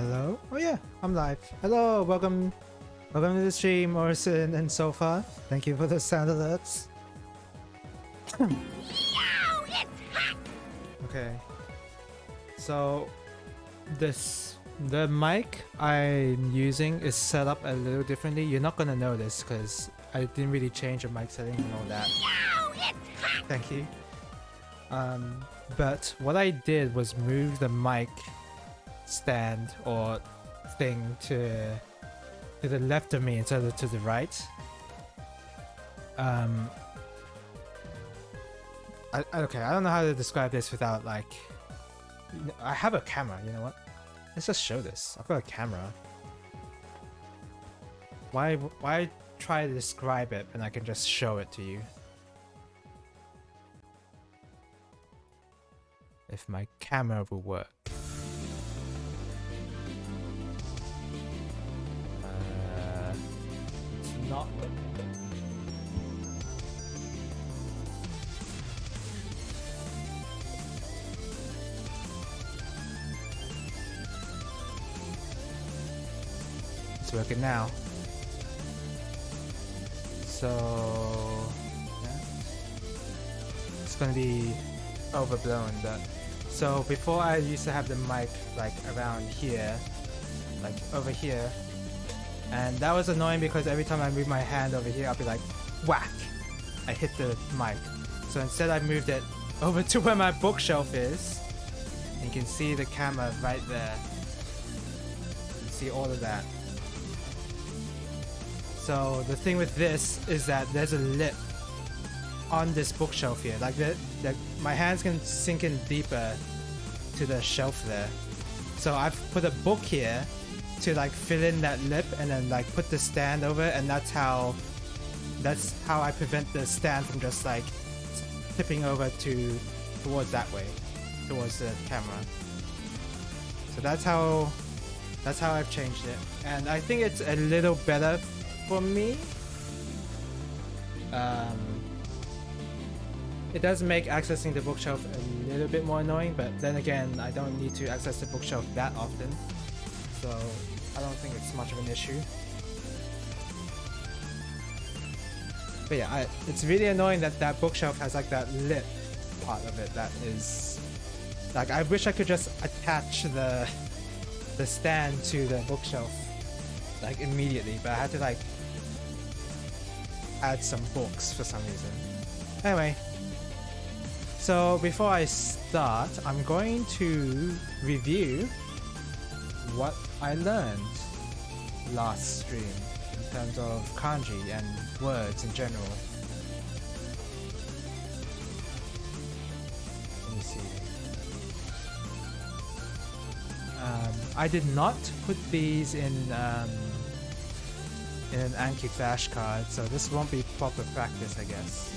Hello? Oh yeah, I'm live. Hello, welcome to the stream, Orson and Sofa. Thank you for the sound alerts. Okay. So the mic I'm using is set up a little differently. You're not gonna notice because I didn't really change the mic setting and all that. Thank you. But what I did was move the mic stand or thing to the left of me instead of to the right. Okay, I don't know how to describe this without like... I have a camera, you know what? Let's just show this. I've got a camera. Why try to describe it when I can just show it to you? If my camera will work. It's not. It's working now. So yeah. It's gonna be overblown, but so before I used to have the mic like around here, like over here, and that was annoying because every time I move my hand over here I'll be like whack, I hit the mic. So instead I moved it over to where my bookshelf is, and you can see the camera right there. You can see all of that. So the thing with this is that there's a lip on this bookshelf here, like my hands can sink in deeper to the shelf there. So I've put a book here to like fill in that lip and then like put the stand over it, and that's how I prevent the stand from just like tipping over towards that way, towards the camera. So that's how I've changed it, and I think it's a little better for me. It does make accessing the bookshelf a little bit more annoying, but then again, I don't need to access the bookshelf that often, so I don't think it's much of an issue. But yeah, it's really annoying that that bookshelf has like that lip part of it that is... Like, I wish I could just attach the stand to the bookshelf like immediately, but I had to like add some books for some reason. Anyway. So before I start, I'm going to review what I learned last stream in terms of kanji and words in general. Let me see. I did not put these in an Anki flashcard, so this won't be proper practice, I guess.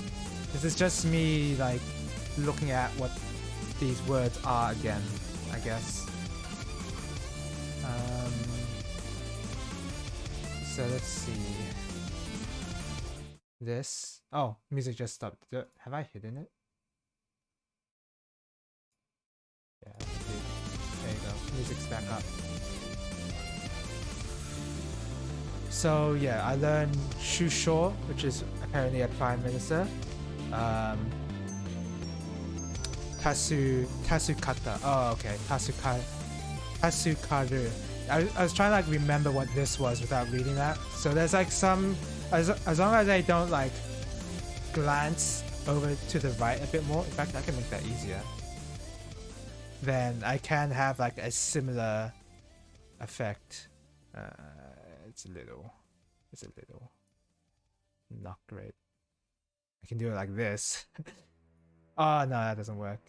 This is just me like looking at what these words are again, I guess. So let's see. This. Oh, music just stopped. Have I hidden it? Yeah, I did. There you go. Music's back up. So yeah, I learned Shusho, which is apparently a prime minister. Tasukata. Oh, okay. Tasukaru. I was trying to like remember what this was without reading that. So there's like some, as long as I don't like glance over to the right a bit more. In fact, I can make that easier. Then I can have like a similar effect. It's a little not great. I can do it like this. Oh no, that doesn't work.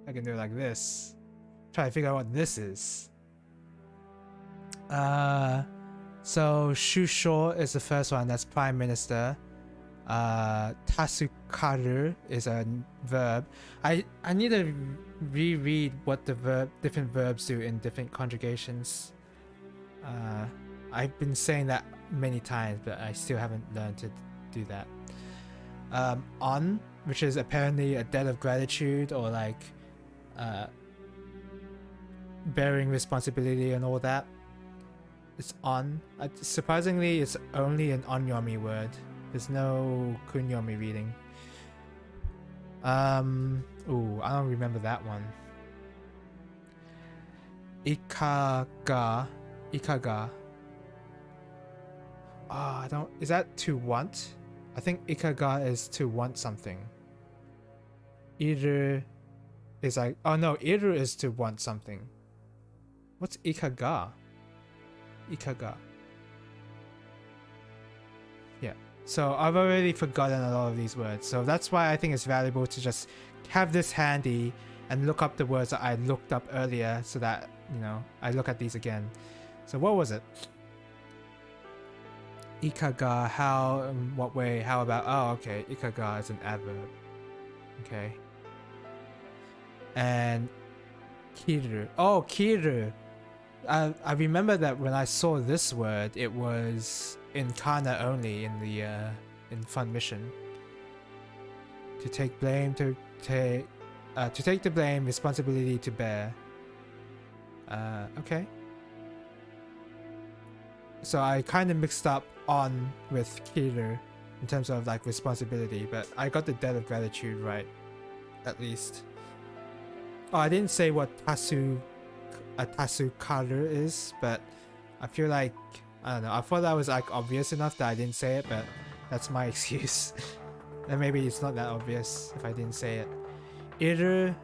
I can do it like this. Try to figure out what this is. So Shusho is the first one, that's Prime Minister. Tasukaru is a verb. I need to reread what the different verbs do in different conjugations. I've been saying that many times, but I still haven't learned to do that. On, which is apparently a debt of gratitude, or like bearing responsibility and all that. It's on. Surprisingly, it's only an onyomi word. There's no kunyomi reading. Ooh, I don't remember that one. Ikaga. Ikaga. I don't... Is that to want? I think ikaga is to want something. Iru is like... Oh no, iru is to want something. What's ikaga? Ikaga. Yeah. So I've already forgotten a lot of these words. So that's why I think it's valuable to just have this handy and look up the words that I looked up earlier so that, you know, I look at these again. So what was it? Ikaga, how, in what way, how about, oh, okay, ikaga is an adverb. Okay. And kiru. Oh, kiru. I remember that when I saw this word, it was in kana only in the, in fun mission. To take blame, to take the blame, responsibility to bear. Okay. So I kind of mixed up on with kiru in terms of like responsibility, but I got the debt of gratitude right, at least. Oh, I didn't say what tasukaru is, but I feel like, I don't know, I thought that was like obvious enough that I didn't say it, but that's my excuse. And maybe it's not that obvious if I didn't say it. Iru,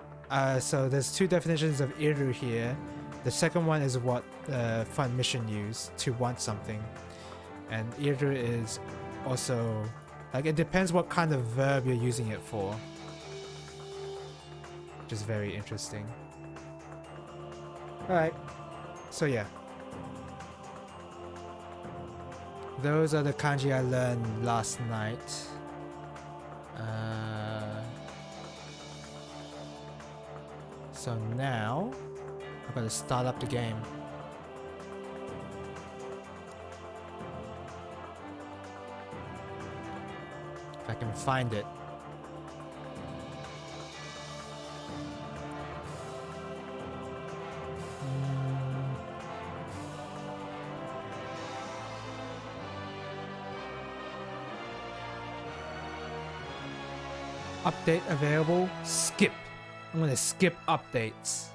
so there's two definitions of iru here. The second one is what fun mission use, to want something. And iru is also, like, it depends what kind of verb you're using it for. Which is very interesting. Alright, so yeah. Those are the kanji I learned last night. So now, I'm gonna start up the game. If I can find it. Update available. Skip. I'm gonna skip updates.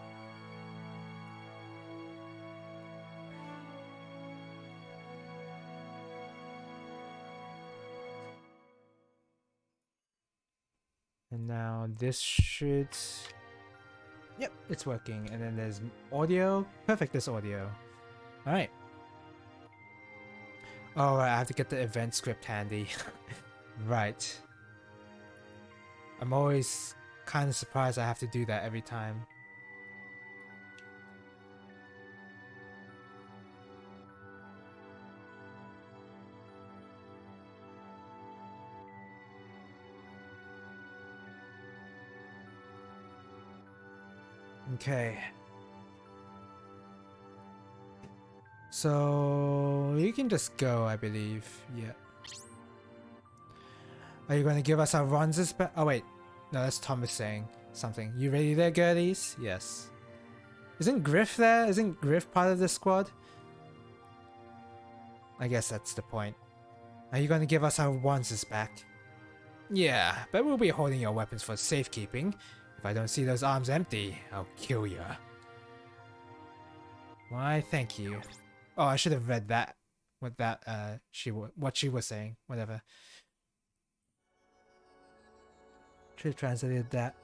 And now this should... Yep, it's working. And then there's audio. Perfect, this audio. Alright. Oh, I have to get the event script handy. Right. I'm always kind of surprised I have to do that every time. Okay. So you can just go, I believe. Yeah. Are you going to give us our runs back? Oh wait, no, that's Thomas saying something. You ready there, girlies? Yes. Isn't Griff there? Isn't Griff part of the squad? I guess that's the point. Are you going to give us our wands back? Yeah, but we'll be holding your weapons for safekeeping. If I don't see those arms empty, I'll kill you. Why, thank you. Oh, I should have read that. What that what she was saying. Whatever. Should have translated that.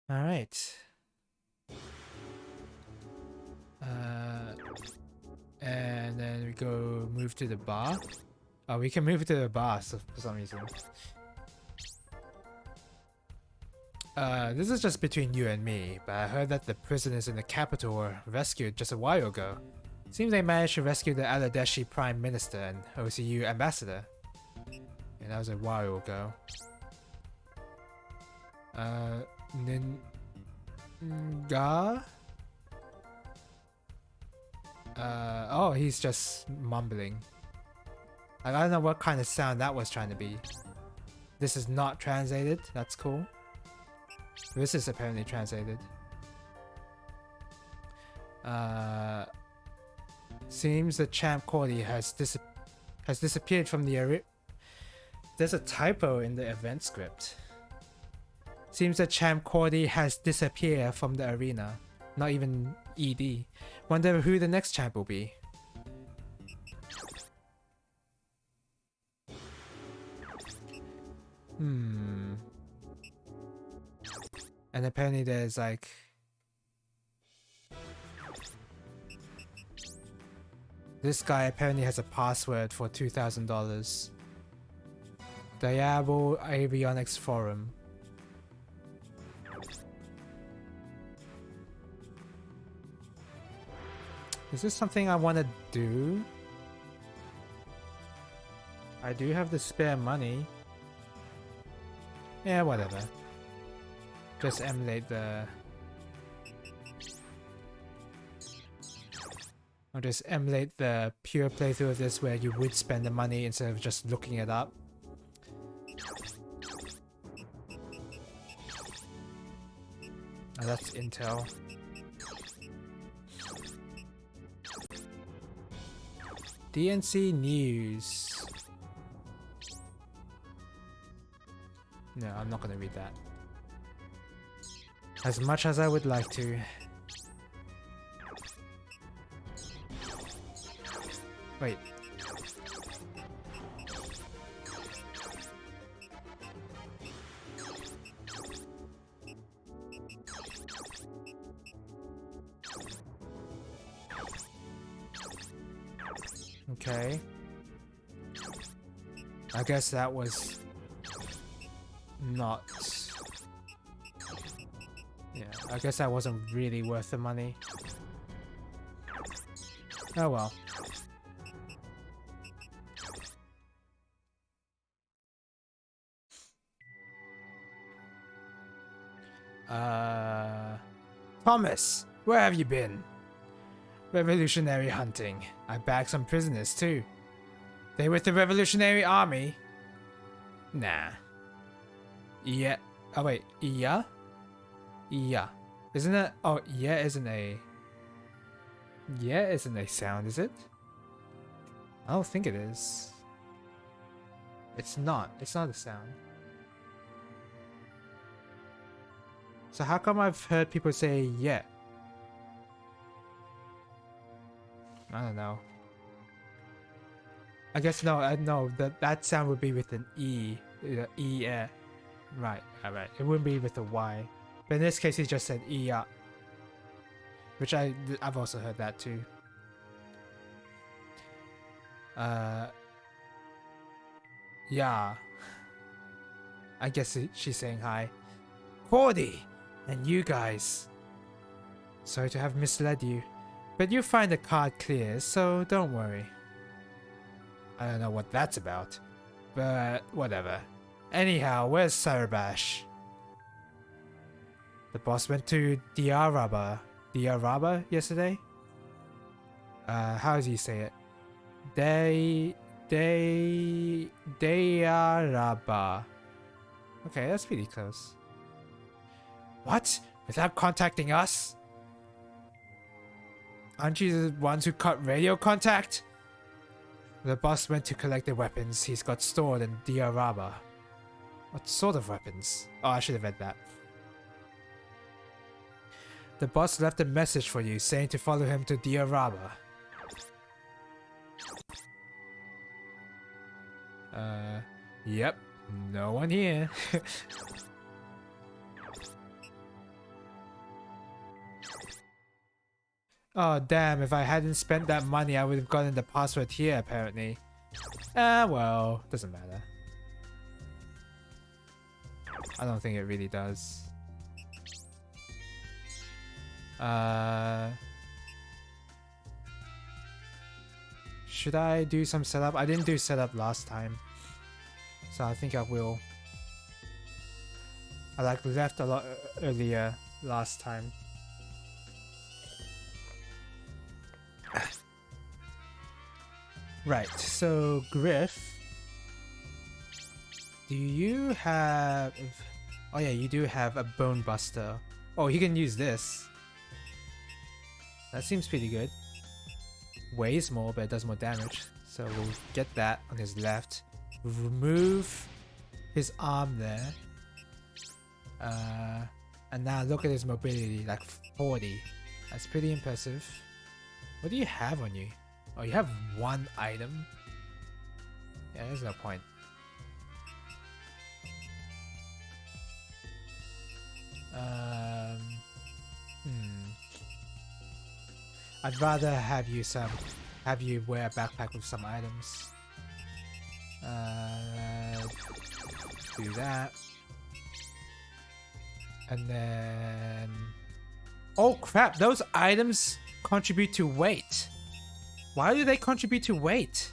All right. And then we go move to the bar. Oh, we can move to the bar for some reason. This is just between you and me, but I heard that the prisoners in the capital were rescued just a while ago. Seems they managed to rescue the Aladeshi Prime Minister and OCU Ambassador. And that was a while ago. Ninga? Oh, he's just mumbling. I don't know what kind of sound that was trying to be. This is not translated. That's cool. This is apparently translated. Seems the champ Cordy has disappeared from the arena. There's a typo in the event script. Seems the champ Cordy has disappeared from the arena. Not even ED. Wonder who the next champ will be. And apparently there's like... This guy apparently has a password for $2,000. Diabo Avionics Forum. Is this something I want to do? I do have the spare money. Yeah, whatever. Just emulate the... I'll just emulate the pure playthrough of this where you would spend the money instead of just looking it up. Oh, that's Intel. DNC News. No, I'm not gonna read that. As much as I would like to. Wait. Okay. I guess that was not... Yeah, I guess that wasn't really worth the money. Oh well. Thomas, where have you been? Revolutionary hunting. I bagged some prisoners too. They with the Revolutionary Army? Nah. Yeah. Oh wait, yeah? Yeah. Isn't it? Oh, yeah isn't a... Yeah isn't a sound, is it? I don't think it is. It's not. It's not a sound. So how come I've heard people say yeah? I don't know. I guess no, no, that sound would be with an E. E, right, alright. It wouldn't be with a Y. But in this case, he just said E, which I've also heard that too. Yeah. I guess she's saying hi. Cordy! And you guys. Sorry to have misled you. But you find the card clear, so don't worry. I don't know what that's about. But whatever. Anyhow, where's Sarabash? The boss went to Diaraba yesterday? How does he say it? Diaraba. Okay, that's pretty close. What? Without contacting us? Aren't you the ones who cut radio contact? The boss went to collect the weapons he's got stored in Diaraba. What sort of weapons? Oh, I should have read that. The boss left a message for you saying to follow him to Diaraba. Yep. No one here. Oh damn, if I hadn't spent that money I would have gotten the password here apparently. Well, doesn't matter. I don't think it really does. Should I do some setup? I didn't do setup last time. So I think I will. I left a lot earlier last time. Right, so Griff. Do you have... Oh yeah, you do have a Bone Buster. Oh, he can use this. That seems pretty good. Weighs more, but it does more damage. So we'll get that on his left. Remove his arm there. And now look at his mobility, like 40. That's pretty impressive. What do you have on you? Oh, you have one item? Yeah, there's no point. I'd rather have you wear a backpack with some items. Do that. And then... Oh crap, those items contribute to weight. Why do they contribute to weight?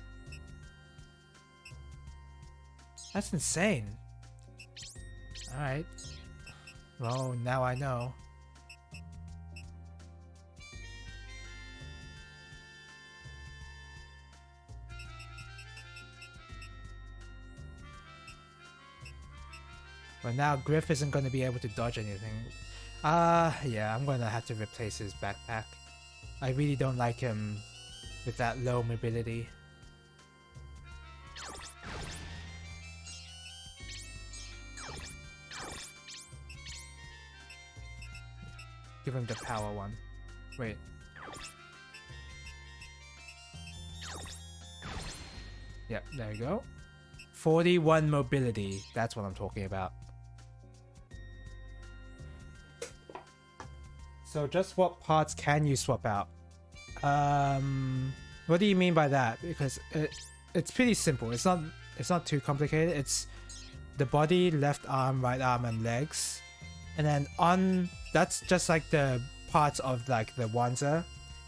That's insane. Alright. Well, now I know. But now Griff isn't going to be able to dodge anything. Yeah, I'm going to have to replace his backpack. I really don't like him with that low mobility. Give him the power one. Wait. Yep, there you go. 41 mobility. That's what I'm talking about. So just what parts can you swap out? What do you mean by that? Because it's pretty simple. It's not too complicated. It's the body, left arm, right arm, and legs. And then that's just like the parts of like the Wanzer.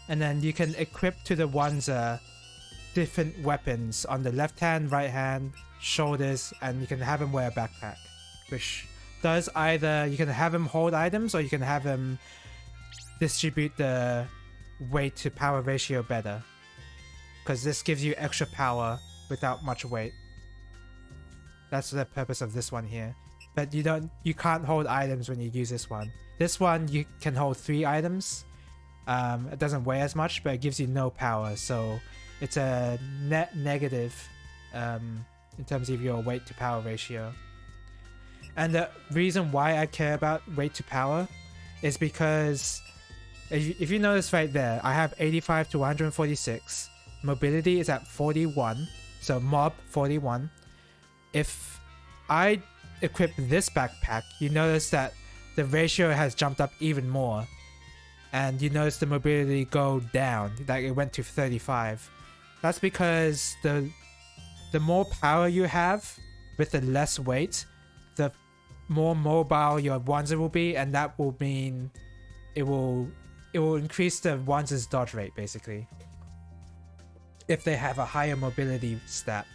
And then you can equip to the Wanzer different weapons on the left hand, right hand, shoulders, and you can have him wear a backpack. Which does either, you can have him hold items or you can have him distribute the weight to power ratio better. Because this gives you extra power without much weight. That's the purpose of this one here. But you can't hold items when you use this one. This one you can hold 3 items. It doesn't weigh as much, but it gives you no power, so it's a net negative in terms of your weight to power ratio. And the reason why I care about weight to power is because if you notice right there, I have 85 to 146. Mobility is at 41, so mob 41. If I equip this backpack, you notice that the ratio has jumped up even more. And you notice the mobility go down, like it went to 35. That's because the more power you have with the less weight, the more mobile your Wanzer will be, and that will mean it will increase the Wanzer's dodge rate basically. If they have a higher mobility stat.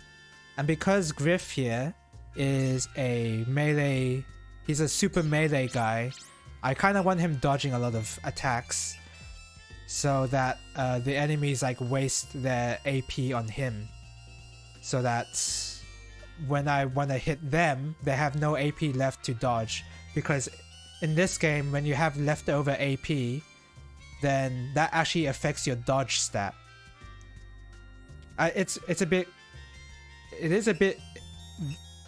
And because Griff here is a melee, he's a super melee guy, I kind of want him dodging a lot of attacks so that the enemies like waste their AP on him, so that when I want to hit them, they have no AP left to dodge. Because in this game, when you have leftover AP, then that actually affects your dodge stat. It is a bit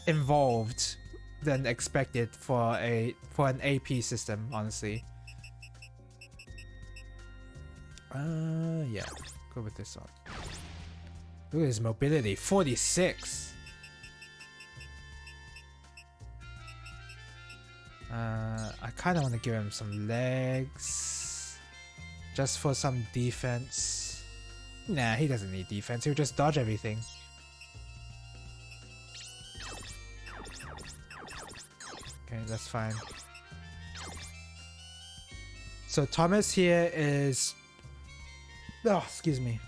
involved than expected for an AP system, honestly. Yeah, go with this one. Look at his mobility, 46. I kind of want to give him some legs, just for some defense. Nah, he doesn't need defense. He'll just dodge everything. Okay, that's fine. So Thomas here is... Oh, excuse me.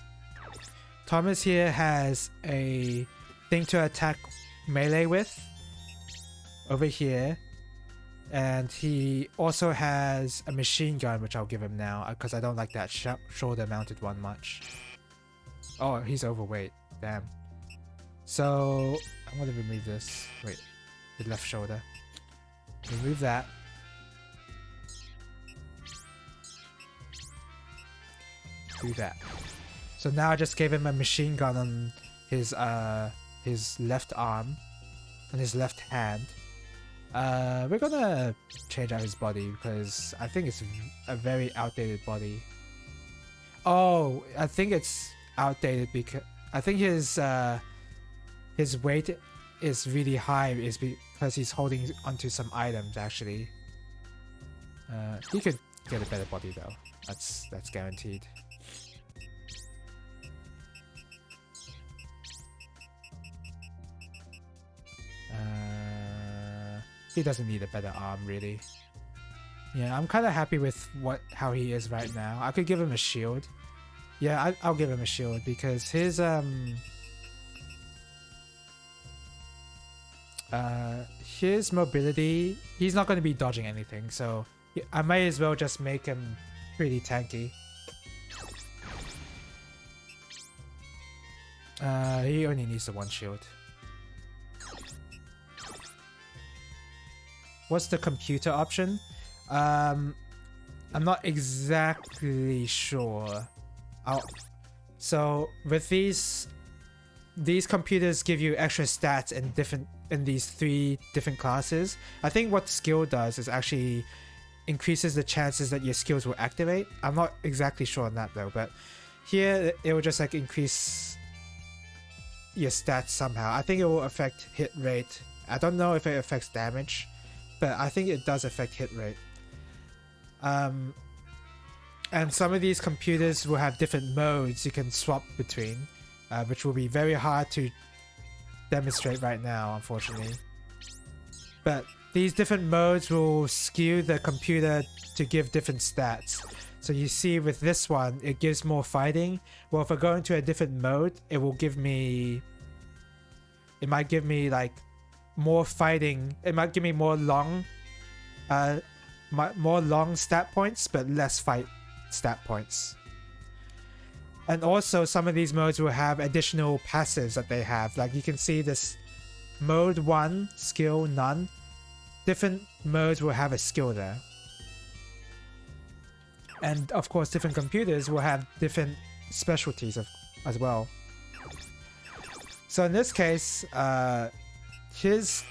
Thomas here has a thing to attack melee with over here. And he also has a machine gun, which I'll give him now, because I don't like that shoulder mounted one much. Oh, he's overweight. Damn. So I'm going to remove this. Wait. the left shoulder. Remove that. Do that. So now I just gave him a machine gun on his left arm and his left hand. We're gonna change out his body because I think it's a very outdated body. Oh, I think it's outdated because I think his weight is really high is because he's holding onto some items actually. He could get a better body though. That's guaranteed. He doesn't need a better arm really. Yeah, I'm kind of happy with how he is right now. I could give him a shield. Yeah, I'll give him a shield because his mobility, he's not going to be dodging anything, so I might as well just make him pretty tanky. He only needs the one shield. What's the computer option? I'm not exactly sure. So with these computers give you extra stats in these 3 different classes. I think what skill does is actually increases the chances that your skills will activate. I'm not exactly sure on that though, but here it will just like increase your stats somehow. I think it will affect hit rate. I don't know if it affects damage, but I think it does affect hit rate. And some of these computers will have different modes you can swap between, which will be very hard to demonstrate right now, unfortunately. But these different modes will skew the computer to give different stats. So you see with this one, it gives more fighting. Well, if I go into a different mode, it might give me like more fighting. It might give me more long stat points, but less fight stat points. And also some of these modes will have additional passives that they have. Like you can see this mode 1 skill none. Different modes will have a skill there. And of course different computers will have different specialties as well. So in this case, his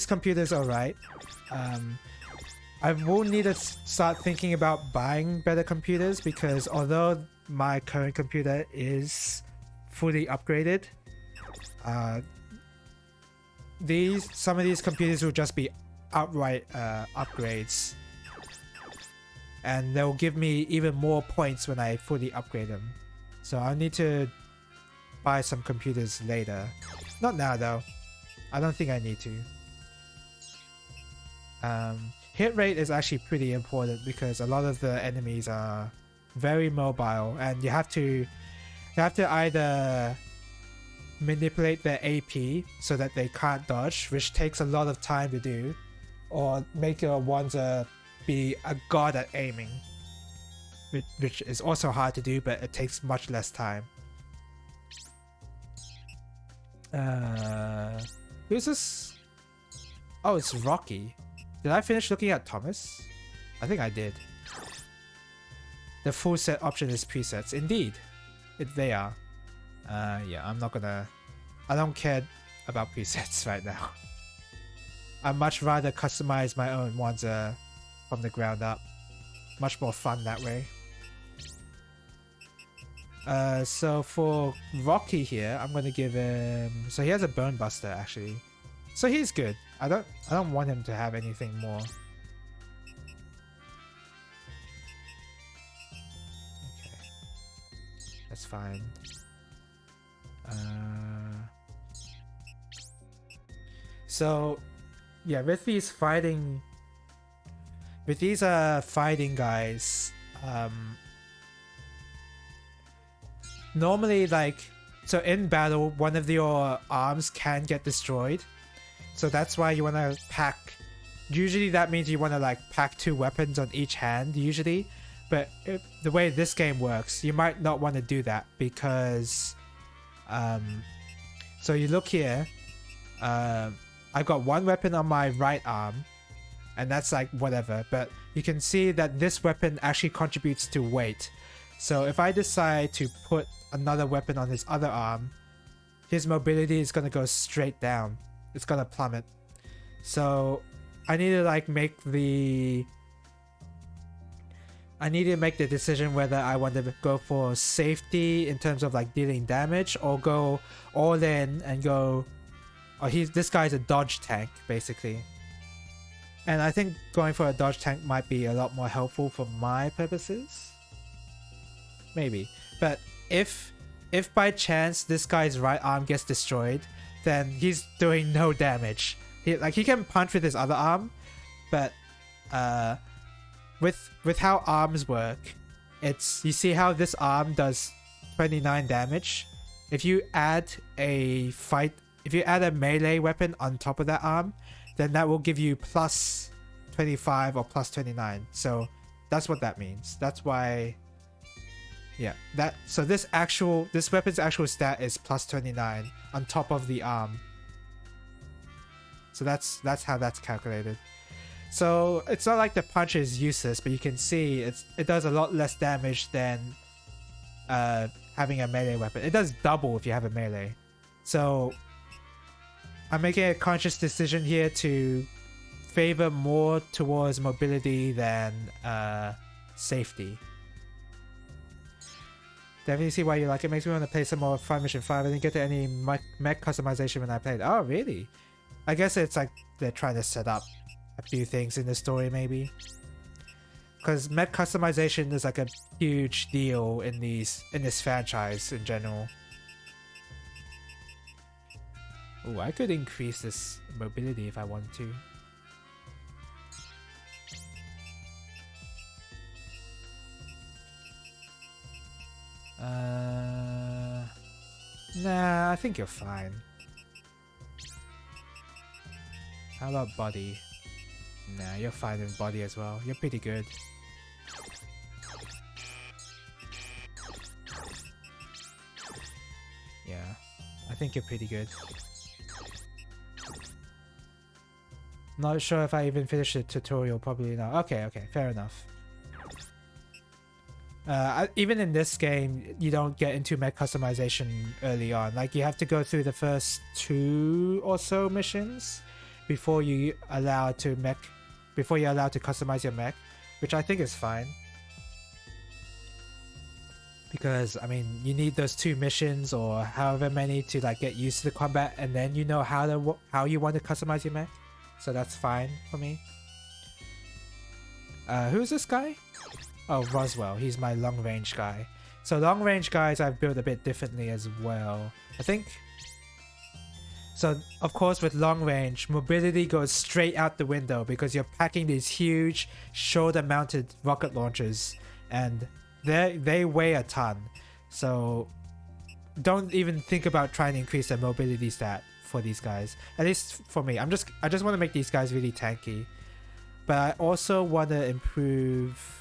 computer's alright. I will need to start thinking about buying better computers because although my current computer is fully upgraded, some of these computers will just be outright upgrades, and they'll give me even more points when I fully upgrade them. So I'll need to buy some computers later. Not now though. I don't think I need to. Hit rate is actually pretty important because a lot of the enemies are very mobile, and you have to either manipulate their AP so that they can't dodge, which takes a lot of time to do, or make your Wanza be a god at aiming, which is also hard to do, but it takes much less time. Who's this? Oh, it's Rocky. Did I finish looking at Thomas? I think I did. The full set option is presets. Indeed, they are. Yeah, I don't care about presets right now. I'd much rather customize my own ones from the ground up. Much more fun that way. So for Rocky here, I'm gonna give him. So he has a Bone Buster actually. So he's good. I don't want him to have anything more. Okay, that's fine. So yeah, with these fighting guys, normally so in battle one of your arms can get destroyed. So that's why you want to pack. Usually that means you want to pack 2 weapons on each hand usually. But the way this game works, you might not want to do that because so you look here, I've got one weapon on my right arm, and that's like whatever, but you can see that this weapon actually contributes to weight. So if I decide to put another weapon on his other arm, his mobility is going to go straight down. It's going to plummet. So I need to like make the decision whether I want to go for safety in terms of like dealing damage, or go all in and go, oh, this guy's a dodge tank basically. And I think going for a dodge tank might be a lot more helpful for my purposes. Maybe. But if by chance this guy's right arm gets destroyed, then he's doing no damage. He can punch with his other arm, but with how arms work, you see how this arm does 29 damage. If you add a melee weapon on top of that arm, then that will give you plus 25 or plus 29. So that's what that means. That's why, yeah, so this weapon's actual stat is plus 29 on top of the arm. So that's how that's calculated. So it's not like the punch is useless, but you can see it does a lot less damage than having a melee weapon. It does double if you have a melee. So I'm making a conscious decision here to favor more towards mobility than safety. Definitely see why you like it. Makes me want to play some more Fire Mission 5. I didn't get to any mech customization when I played. Oh, really? I guess it's like they're trying to set up a few things in the story, maybe. Because mech customization is like a huge deal in this franchise in general. Oh, I could increase this mobility if I wanted to. Nah, I think you're fine. How about body? Nah, you're fine with body as well. You're pretty good. Yeah, I think you're pretty good. Not sure if I even finished the tutorial, probably not. Okay, fair enough. Even in this game, you don't get into mech customization early on. Like, you have to go through the first 2 or so missions before you're allowed to customize your mech, which I think is fine. Because, I mean, you need those 2 missions or however many to like get used to the combat, and then you know how you want to customize your mech. So that's fine for me. Who's this guy? Oh, Roswell. He's my long range guy. So long range guys I've built a bit differently as well. I think. So of course with long range, mobility goes straight out the window because you're packing these huge shoulder mounted rocket launchers, and they weigh a ton. So don't even think about trying to increase the mobility stat for these guys. At least for me. I just want to make these guys really tanky. But I also want to improve.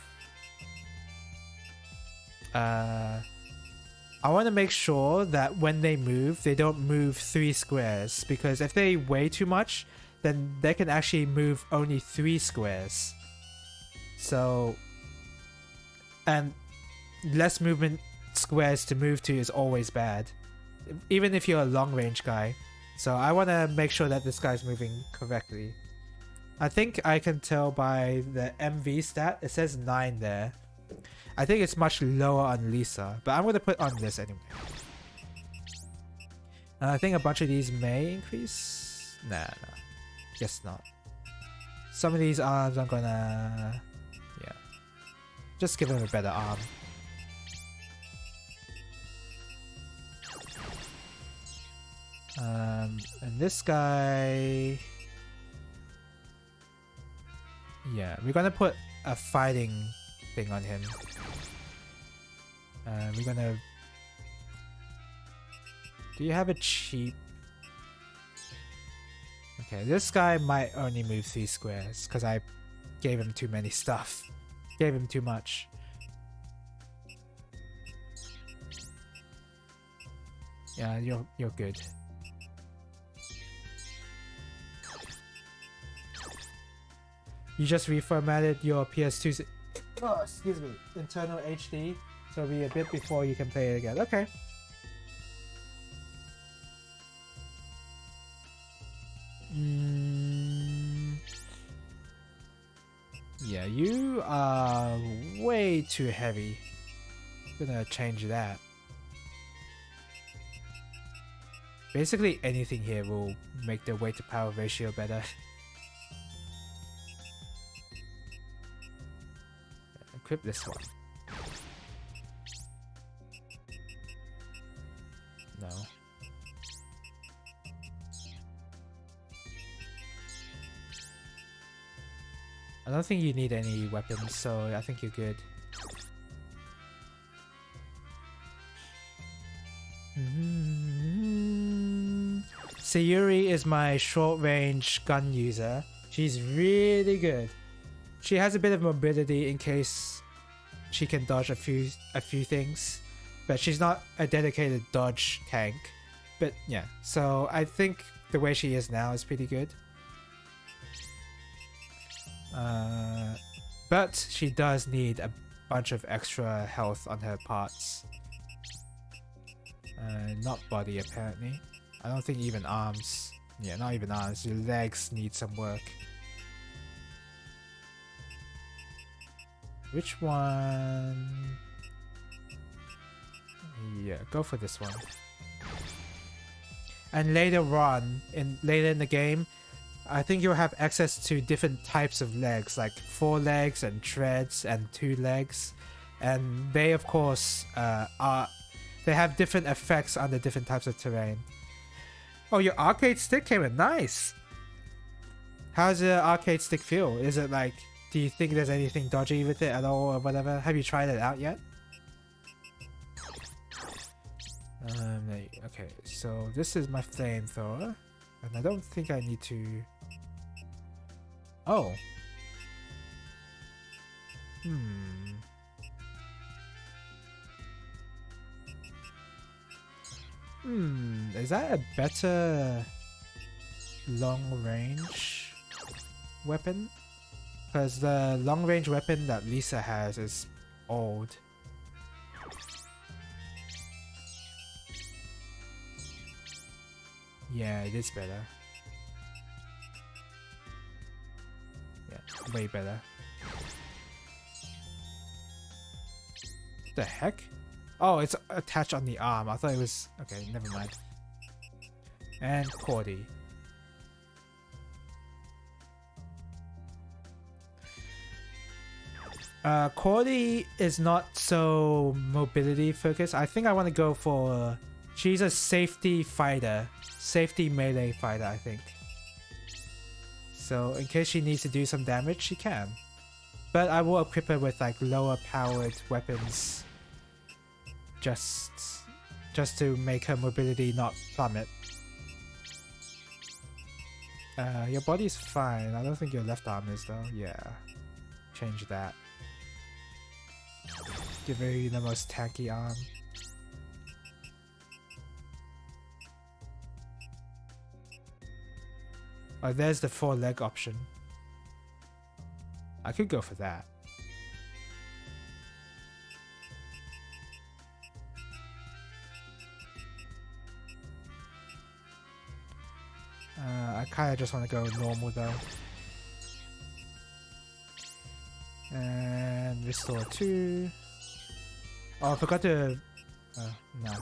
I want to make sure that when they move, they don't move 3 squares, because if they weigh too much, then they can actually move only 3 squares. So, and less movement squares to move to is always bad, even if you're a long range guy. So I want to make sure that this guy's moving correctly. I think I can tell by the MV stat, it says 9 there. I think it's much lower on Lisa, but I'm going to put on this anyway. I think a bunch of these may increase. Nah, guess not. Some of these arms I'm gonna, yeah, just give him a better arm. And this guy, yeah, we're gonna put a fighting thing on him. We're gonna. Do you have a cheap? Okay, this guy might only move 3 squares because I gave him too many stuff. Gave him too much. Yeah, you're good. You just reformatted your PS2's excuse me, internal HD, so it'll be a bit before you can play it again. Okay. Yeah, you are way too heavy. I'm gonna change that. Basically anything here will make the weight to power ratio better. Equip this one. No. I don't think you need any weapons, so I think you're good. Sayuri is my short-range gun user. She's really good. She has a bit of mobility in case she can dodge a few things, but she's not a dedicated dodge tank. But yeah, so I think the way she is now is pretty good. But she does need a bunch of extra health on her parts. Not body apparently. I don't think even arms. Yeah, not even arms. Your legs need some work. Which one? Yeah, go for this one. And later on, later in the game, I think you'll have access to different types of legs, like 4 legs and treads and 2 legs, and they of course they have different effects on the different types of terrain. Oh, your arcade stick came in nice. How's the arcade stick feel? Is it like, do you think there's anything dodgy with it at all or whatever? Have you tried it out yet? Okay, so this is my flamethrower, and I don't think I need to. Oh. Is that a better long range weapon? Because the long range weapon that Lisa has is old. Yeah, it is better. Yeah, way better. What the heck? Oh, it's attached on the arm. I thought it was... Okay, never mind. And Cordy. Cordy is not so mobility focused. I think I want to go for... She's a safety fighter. Safety melee fighter, I think. So in case she needs to do some damage, she can. But I will equip her with like lower powered weapons. Just to make her mobility not plummet. Your body's fine. I don't think your left arm is though. Yeah. Change that. Give her the most tanky arm. Oh, there's the 4-leg option. I could go for that. I kind of just want to go normal though. And restore 2. Oh, I forgot to... no.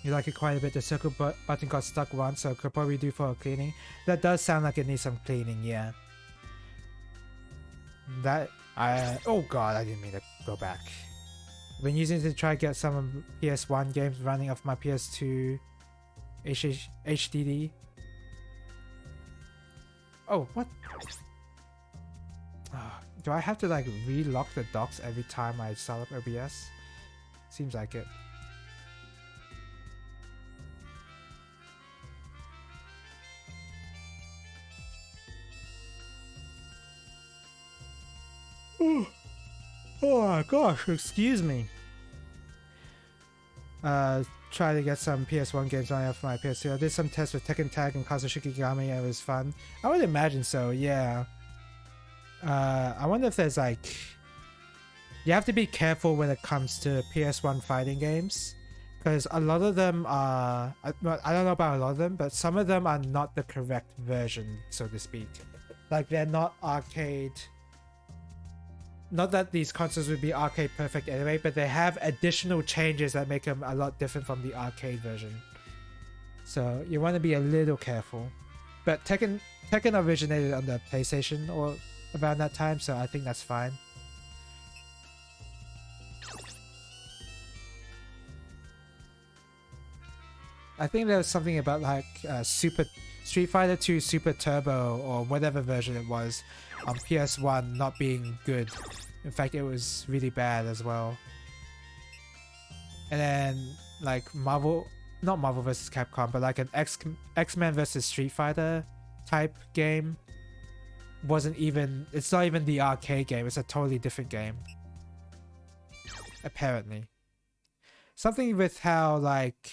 You like it quite a bit. The circle button got stuck once, so could probably do for cleaning. That does sound like it needs some cleaning, yeah. That... oh god, I didn't mean to go back. I've been using it to try to get some PS1 games running off my PS2 HDD. Oh, what? Do I have to like relock the docks every time I start up OBS? Seems like it. Oh my gosh, excuse me. try to get some PS1 games running off my PS2. I did some tests with Tekken Tag and Kazushiki Game and it was fun. I would imagine so, yeah. I wonder if there's like... You have to be careful when it comes to PS1 fighting games. Because a lot of them are... I don't know about a lot of them, but some of them are not the correct version, so to speak. Like, they're not arcade... Not that these consoles would be arcade perfect anyway, but they have additional changes that make them a lot different from the arcade version. So you want to be a little careful. But Tekken originated on the PlayStation or around that time, so I think that's fine. I think there was something about like Street Fighter 2 Super Turbo or whatever version it was on PS1 not being good. In fact, it was really bad as well. And then like not Marvel vs. Capcom, but like an X-Men vs. Street Fighter type game it's not even the arcade game, it's a totally different game. Apparently. Something with how like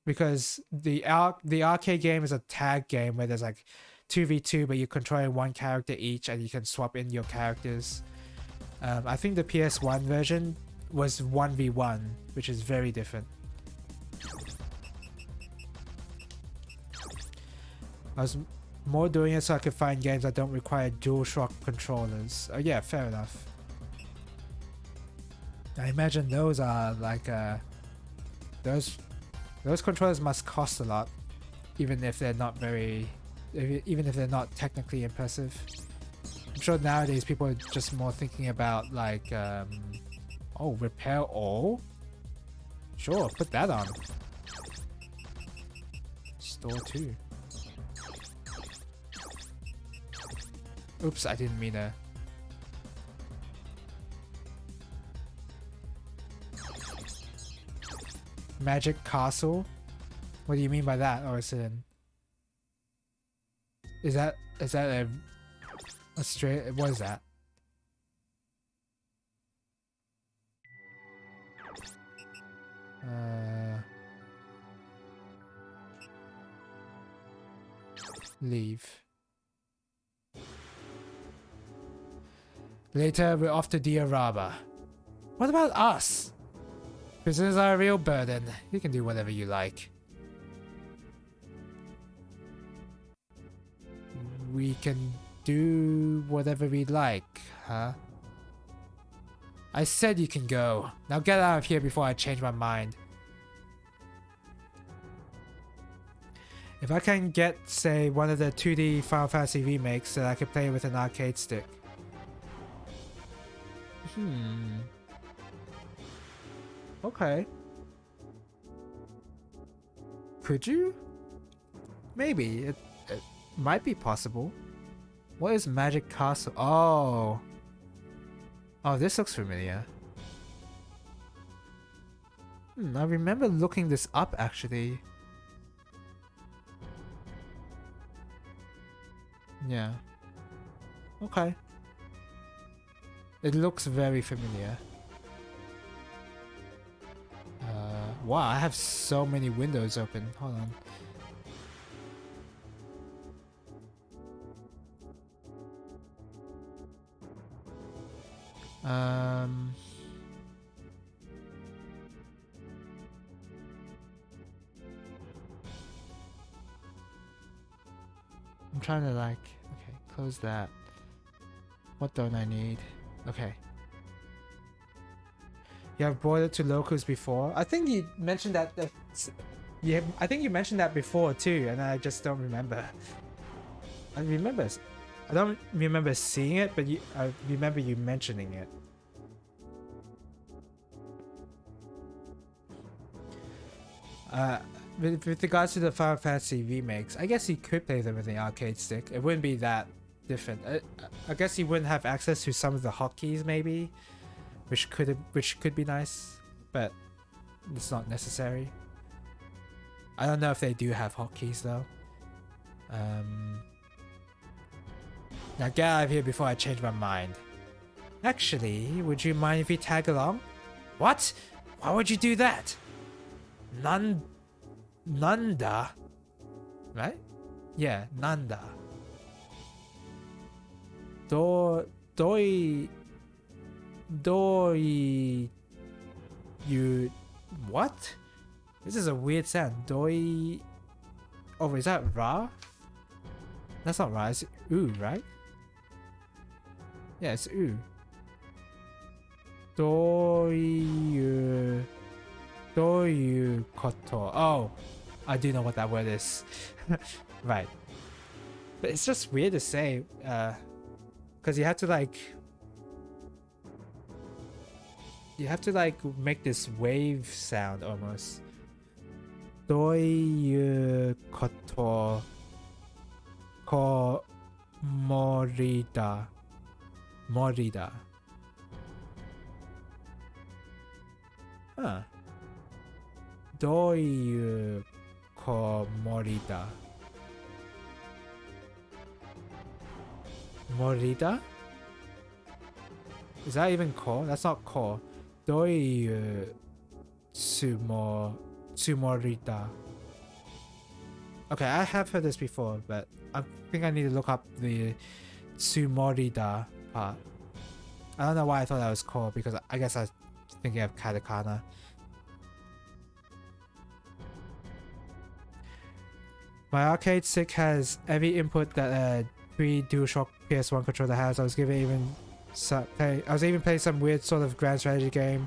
because the arcade game is a tag game where there's like 2v2 but you're controlling one character each and you can swap in your characters. I think the PS1 version was 1v1, which is very different. I was more doing it so I could find games that don't require DualShock controllers. Oh yeah, fair enough. I imagine those are like those controllers must cost a lot, even if they're not technically impressive. I'm sure nowadays people are just more thinking about like oh, repair all? Sure, put that on. Store 2. Oops, I didn't mean to. Magic Castle? What do you mean by that, Orson? Is that a Australia? What is that? Leave. Later, we're off to Dioraba. What about us? Prisoners are a real burden. You can do whatever you like. We can do whatever we like, huh? I said you can go. Now get out of here before I change my mind. If I can get, say, one of the 2D Final Fantasy remakes that I could play with an arcade stick. Okay. Could you? Maybe. It might be possible. What is Magic Castle? Oh. Oh, this looks familiar. I remember looking this up actually. Yeah. Okay. It looks very familiar. Wow, I have so many windows open. Hold on. I'm trying to like, okay, close that. What don't I need? Okay. You have brought it to locals before. I think you mentioned that. Yeah, I think you mentioned that before too, and I just don't remember. I don't remember seeing it, but I remember you mentioning it. With regards to the Final Fantasy remakes, I guess you could play them with the arcade stick. It wouldn't be that different. I guess you wouldn't have access to some of the hotkeys, maybe, which could be nice, but it's not necessary. I don't know if they do have hotkeys though. Now get out of here before I change my mind. Actually, would you mind if we tag along? What? Why would you do that? Nanda? Right? Yeah, Nanda. Doi... You... What? This is a weird sound. Doi... Oh, is that Ra? That's not Ra, it's U, right? Yeah, it's U. Doyu koto. Oh, I do know what that word is. Right. But it's just weird to say, because you have to like make this wave sound almost. Doyu koto ko morida. Huh. どういう子守だ? Morida? Is that even ko? That's not ko. どういうつもりだ? Okay, I have heard this before, but I think I need to look up the tsumorida part. I don't know why I thought that was ko, because I guess I was thinking of katakana. My arcade stick has every input that a 3 DualShock PS1 controller has. I was even playing some weird sort of grand strategy game,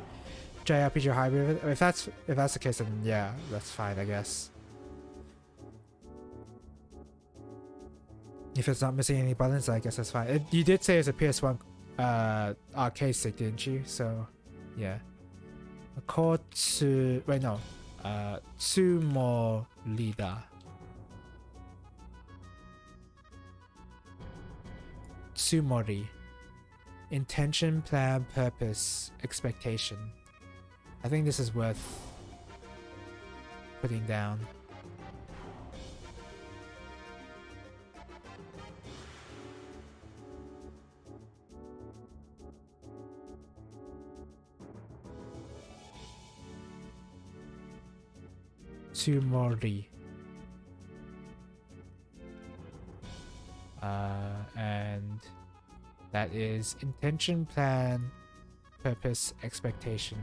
JRPG hybrid. If that's the case, then yeah, that's fine, I guess. If it's not missing any buttons, I guess that's fine. You did say it's a PS1 arcade stick, didn't you? So yeah. Tsumorida. Tsumori. Intention, plan, purpose, expectation. I think this is worth putting down. Tsumori. And that is intention, plan, purpose, expectation.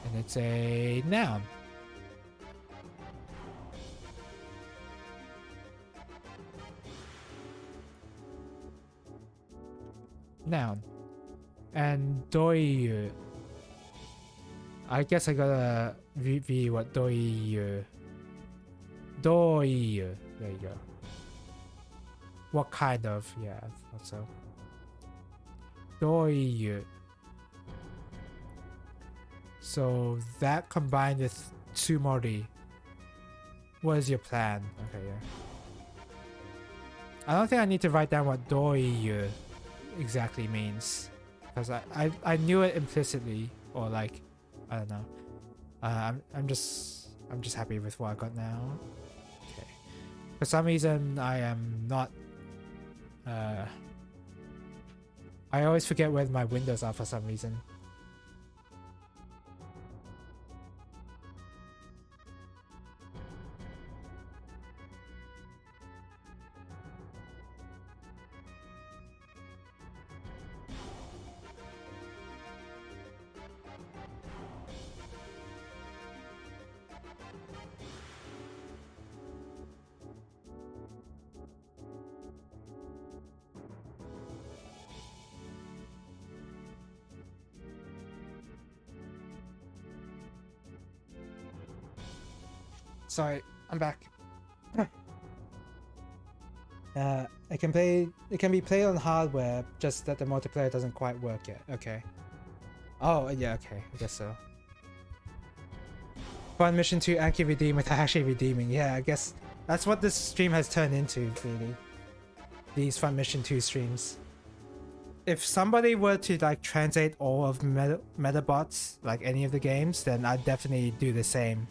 And it's a noun. Noun. And doyu. I guess I gotta review what doyu. Doyu. There you go. What kind of? Yeah, I thought so. Doyu. So that combined with tsumori. What is your plan? Okay, yeah. I don't think I need to write down what doyu exactly means, because I knew it implicitly, or like, I don't know. I'm just happy with what I got now. Okay. For some reason, I am not. I always forget where my windows are for some reason. Sorry, I'm back. It can be played on hardware, just that the multiplayer doesn't quite work yet. Okay. Oh, yeah, okay, I guess so. Fun mission to actually redeem without actually redeeming. Yeah, I guess that's what this stream has turned into, really. These Fun Mission 2 streams. If somebody were to like translate all of Metabots, like any of the games, then I'd definitely do the same.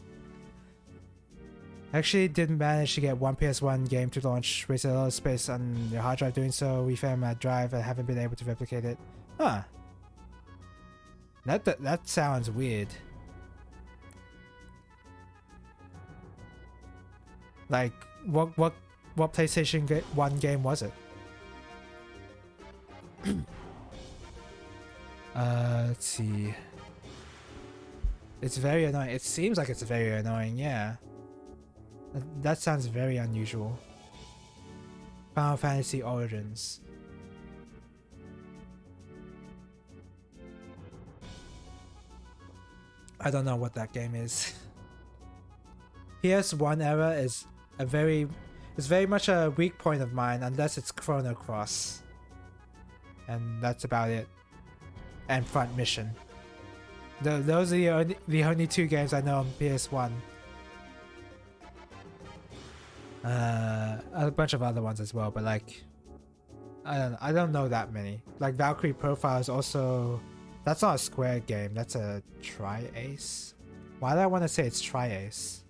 Actually did manage to get one PS1 game to launch, wasted a lot of space on your hard drive doing so. We found my drive and haven't been able to replicate it. Huh. That sounds weird. Like, what PlayStation 1 game was it? Let's see. It's very annoying. It seems like it's very annoying, yeah. That sounds very unusual. Final Fantasy Origins. I don't know what that game is. PS1 era is very much a weak point of mine unless it's Chrono Cross. And that's about it. And Front Mission. Those are the only two games I know on PS1. A bunch of other ones as well, but like I don't know that many. Like Valkyrie Profile is also, that's not a Square game, that's a Tri-Ace. Why do I want to say it's Tri-Ace?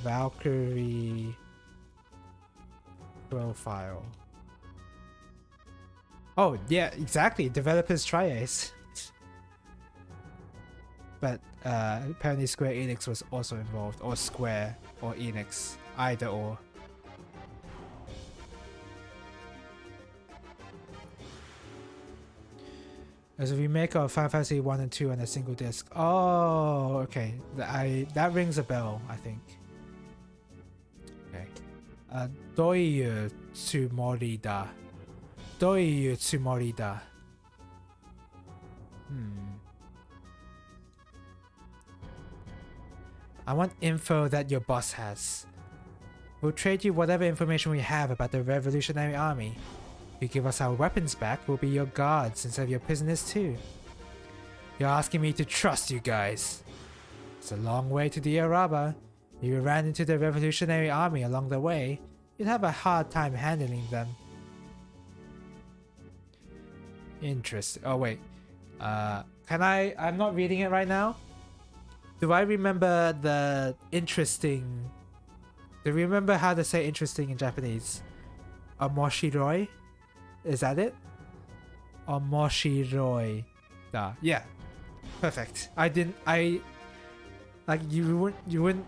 Valkyrie Profile. Oh yeah, exactly. Developers Tri-Ace. But apparently Square Enix was also involved, or Square or Enix, either or. There's a remake of Final Fantasy 1 and 2 on a single disc. Oh, okay. That rings a bell, I think. Okay. Doiyu Tsumorida. Doiyu Tsumorida. I want info that your boss has. We'll trade you whatever information we have about the Revolutionary Army. If you give us our weapons back, we'll be your guards instead of your prisoners too. You're asking me to trust you guys. It's a long way to the Araba. If you ran into the Revolutionary Army along the way, you'd have a hard time handling them. Interesting. Oh wait. I'm not reading it right now. Do I remember the interesting... Do you remember how to say interesting in Japanese? Omoshiroi? Is that it? Omoshiroi. Da. Yeah. Perfect. Like you wouldn't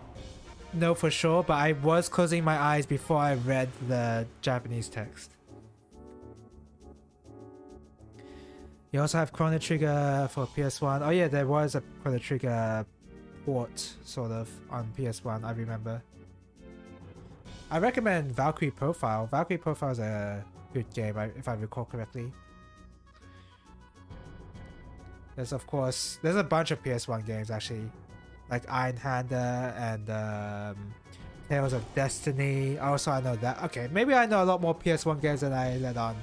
know for sure, but I was closing my eyes before I read the Japanese text. You also have Chrono Trigger for PS1. Oh yeah, there was a Chrono Trigger port, sort of, on PS1, I remember. I recommend Valkyrie Profile. Valkyrie Profile is a good game, if I recall correctly. There's a bunch of PS1 games actually, like Iron Hander and Tales of Destiny. Also, I know that. Okay, maybe I know a lot more PS1 games than I let on.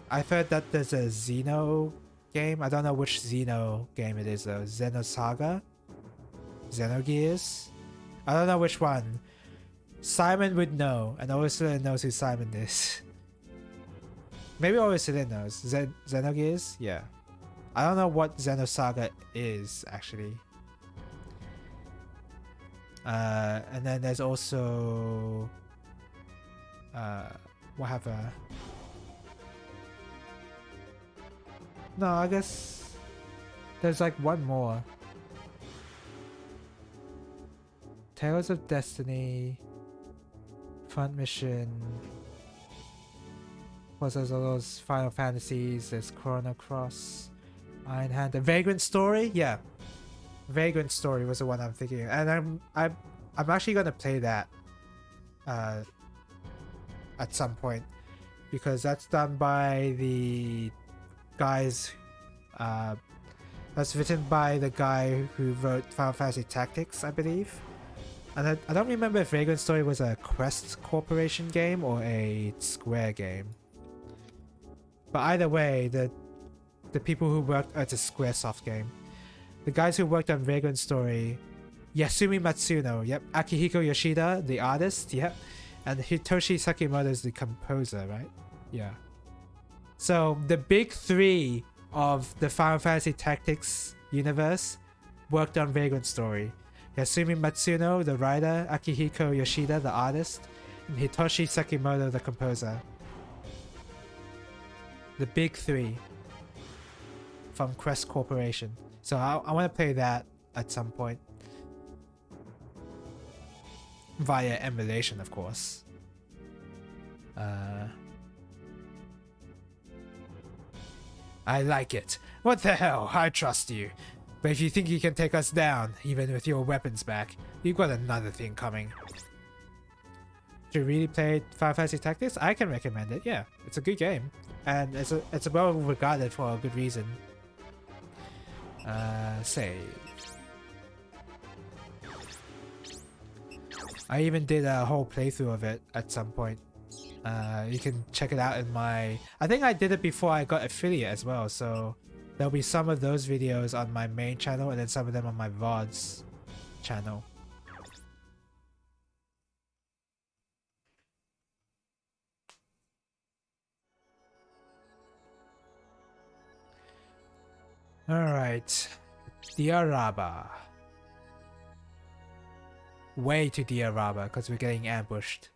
I've heard that there's a Xeno game. I don't know which Xeno game it is though. Xenosaga? Xenogears? I don't know which one. Simon would know, and Orisilla knows who Simon is. Maybe Orisilla knows. Xenogears? Yeah. I don't know what Xenosaga is, actually. And then there's also... what have a... No, I guess... There's like one more. Tales of Destiny... Front Mission... Plus there's all those Final Fantasies, there's Chrono Cross... Iron Hand, the Vagrant Story? Yeah. Vagrant Story was the one I'm thinking of. And I'm actually gonna play that at some point, because that's done by the guys that's written by the guy who wrote Final Fantasy Tactics, I believe. And I don't remember if Vagrant Story was a Quest Corporation game or a Square game. But either way, the people who worked... it's a Squaresoft game. The guys who worked on Vagrant Story... Yasumi Matsuno, yep. Akihiko Yoshida, the artist, yep. And Hitoshi Sakimoto is the composer, right? Yeah. So, the big three of the Final Fantasy Tactics universe worked on Vagrant Story. You Kasumi Matsuno, the writer, Akihiko Yoshida, the artist, and Hitoshi Sekimoto, the composer. The big three from Crest Corporation. So I want to play that at some point. Via emulation, of course. I like it. What the hell? I trust you. But if you think you can take us down, even with your weapons back, you've got another thing coming. To really play Final Fantasy Tactics, I can recommend it. Yeah, it's a good game, and it's well regarded for a good reason. Save. I even did a whole playthrough of it at some point. You can check it out in my... I think I did it before I got affiliate as well, so there'll be some of those videos on my main channel and then some of them on my VODs channel. Alright. Diaraba. Way to Diaraba because we're getting ambushed.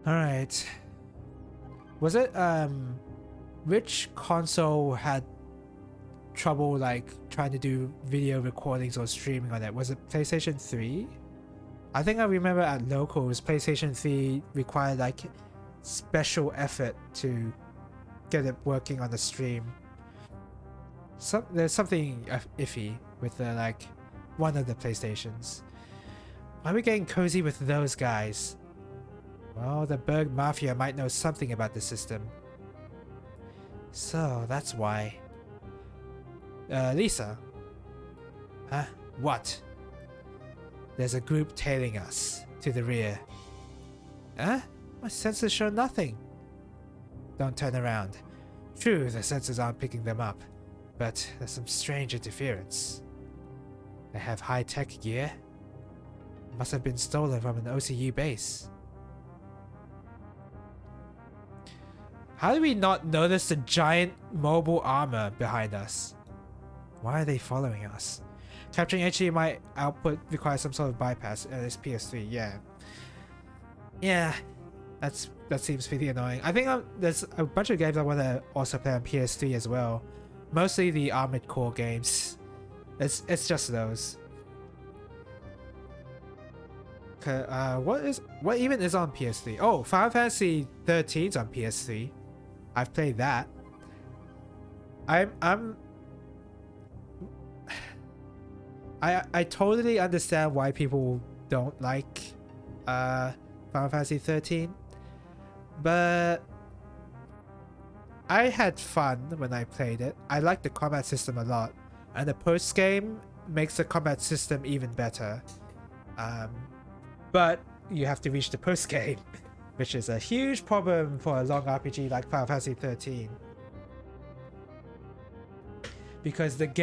Alright. Was it which console had trouble like trying to do video recordings or streaming on it? Was it PlayStation 3? I think I remember at locals PlayStation 3 required like special effort to get it working on the stream. There's something iffy with like one of the PlayStations. Why are we getting cozy with those guys? Well, the Berg Mafia might know something about the system. So, that's why. Lisa? Huh? What? There's a group tailing us to the rear. Huh? My sensors show nothing. Don't turn around. True, the sensors aren't picking them up, but there's some strange interference. They have high-tech gear. Must have been stolen from an OCU base. How do we not notice the giant mobile armor behind us? Why are they following us? Capturing HDMI output requires some sort of bypass, and it's PS3, yeah. Yeah, that seems pretty annoying. I think there's a bunch of games I want to also play on PS3 as well. Mostly the Armored Core games. It's just those. What even is on PS3? Oh, Final Fantasy 13's on PS3. I've played that. I totally understand why people don't like Final Fantasy 13, but I had fun when I played it. I liked the combat system a lot, and the post game makes the combat system even better. But you have to reach the post game, which is a huge problem for a long RPG like Final Fantasy 13. Because that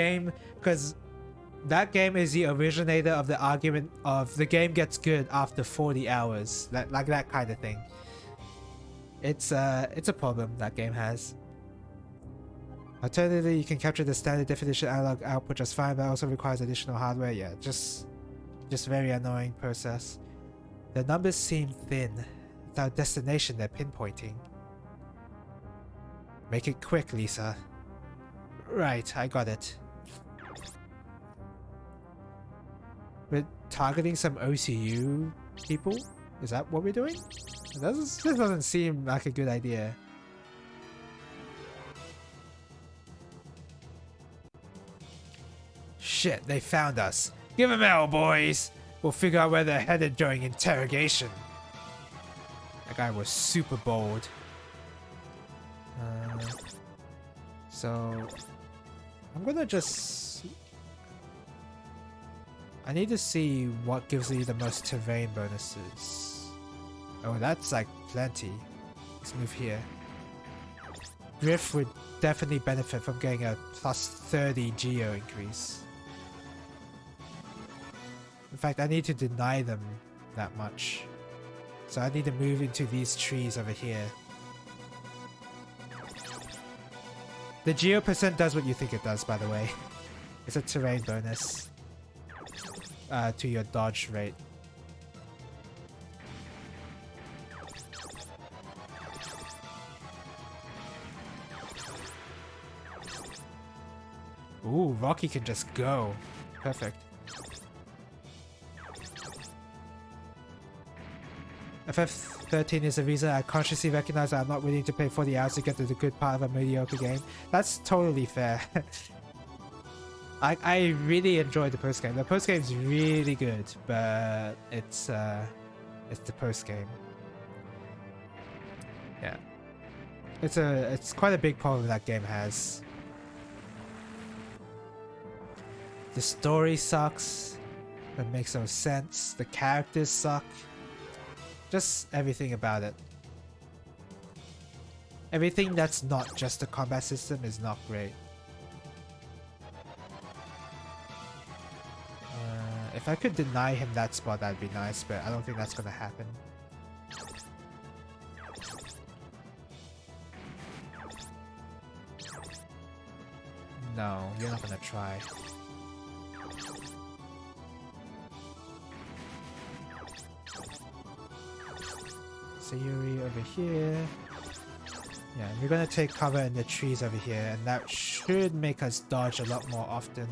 game is the originator of the argument of the game gets good after 40 hours, like that kind of thing. It's a problem that game has. Alternatively, you can capture the standard definition analog output just fine, but also requires additional hardware. Yeah, just very annoying process. The numbers seem thin. Without destination they're pinpointing. Make it quick, Lisa. Right, I got it. We're targeting some OCU people? Is that what we're doing? This doesn't seem like a good idea. Shit, they found us. Give them hell, boys! We'll figure out where they're headed during interrogation. That guy was super bold. So I'm gonna just... I need to see what gives me the most terrain bonuses. Oh, that's like plenty. Let's move here. Griff would definitely benefit from getting a plus 30 geo increase. In fact, I need to deny them that much. So I need to move into these trees over here. The geo percent does what you think it does, by the way. It's a terrain bonus to your dodge rate. Ooh, Rocky can just go. Perfect. FF13 is the reason I consciously recognize that I'm not willing to pay 40 hours to get to the good part of a mediocre game. That's totally fair. I really enjoyed the post game. The post game is really good, but it's the post game. Yeah, it's quite a big problem that game has. The story sucks. It makes no sense. The characters suck. Just everything about it. Everything that's not just the combat system is not great. If I could deny him that spot, that'd be nice, but I don't think that's gonna happen. No, you're not gonna try. Sayuri over here. Yeah, we're gonna take cover in the trees over here, and that should make us dodge a lot more often.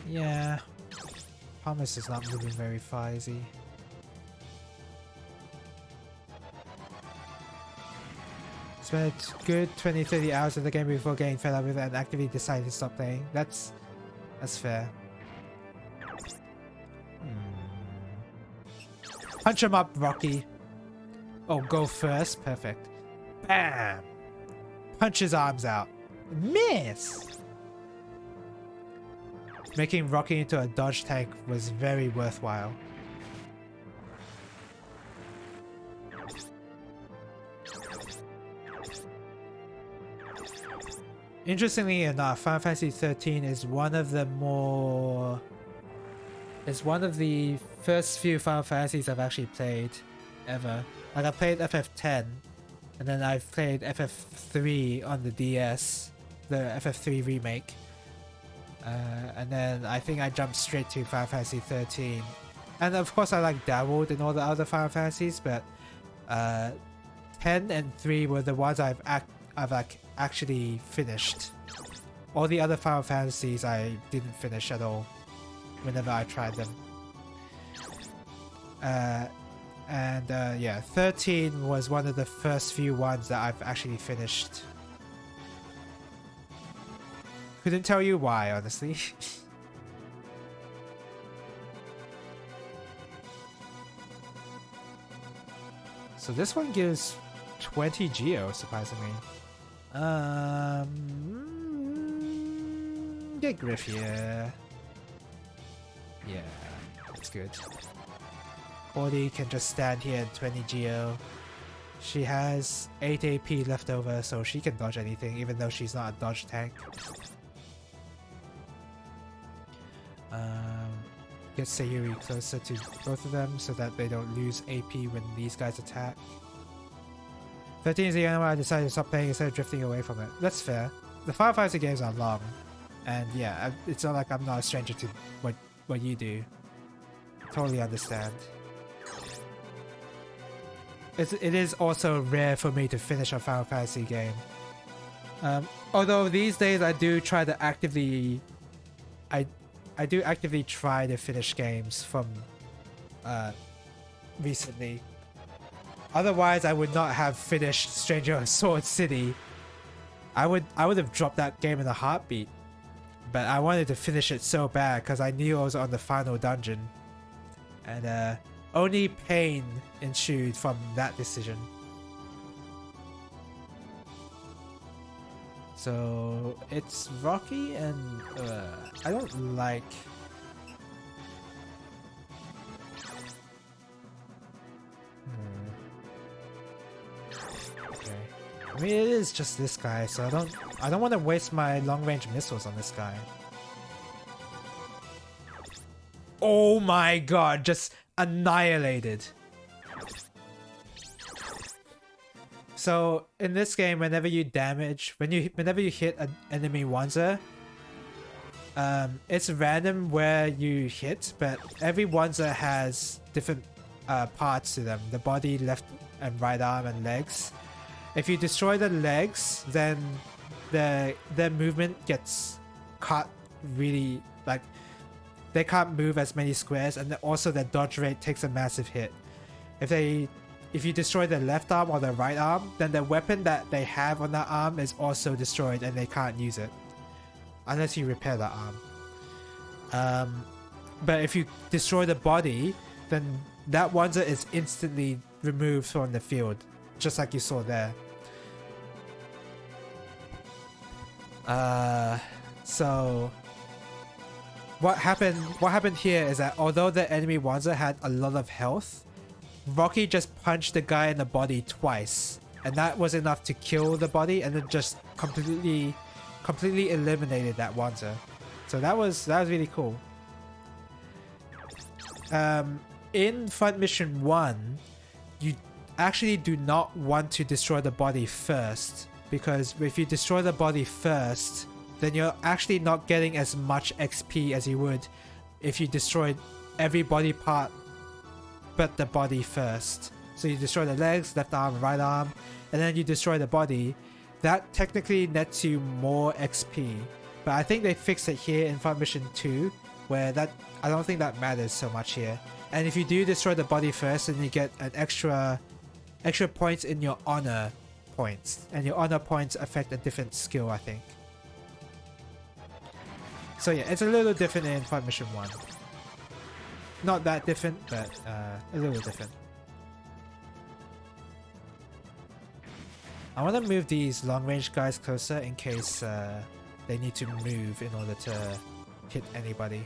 Yeah, Thomas is not moving very far, is he? Spent a good 20-30 hours of the game before getting fed up with it and actively decided to stop playing. That's fair. Punch him up, Rocky. Oh, go first. Perfect. Bam! Punch his arms out. Miss! Making Rocky into a dodge tank was very worthwhile. Interestingly enough, Final Fantasy 13 is one of the first few Final Fantasies I've actually played ever. Like, I played FF10, and then I've played FF3 on the DS, the FF3 remake. And then I think I jumped straight to Final Fantasy 13. And of course I like dabbled in all the other Final Fantasies, but 10 and 3 were the ones I've actually finished. All the other Final Fantasies I didn't finish at all whenever I tried them. Yeah, 13 was one of the first few ones that I've actually finished. Couldn't tell you why, honestly. So this one gives 20 geo, surprisingly. Get Griff here. Yeah, that's good. Cordy can just stand here at 20 geo. She has 8 AP left over, so she can dodge anything, even though she's not a dodge tank. Get Sayuri closer to both of them so that they don't lose AP when these guys attack. 13 is the only one I decided to stop playing instead of drifting away from it. That's fair. The Final Fantasy games are long, and yeah, it's not like I'm not a stranger to what you do. Totally understand. It is also rare for me to finish a Final Fantasy game. Although these days I do try to actively... I do actively try to finish games from recently. Otherwise, I would not have finished Stranger of Sword City. I would have dropped that game in a heartbeat. But I wanted to finish it so bad because I knew I was on the final dungeon. And only pain ensued from that decision. So it's Rocky and I don't like... Okay. I'm I mean, it is just this guy, so I don't want to waste my long-range missiles on this guy. Oh my god, just annihilated. So in this game, whenever you hit an enemy Wanzer, it's random where you hit, but every Wanzer has different parts to them: the body, left and right arm, and legs. If you destroy the legs, then their movement gets cut really, like, they can't move as many squares, and also their dodge rate takes a massive hit. If you destroy the left arm or the right arm, then the weapon that they have on that arm is also destroyed and they can't use it. Unless you repair the arm. But if you destroy the body, then that Wanzer is instantly removed from the field. Just like you saw there. So what happened here is that although the enemy Wanzer had a lot of health, Rocky just punched the guy in the body twice, and that was enough to kill the body, and then just completely eliminated that Wanzer. So that was really cool. In Front Mission 1, you actually do not want to destroy the body first, because if you destroy the body first, then you're actually not getting as much XP as you would if you destroyed every body part but the body first. So you destroy the legs, left arm, right arm, and then you destroy the body. That technically nets you more XP, but I think they fixed it here in Front Mission 2, where I don't think that matters so much here. And if you do destroy the body first, then you get an extra points in your honor points, and your honor points affect a different skill, I think. So yeah, it's a little different in Front Mission 1. Not that different, but a little different. I want to move these long-range guys closer in case they need to move in order to hit anybody.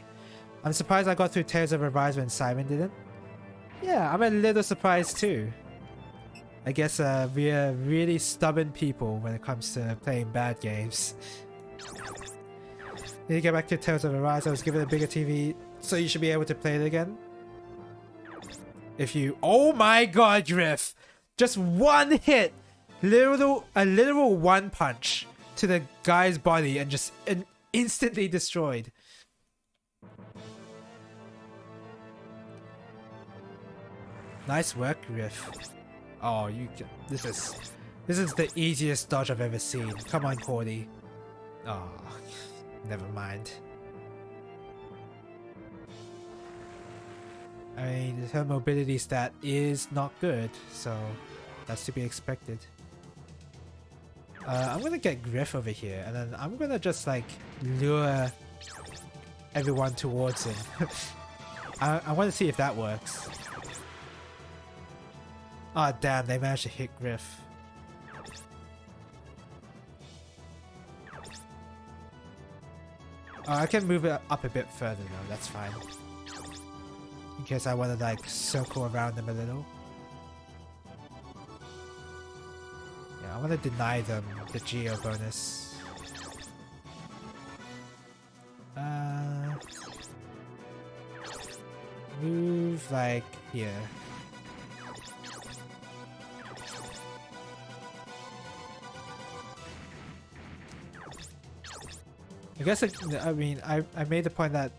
I'm surprised I got through Tales of Arise when Simon didn't. Yeah, I'm a little surprised too. I guess we are really stubborn people when it comes to playing bad games. Need to get back to Tales of Arise. I was given a bigger TV, so you should be able to play it again. If you... Oh my god, Griff! Just one hit! A literal one punch to the guy's body and just instantly destroyed. Nice work, Griff. Oh, this is the easiest dodge I've ever seen. Come on, Cordy. Oh, never mind. I mean, her mobility stat is not good, so that's to be expected. I'm gonna get Griff over here, and then I'm gonna just like lure everyone towards him. I want to see if that works. Ah, oh, damn, they managed to hit Griff. Oh, I can move it up a bit further though, that's fine. In case I want to like circle around them a little. Yeah, I want to deny them the Geo bonus. Move like here. I guess I mean I made the point that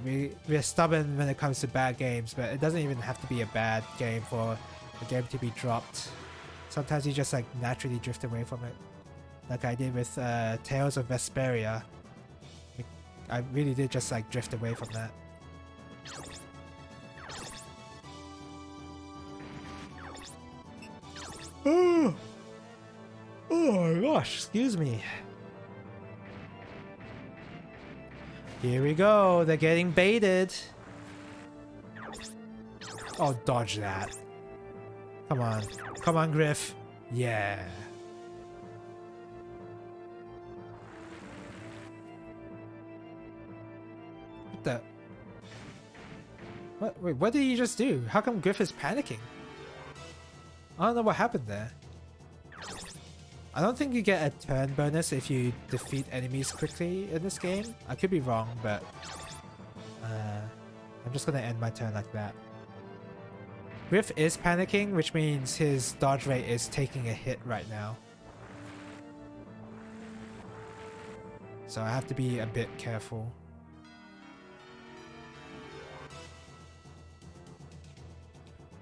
we're stubborn when it comes to bad games, but it doesn't even have to be a bad game for a game to be dropped. Sometimes you just like naturally drift away from it, like I did with Tales of Vesperia. I really did just like drift away from that. Oh my gosh, excuse me. Here we go, they're getting baited. Oh, dodge that. Come on. Come on, Griff. Yeah. What the? What? Wait, what did he just do? How come Griff is panicking? I don't know what happened there. I don't think you get a turn bonus if you defeat enemies quickly in this game. I could be wrong, but I'm just gonna end my turn like that. Griff is panicking, which means his dodge rate is taking a hit right now. So I have to be a bit careful.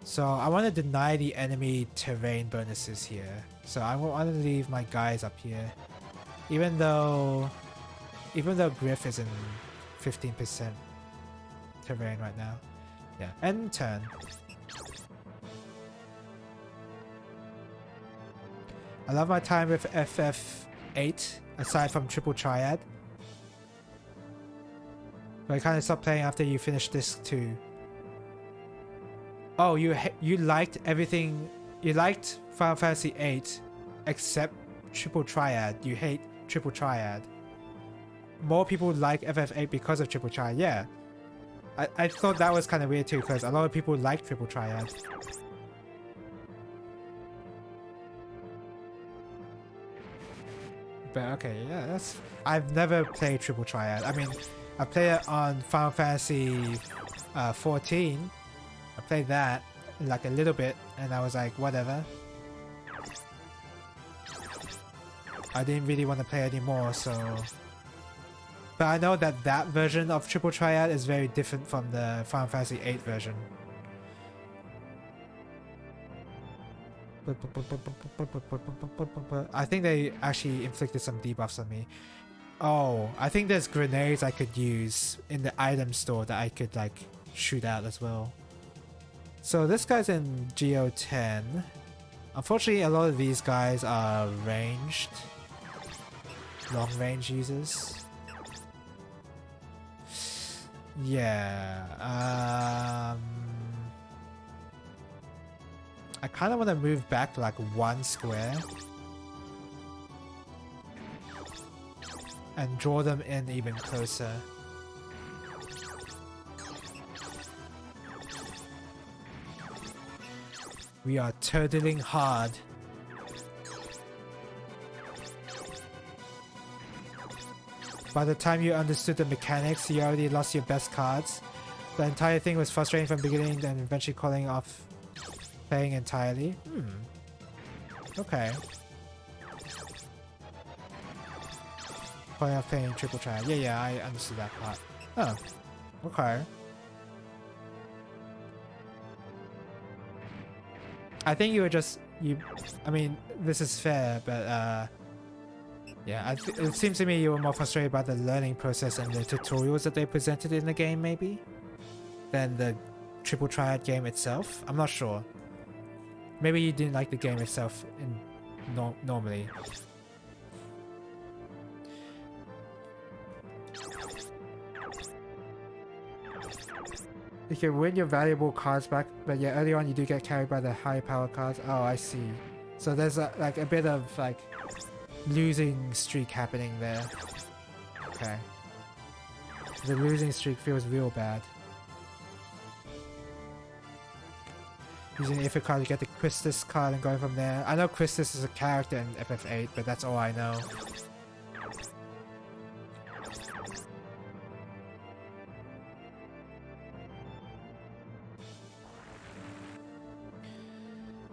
So I want to deny the enemy terrain bonuses here. So I want to leave my guys up here. Even though Griff is in 15% terrain right now. Yeah, end turn. I love my time with FF8 aside from Triple Triad. But I kind of stopped playing after you finished this too. Oh, you liked everything. You liked Final Fantasy VIII except Triple Triad. You hate Triple Triad. More people like FF8 because of Triple Triad. Yeah. I thought that was kind of weird too, because a lot of people like Triple Triad. But okay, yeah, that's... I've never played Triple Triad. I mean, I played it on Final Fantasy 14. I played that like a little bit and I was like, whatever. I didn't really want to play anymore, so... But I know that that version of Triple Triad is very different from the Final Fantasy VIII version. I think they actually inflicted some debuffs on me. Oh, I think there's grenades I could use in the item store that I could like shoot out as well. So this guy's in GO10. Unfortunately, a lot of these guys are ranged. Long range users. Yeah. I kind of want to move back like 1 square. And draw them in even closer. We are turtling hard. By the time you understood the mechanics, you already lost your best cards. The entire thing was frustrating from the beginning and eventually calling off playing entirely. Okay. Calling off playing Triple Triad. Yeah, I understood that part. Oh, okay. I think you were just... I mean, this is fair, but yeah, it seems to me you were more frustrated by the learning process and the tutorials that they presented in the game, maybe, than the Triple Triad game itself. I'm not sure. Maybe you didn't like the game itself normally. You can win your valuable cards back, but yeah, early on you do get carried by the high power cards. Oh, I see. So there's like a bit of like losing streak happening there. Okay. The losing streak feels real bad. Using the Ifrit card to get the Christus card and going from there. I know Christus is a character in FF8, but that's all I know.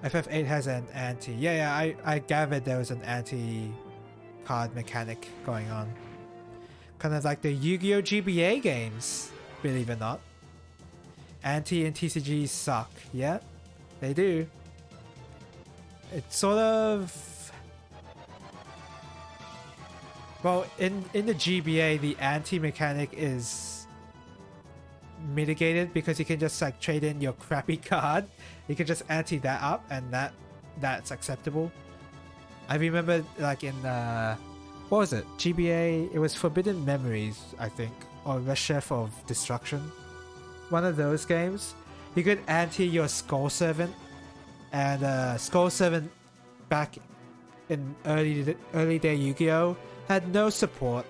FF8 has an anti. Yeah, I gathered there was an anti-card mechanic going on. Kind of like the Yu-Gi-Oh! GBA games, believe it or not. Anti and TCGs suck. Yeah, they do. It's sort of... Well, in the GBA, the anti-mechanic is mitigated because you can just like trade in your crappy card. You can just anti that up and that's acceptable. I remember like in what was it? GBA, it was Forbidden Memories, I think, or Red Chef of Destruction. One of those games. You could anti your Skull Servant, and Skull Servant back in early day Yu-Gi-Oh! Had no support.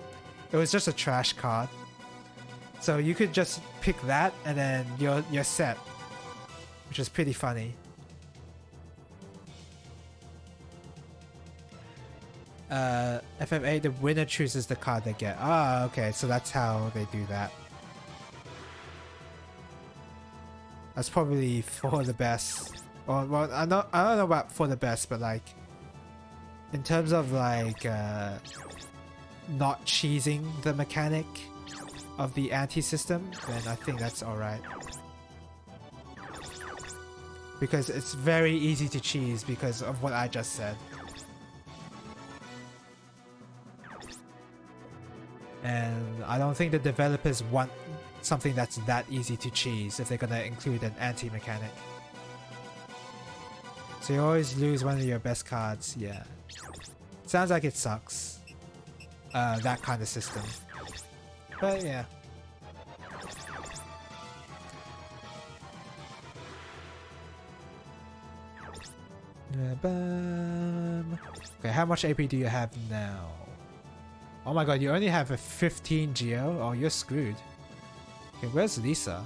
It was just a trash card. So you could just pick that and then you're set, which is pretty funny. FF8, the winner chooses the card they get. Ah, okay, so that's how they do that. That's probably for the best. Or, well, I don't know about for the best, but like in terms of like not cheesing the mechanic of the anti-system, then I think that's alright. Because it's very easy to cheese because of what I just said. And I don't think the developers want something that's that easy to cheese if they're gonna include an anti-mechanic. So you always lose one of your best cards, yeah. Sounds like it sucks. That kind of system. But yeah. Okay, how much AP do you have now? Oh my god, you only have a 15 Geo? Oh, you're screwed. Okay, where's Lisa?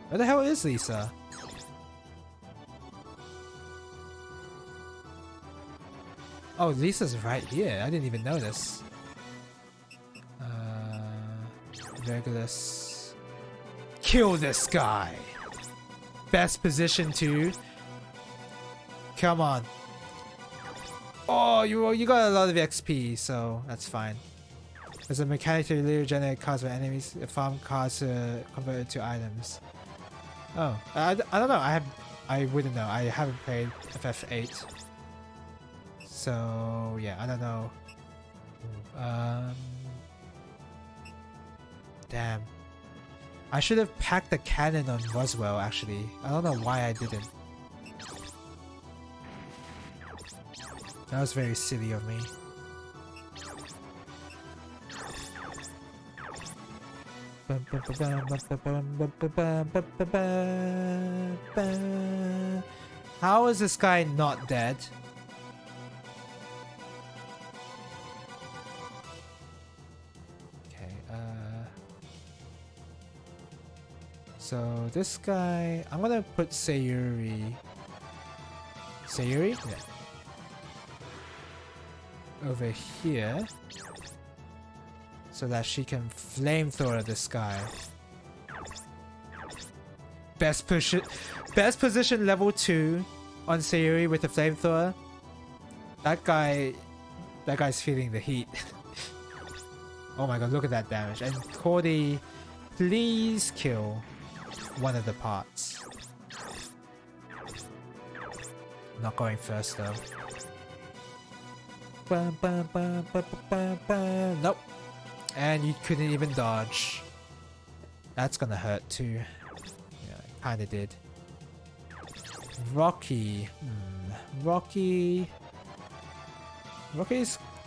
Where the hell is Lisa? Oh, Lisa's right here. I didn't even notice. Regulus. Kill this guy! Best position to... Come on. Oh, you got a lot of XP, so that's fine. There's a mechanic to literally generate cards for enemies, farm cards to convert it to items. Oh, I don't know. I wouldn't know. I haven't played FF8. So yeah, I don't know. Damn. I should have packed the cannon on Roswell actually. I don't know why I didn't. That was very silly of me. How is this guy not dead? So this guy, I'm gonna put Sayuri. Sayuri? Yeah. Over here. So that she can flamethrower this guy. Best position level 2 on Sayuri with the flamethrower. That guy's feeling the heat. Oh my god, look at that damage. And Cordy, please kill one of the parts. Not going first though. Nope. And you couldn't even dodge. That's gonna hurt too. Yeah, it kinda did. Rocky. Rocky's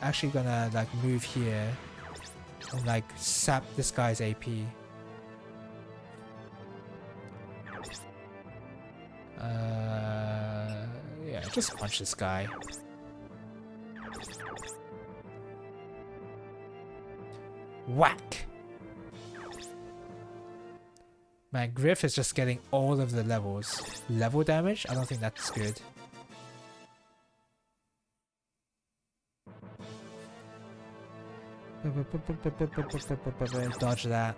actually gonna like move here and like sap this guy's AP. Yeah, just punch this guy. Whack! Man, Griff is just getting all of the levels. Level damage? I don't think that's good. Dodge that.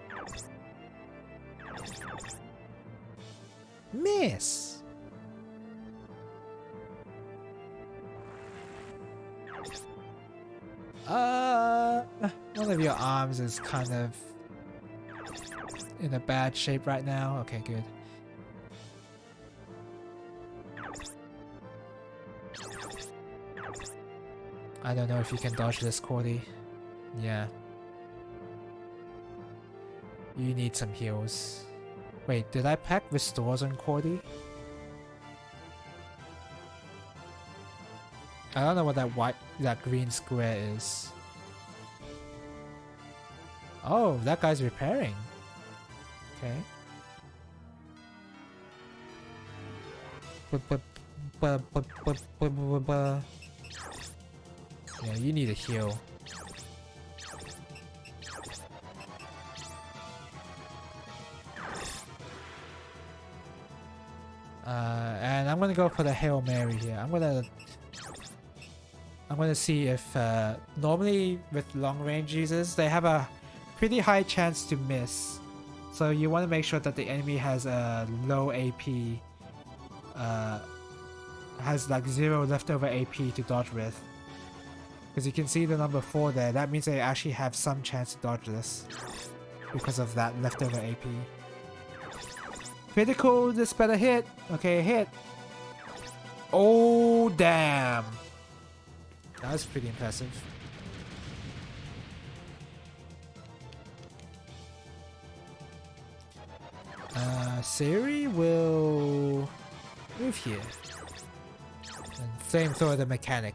Miss! One of your arms is kind of in a bad shape right now. Okay, good. I don't know if you can dodge this, Cordy. Yeah. You need some heals. Wait, did I pack restores on Cordy? I don't know what that green square is. Oh, that guy's repairing. Okay. Yeah, you need a heal. And I'm gonna go for the Hail Mary here. I'm I'm going to see if normally with long range users, they have a pretty high chance to miss. So you want to make sure that the enemy has a low AP, has like 0 leftover AP to dodge with. Because you can see the number 4 there, that means they actually have some chance to dodge this because of that leftover AP. Critical, this better hit. Okay, hit. Oh, damn. That was pretty impressive. Siri will move here. And flamethrower the mechanic.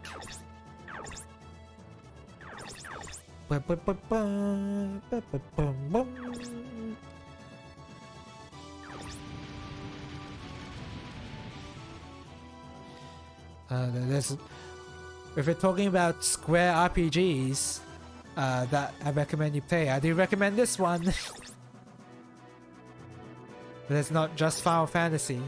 If we're talking about Square RPGs that I recommend you play, I do recommend this one. But it's not just Final Fantasy.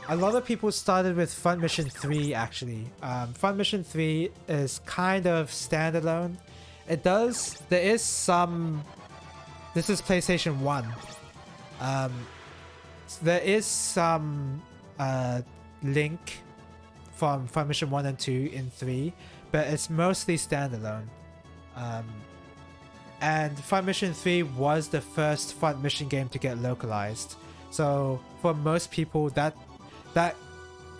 A lot of people started with Fun Mission 3 actually. Fun Mission 3 is kind of standalone. There is some... This is PlayStation 1. There is some link from Fun Mission 1 and 2 in 3, but it's mostly standalone. And Fun Mission 3 was the first Fun Mission game to get localized. So for most people, that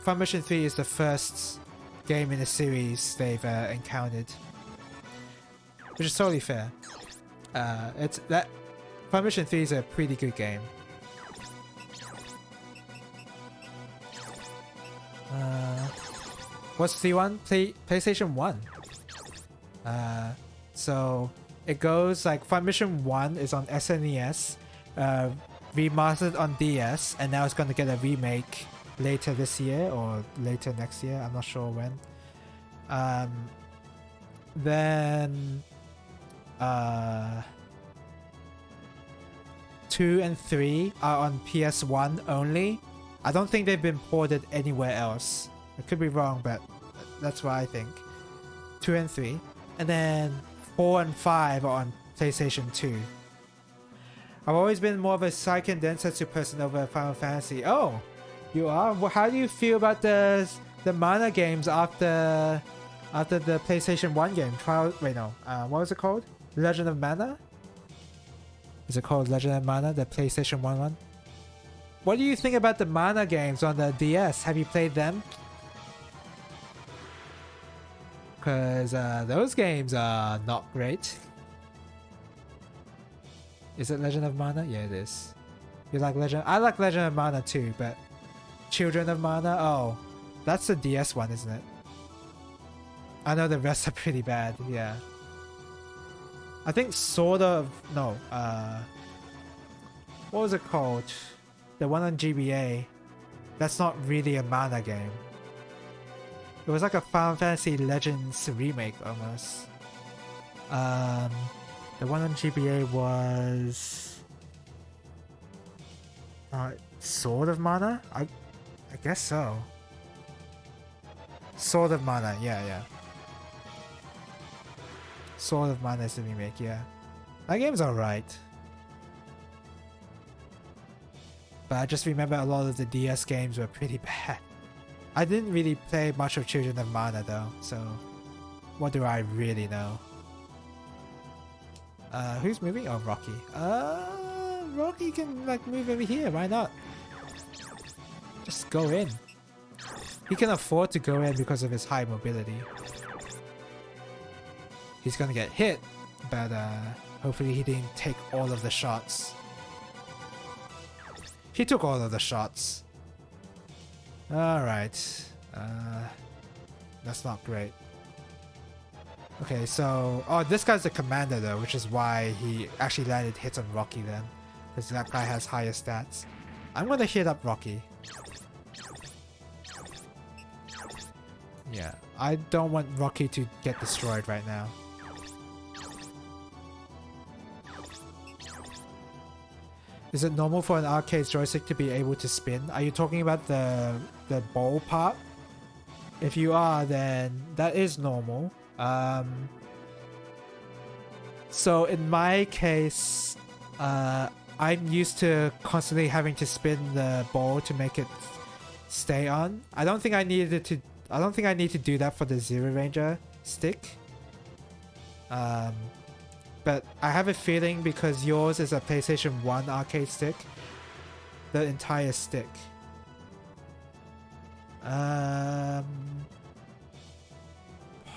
Fun Mission 3 is the first game in the series they've encountered, which is totally fair. Fun Mission 3 is a pretty good game. What's C1? PlayStation 1. So it goes like Fun Mission 1 is on SNES, remastered on DS, and now it's going to get a remake later this year or later next year. I'm not sure when. Then 2 and 3 are on PS1 only. I don't think they've been ported anywhere else. I could be wrong, but that's what I think. 2 and 3. And then 4 and 5 are on PlayStation 2. I've always been more of a Seiken Densetsu person over Final Fantasy. Oh, you are? Well, how do you feel about the mana games after the PlayStation 1 game? What was it called? Legend of Mana? Is it called Legend of Mana, the PlayStation 1 one? What do you think about the mana games on the DS? Have you played them? Because those games are not great. Is it Legend of Mana? Yeah, it is. You like Legend? I like Legend of Mana too, but Children of Mana? Oh, that's the DS one, isn't it? I know the rest are pretty bad, yeah. I think sort of... No, what was it called? The one on GBA. That's not really a mana game. It was like a Final Fantasy Legends remake almost. The one on GBA was... Sword of Mana? I guess so. Sword of Mana, yeah. Sword of Mana is the remake, yeah. That game's alright. But I just remember a lot of the DS games were pretty bad. I didn't really play much of Children of Mana though, so what do I really know? Who's moving? Oh, Rocky. Rocky can like move over here, why not? Just go in. He can afford to go in because of his high mobility. He's gonna get hit, but hopefully he didn't take all of the shots. He took all of the shots. Alright. That's not great. Okay, so... Oh, this guy's the commander though, which is why he actually landed hits on Rocky then. Because that guy has higher stats. I'm gonna hit up Rocky. Yeah, I don't want Rocky to get destroyed right now. Is it normal for an arcade joystick to be able to spin? Are you talking about the ball part? If you are, then that is normal. So in my case, I'm used to constantly having to spin the ball to make it stay on. I don't think I need to do that for the Zero Ranger stick. But I have a feeling because yours is a PlayStation 1 arcade stick, the entire stick.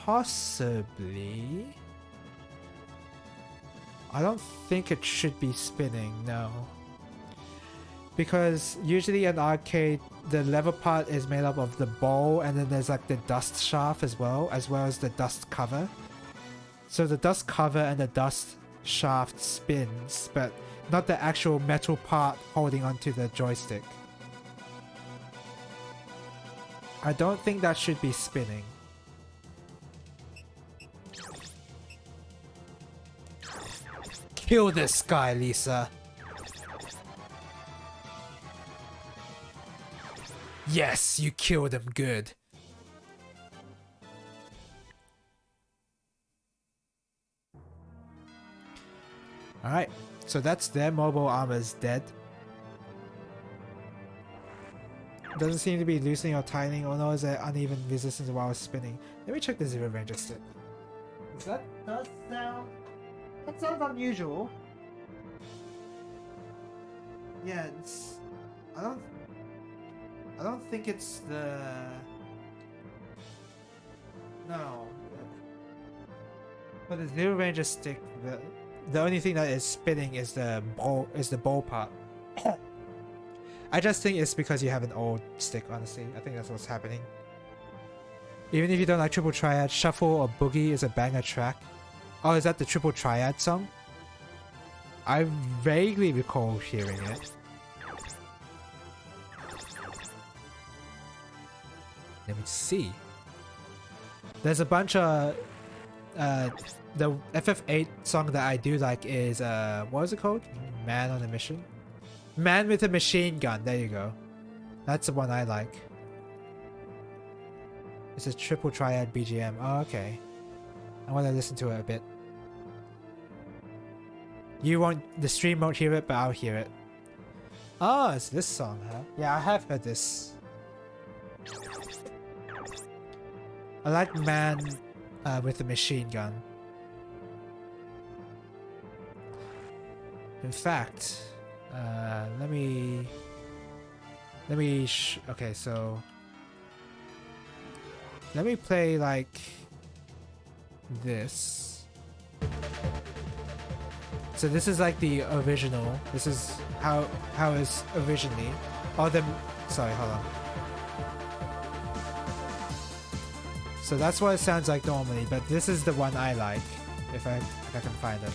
Possibly. I don't think it should be spinning, no. Because usually an arcade, the lever part is made up of the ball and then there's like the dust shaft as well as the dust cover. So the dust cover and the dust shaft spins, but not the actual metal part holding onto the joystick. I don't think that should be spinning. Kill this guy, Lisa. Yes, you killed him good. Alright, so that's their mobile armor's dead. Doesn't seem to be loosening or tightening, or no, is there uneven resistance while spinning. Let me check the Zero Ranger stick. That sounds unusual. Yeah, it's... I don't think it's the... No. For the Zero Ranger stick, the only thing that is spinning is the ball part. I just think it's because you have an old stick, honestly. I think that's what's happening. Even if you don't like Triple Triad, Shuffle or Boogie is a banger track. Oh, is that the Triple Triad song? I vaguely recall hearing it. Let me see. There's a bunch of... the FF8 song that I do like is... what is it called? Man on a Mission? Man with a Machine Gun. There you go. That's the one I like. It's a Triple Triad BGM. Oh, okay. I want to listen to it a bit. You won't... The stream won't hear it, but I'll hear it. Oh, it's this song, huh? Yeah, I have heard this. I like Man with a Machine Gun. In fact, let me okay, so let me play like this. So this is like the original. This is how it's originally. Oh, sorry, hold on. So that's what it sounds like normally, but this is the one I like, if I can find it.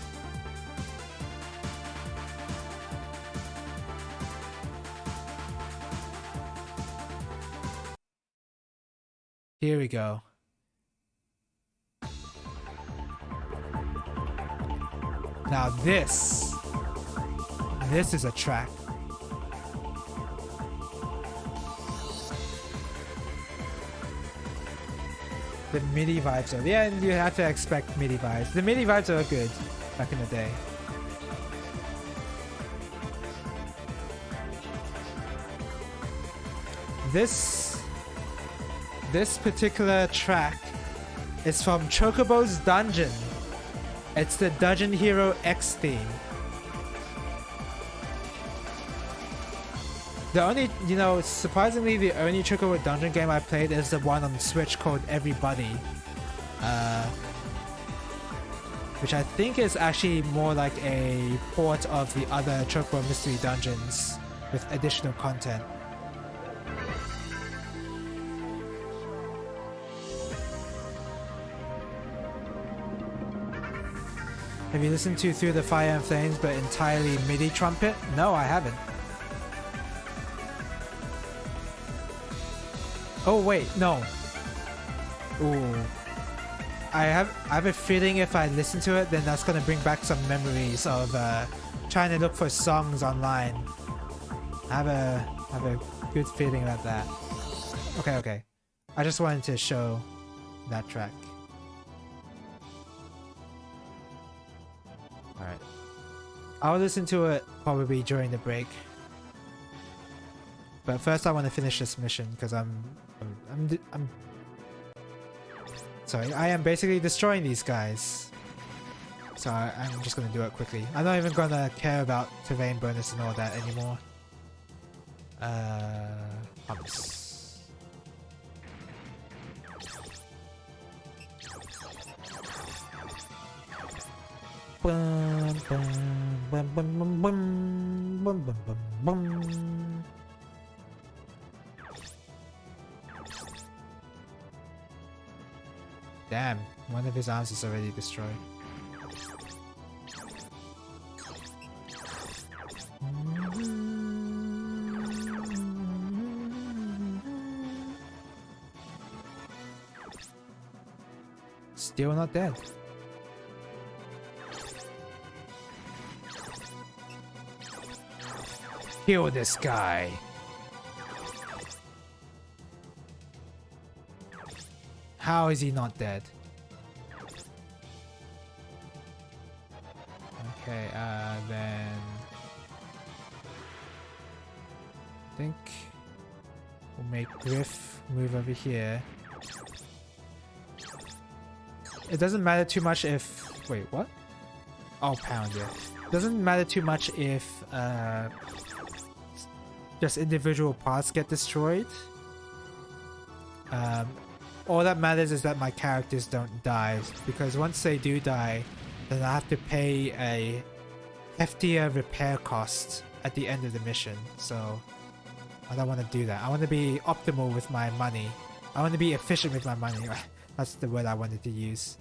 Here we go. Now this is a track. The MIDI vibes are... Yeah, you have to expect MIDI vibes. The MIDI vibes are good back in the day. This particular track is from Chocobo's Dungeon. It's the Dungeon Hero X theme. The only, surprisingly, the only Chocobo Dungeon game I played is the one on Switch called Everybody. Which I think is actually more like a port of the other Chocobo Mystery Dungeons with additional content. Have you listened to Through the Fire and Flames but entirely MIDI trumpet? No, I haven't. Oh wait, no. Ooh. I have a feeling if I listen to it, then that's gonna bring back some memories of trying to look for songs online. I have a good feeling about that. Okay. I just wanted to show that track. Alright. I'll listen to it probably during the break. But first I want to finish this mission because I'm sorry, I am basically destroying these guys. So I'm just gonna do it quickly. I'm not even gonna care about terrain bonus and all that anymore. Pumps. Bum, bum, bum, bum, bum, bum, bum, bum, bum. Damn, one of his arms is already destroyed. Still not dead. Kill this guy. How is he not dead? Okay, then I think we'll make Griff move over here. It doesn't matter too much if... Wait, what? Oh, pound, yeah. Doesn't matter too much if just individual parts get destroyed. All that matters is that my characters don't die, because once they do die, then I have to pay a heftier repair cost at the end of the mission. So I don't want to do that. I want to be optimal with my money. I want to be efficient with my money. That's the word I wanted to use.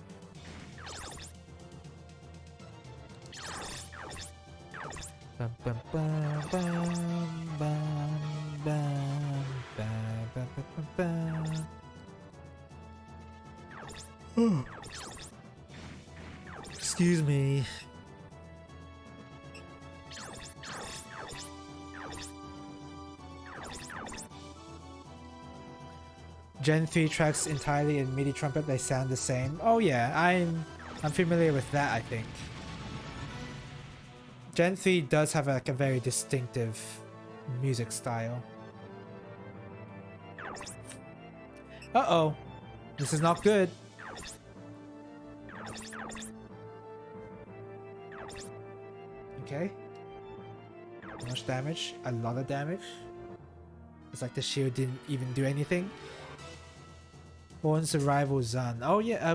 Bum, bum, bum, bum, bum, bum, bum, bum, bum, bum. Excuse me. Gen 3 tracks entirely in MIDI trumpet, they sound the same. Oh yeah, I'm familiar with that, I think. Gen 3 does have like a very distinctive music style. Uh-oh. This is not good. Okay. How much damage? A lot of damage. It's like the shield didn't even do anything. Horn Survival Zone. Oh yeah,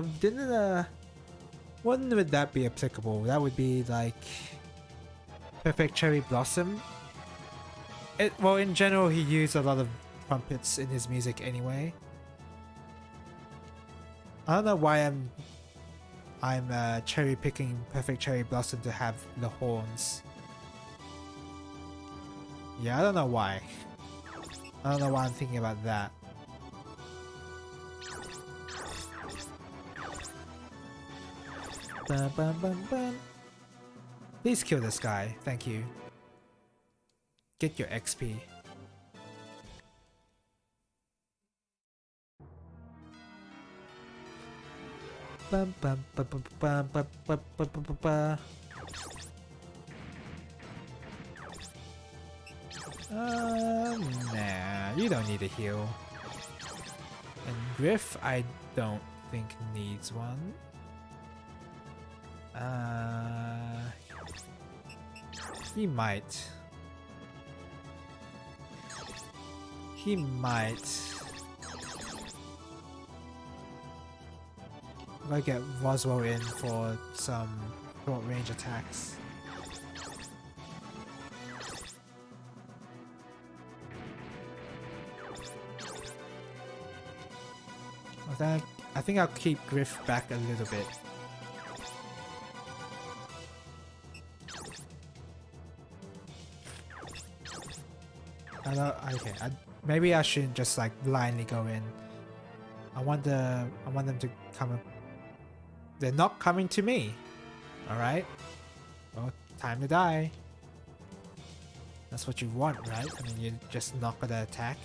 wouldn't would that be applicable? That would be like Perfect Cherry Blossom. Well, in general, he used a lot of trumpets in his music anyway. I don't know why I'm cherry picking Perfect Cherry Blossom to have the horns. Yeah, I don't know why. I don't know why I'm thinking about that. Bum, bum, bum, bum. Please kill this guy. Thank you. Get your XP. Bum, bum, bum, bum, bum, bum, bum, bum, bum, bum. Nah, you don't need a heal. And Griff, I don't think needs one. He might. He might. If I get Roswell in for some short range attacks. I think I'll keep Griff back a little bit. Okay, maybe I shouldn't just like blindly go in. I want them to come up. They're not coming to me. Alright. Well, time to die. That's what you want, right? I mean, you're just not gonna attack.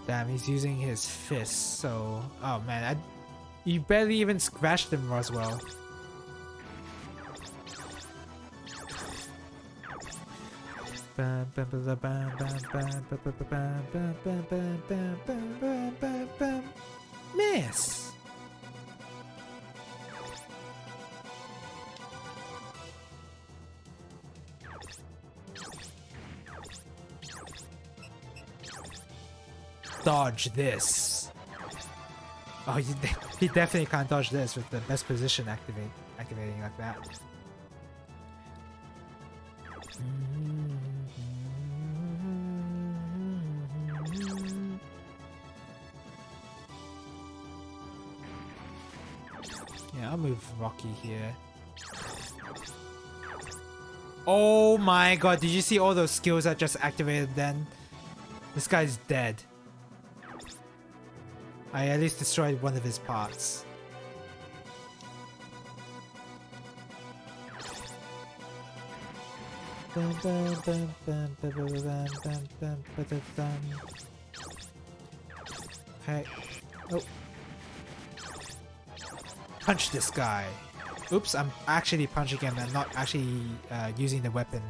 Damn, he's using his fists, so... Oh man, you barely even scratched him, Roswell. Miss! Dodge this. Oh, he definitely can't dodge this with the best position activating like that. Yeah, I'll move Rocky here. Oh my god, did you see all those skills that just activated then? This guy's dead. I at least destroyed one of his parts. Okay. Oh. Punch this guy. Oops, I'm actually punching him and not actually using the weapon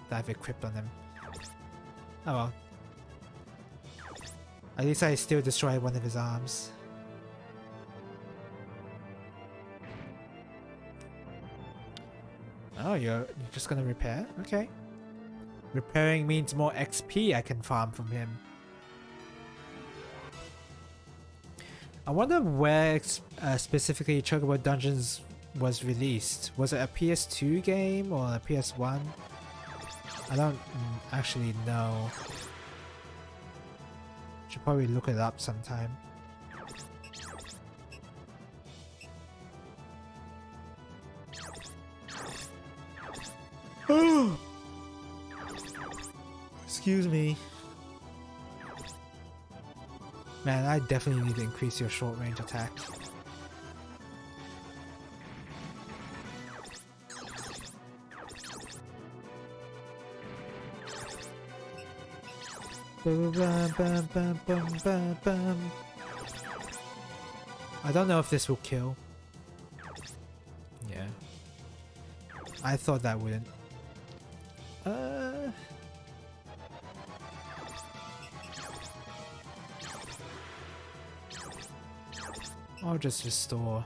that I've equipped on him. Oh well. At least I still destroyed one of his arms. Oh, you're just gonna repair? Okay. Repairing means more XP I can farm from him. I wonder where specifically Chocobo Dungeons was released. Was it a PS2 game or a PS1? I don't actually know. Should probably look it up sometime. Excuse me. Man, I definitely need to increase your short range attack. I don't know if this will kill. Yeah. I thought that wouldn't. I'll just restore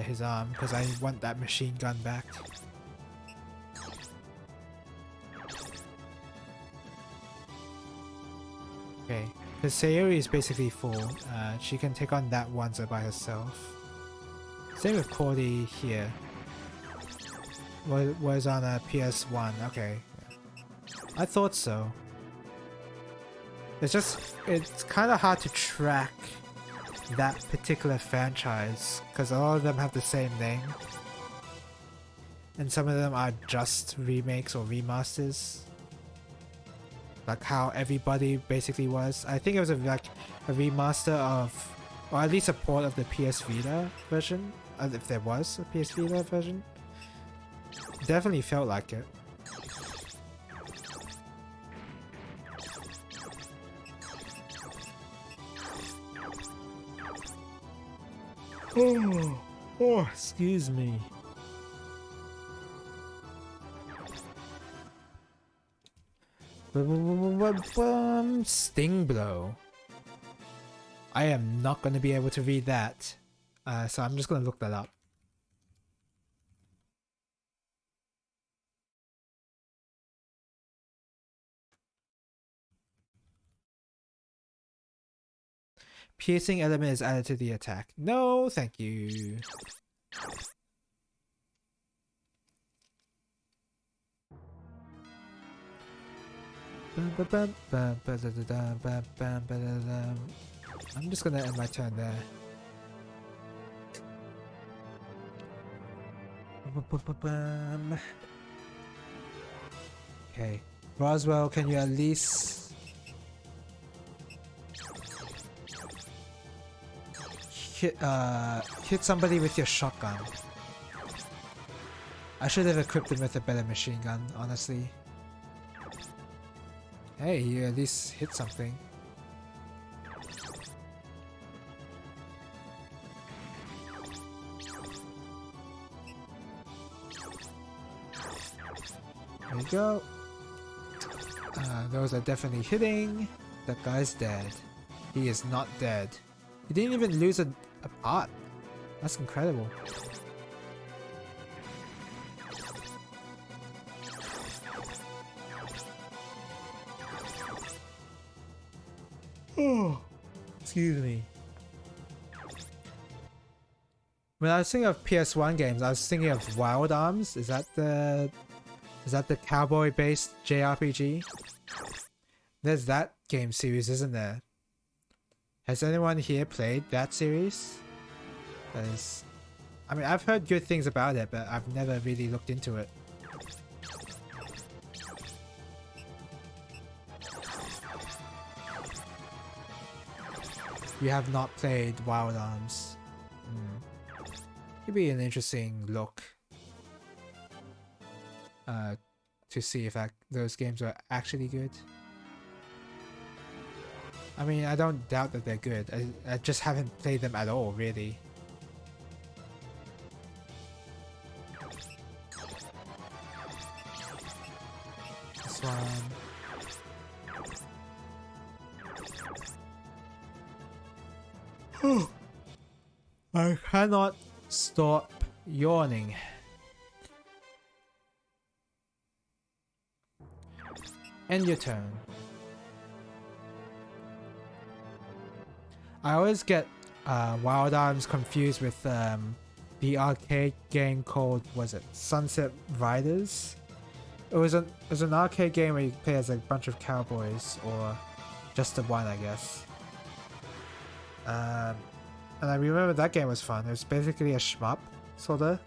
his arm because I want that machine gun back. Okay, because Sayori is basically full. She can take on that once by herself. Same with Cordy here. Was on a PS1. Okay, I thought so. It's kind of hard to track that particular franchise because a lot of them have the same name, and some of them are just remakes or remasters. Like how Everybody basically was. I think it was like a remaster of, or at least a port of the PS Vita version, if there was a PS Vita version. Definitely felt like it. Oh, excuse me. Sting Blow. I am not going to be able to read that, so I'm just going to look that up. Piercing element is added to the attack. No, thank you. I'm just gonna end my turn there. Okay. Roswell, can you at least hit somebody with your shotgun? I should have equipped him with a better machine gun, honestly. Hey, you at least hit something. There you go. Those are definitely hitting. That guy's dead. He is not dead. He didn't even lose a part. That's incredible. Oh, excuse me. When I was thinking of PS1 games, I was thinking of Wild Arms. Is that the cowboy-based JRPG? There's that game series, isn't there? Has anyone here played that series? I mean, I've heard good things about it, but I've never really looked into it. You have not played Wild Arms. It'd be an interesting look to see if those games are actually good. I mean, I don't doubt that they're good. I just haven't played them at all, really. This one. I cannot stop yawning. End your turn. I always get Wild Arms confused with the arcade game called, was it Sunset Riders? It was an arcade game where you play as a bunch of cowboys, or just the one, I guess. And I remember that game was fun. It was basically a shmup, sorta.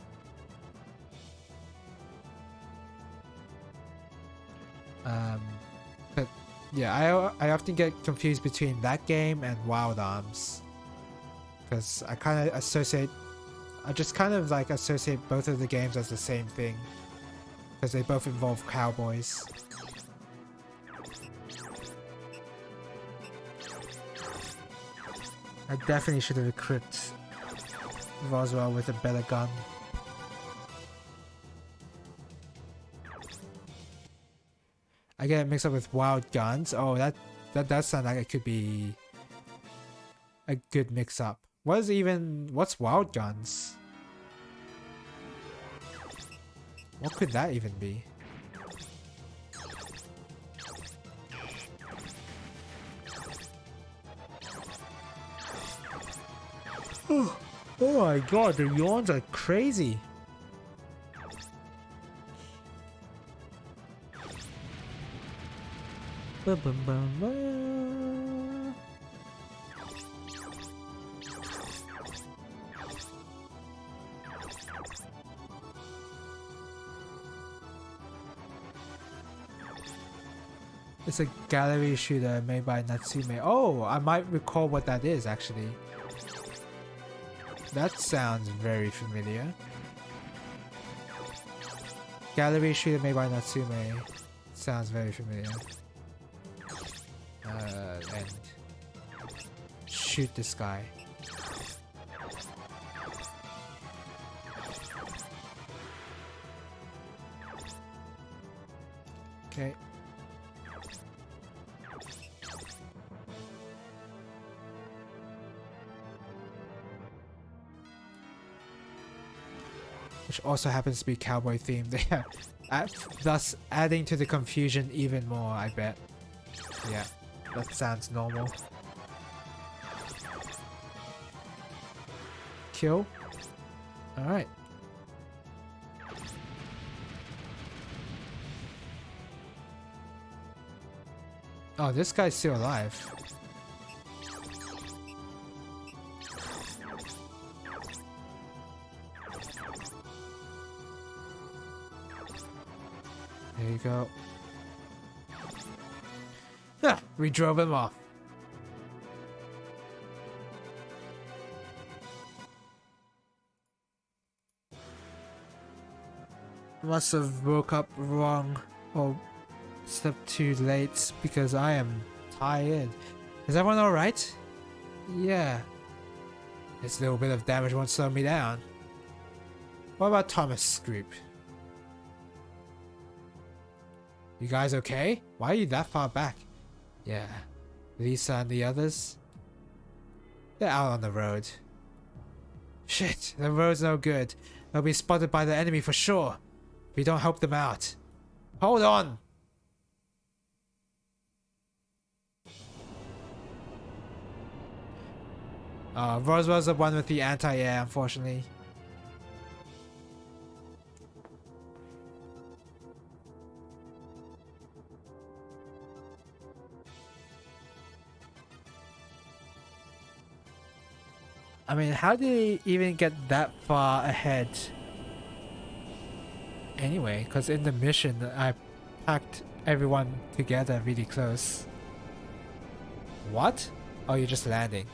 But yeah, I often get confused between that game and Wild Arms, because I just kind of like associate both of the games as the same thing, because they both involve cowboys. I definitely should have equipped Roswell with a better gun. I get it mixed up with Wild Guns. Oh, that does sound like it could be a good mix-up. What's Wild Guns? What could that even be? Oh my god, the yawns are crazy. Bum, bum, bum, bum. It's a gallery shooter made by Natsume. Oh, I might recall what that is actually. That sounds very familiar. Gallery shooter made by Natsume. Sounds very familiar. And shoot this guy. Okay. Which also happens to be cowboy themed there. Thus adding to the confusion even more, I bet. Yeah, that sounds normal. Kill. Alright. Oh, this guy's still alive. There you go. Huh, we drove him off. Must have woke up wrong or slept too late because I am tired. Is everyone alright? Yeah. This little bit of damage won't slow me down. What about Thomas' group? You guys okay? Why are you that far back? Yeah. Lisa and the others? They're out on the road. Shit, the road's no good. They'll be spotted by the enemy for sure. We don't help them out. Hold on! Roswell's the one with the anti-air, unfortunately. I mean, how did he even get that far ahead? Anyway, because in the mission, I packed everyone together really close. What? Oh, you're just landing.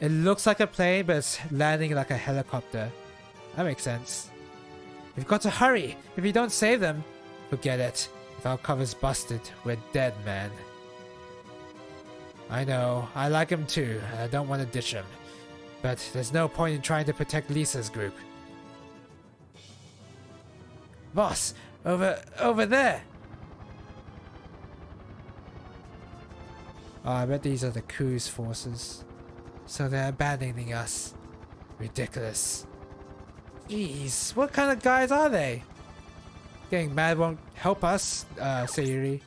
It looks like a plane, but it's landing like a helicopter. That makes sense. We've got to hurry! If you don't save them, forget it. If our cover's busted, we're dead, man. I know, I like him too, and I don't want to ditch him. But there's no point in trying to protect Lisa's group. Boss, over there! Oh, I bet these are the crew's forces. So they're abandoning us. Ridiculous. Jeez, what kind of guys are they? Getting mad won't help us, Sayuri.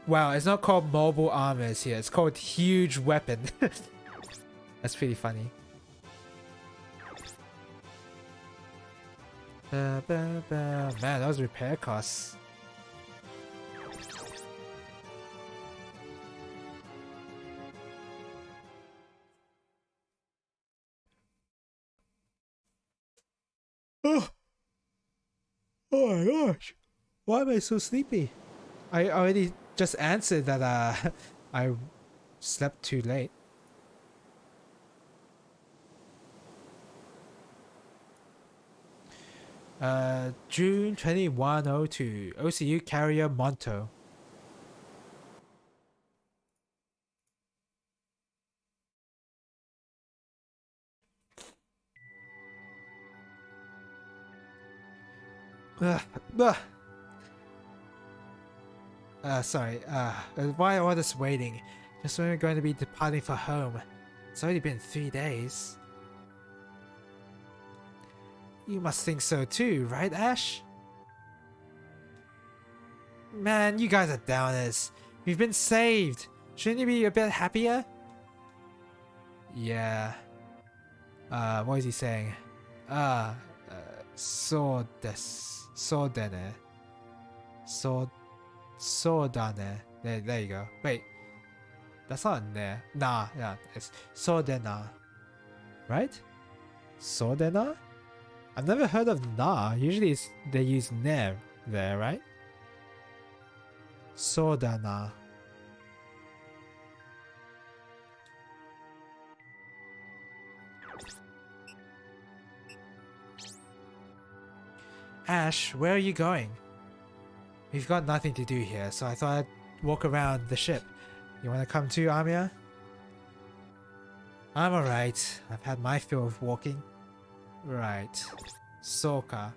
Wow, it's not called mobile armors here. It's called huge weapon. That's pretty funny. Man, those repair costs. Oh. Oh my gosh. Why am I so sleepy? I already just answered that I slept too late. June 2102. OCU carrier Monto. Sorry, why all this waiting? Just when we're going to be departing for home. It's already been 3 days. You must think so too, right, Ash? Man, you guys are downers. We've been saved. Shouldn't you be a bit happier? Yeah. What is he saying? Sodene. Sodane. There you go. Wait. That's not ne. Nah, yeah. It's Sodena. Right? Sodena? I've never heard of na. Usually they use ne there, right? Sodana. Ash, where are you going? We've got nothing to do here, so I thought I'd walk around the ship. You want to come too, Amiya? I'm alright. I've had my fill of walking. Right. Soka.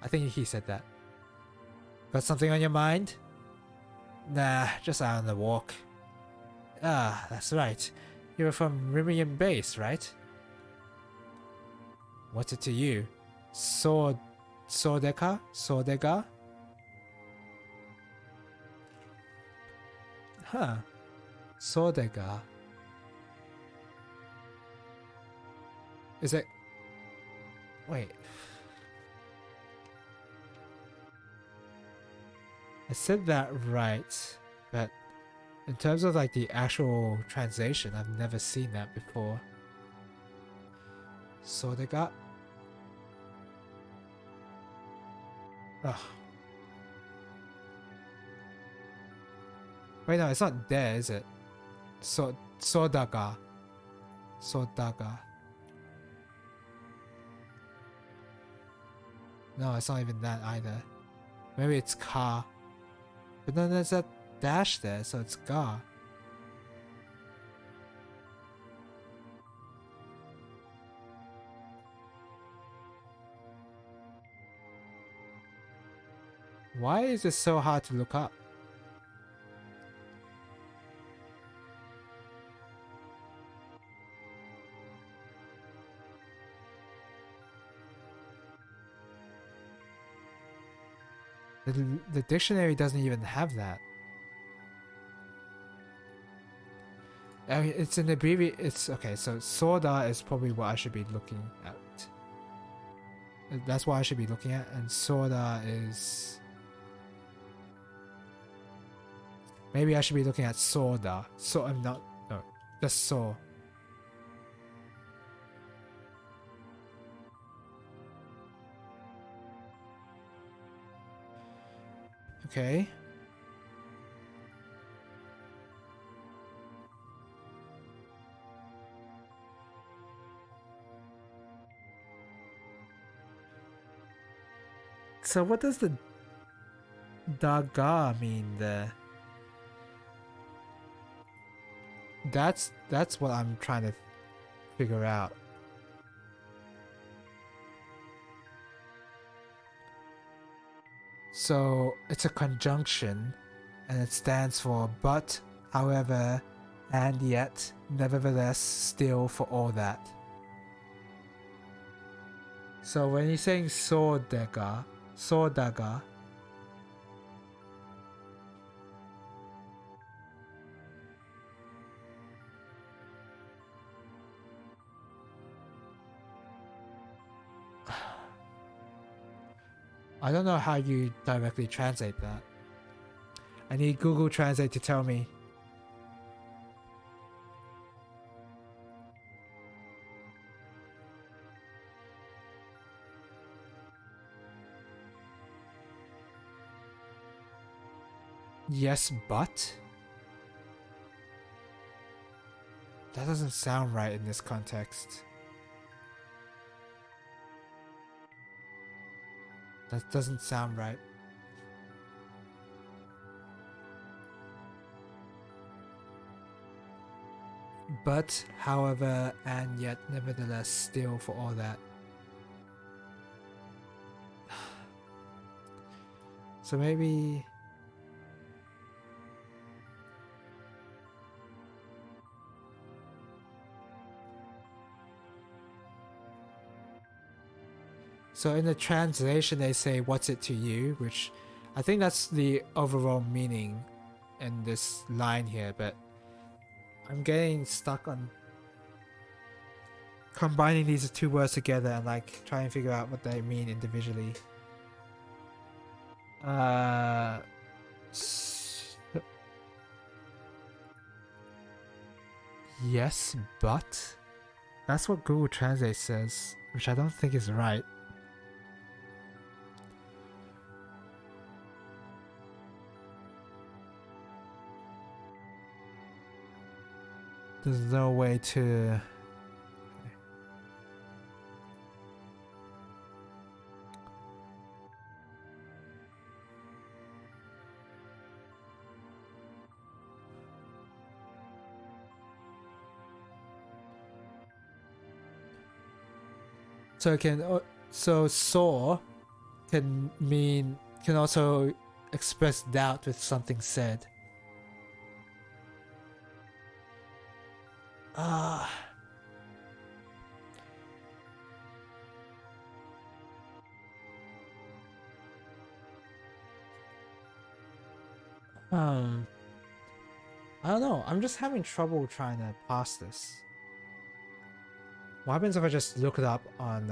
I think he said that. Got something on your mind? Nah, just out on the walk. Ah, that's right. You're from Rimian Base, right? What's it to you? Sodeka? Sodega? Huh. Sodega. Is it... Wait. I said that right, but in terms of like the actual translation, I've never seen that before. Sodega? Ugh. Wait, no, it's not there, is it? Sodaga. Sodaga. No, it's not even that either. Maybe it's ka. But then there's that dash there, so it's ga. Why is this so hard to look up? The dictionary doesn't even have that. I mean, it's an it's okay, so soda is probably what I should be looking at. That's what I should be looking at, and soda is... Maybe I should be looking at soda. So I'm not... No, just so. Okay. So what does the daga mean there? That's what I'm trying to figure out. So it's a conjunction and it stands for but, however, and yet, nevertheless, still, for all that. So when you're saying sodaga, I don't know how you directly translate that. I need Google Translate to tell me. Yes, but? That doesn't sound right in this context. That doesn't sound right. But, however, and yet, nevertheless, still, for all that. So maybe... So in the translation they say, what's it to you? Which I think that's the overall meaning in this line here, but I'm getting stuck on combining these two words together and like trying to figure out what they mean individually. Yes, but that's what Google Translate says, which I don't think is right. There's no way to... So it can... So saw can mean... Can also express doubt with something said. I don't know. I'm just having trouble trying to pass this. What happens if I just look it up on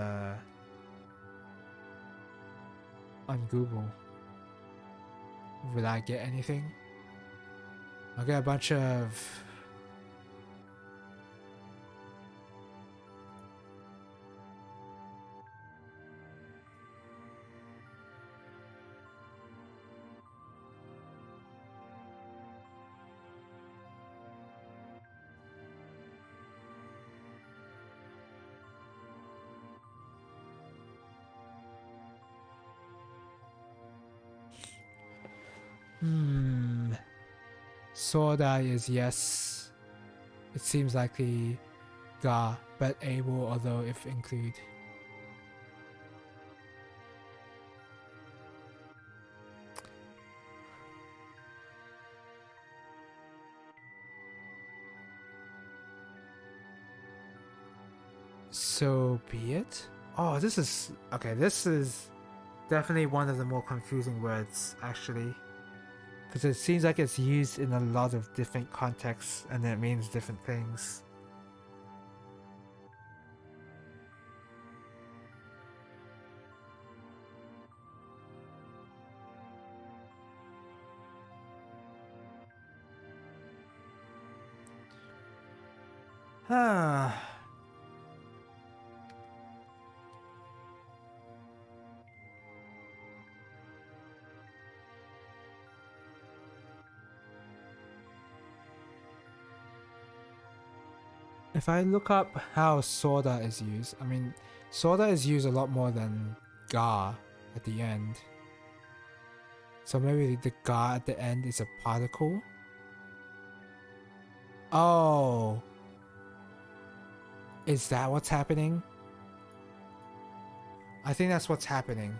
Google? Will I get anything? I'll get a bunch of... Sorda is yes. It seems likely ga, but able, although if include. So be it. Oh, this is okay. This is definitely one of the more confusing words, actually, because it seems like it's used in a lot of different contexts and it means different things. Ah. If I look up how sorda is used, I mean, sorda is used a lot more than ga at the end. So maybe the ga at the end is a particle? Oh. Is that what's happening? I think that's what's happening.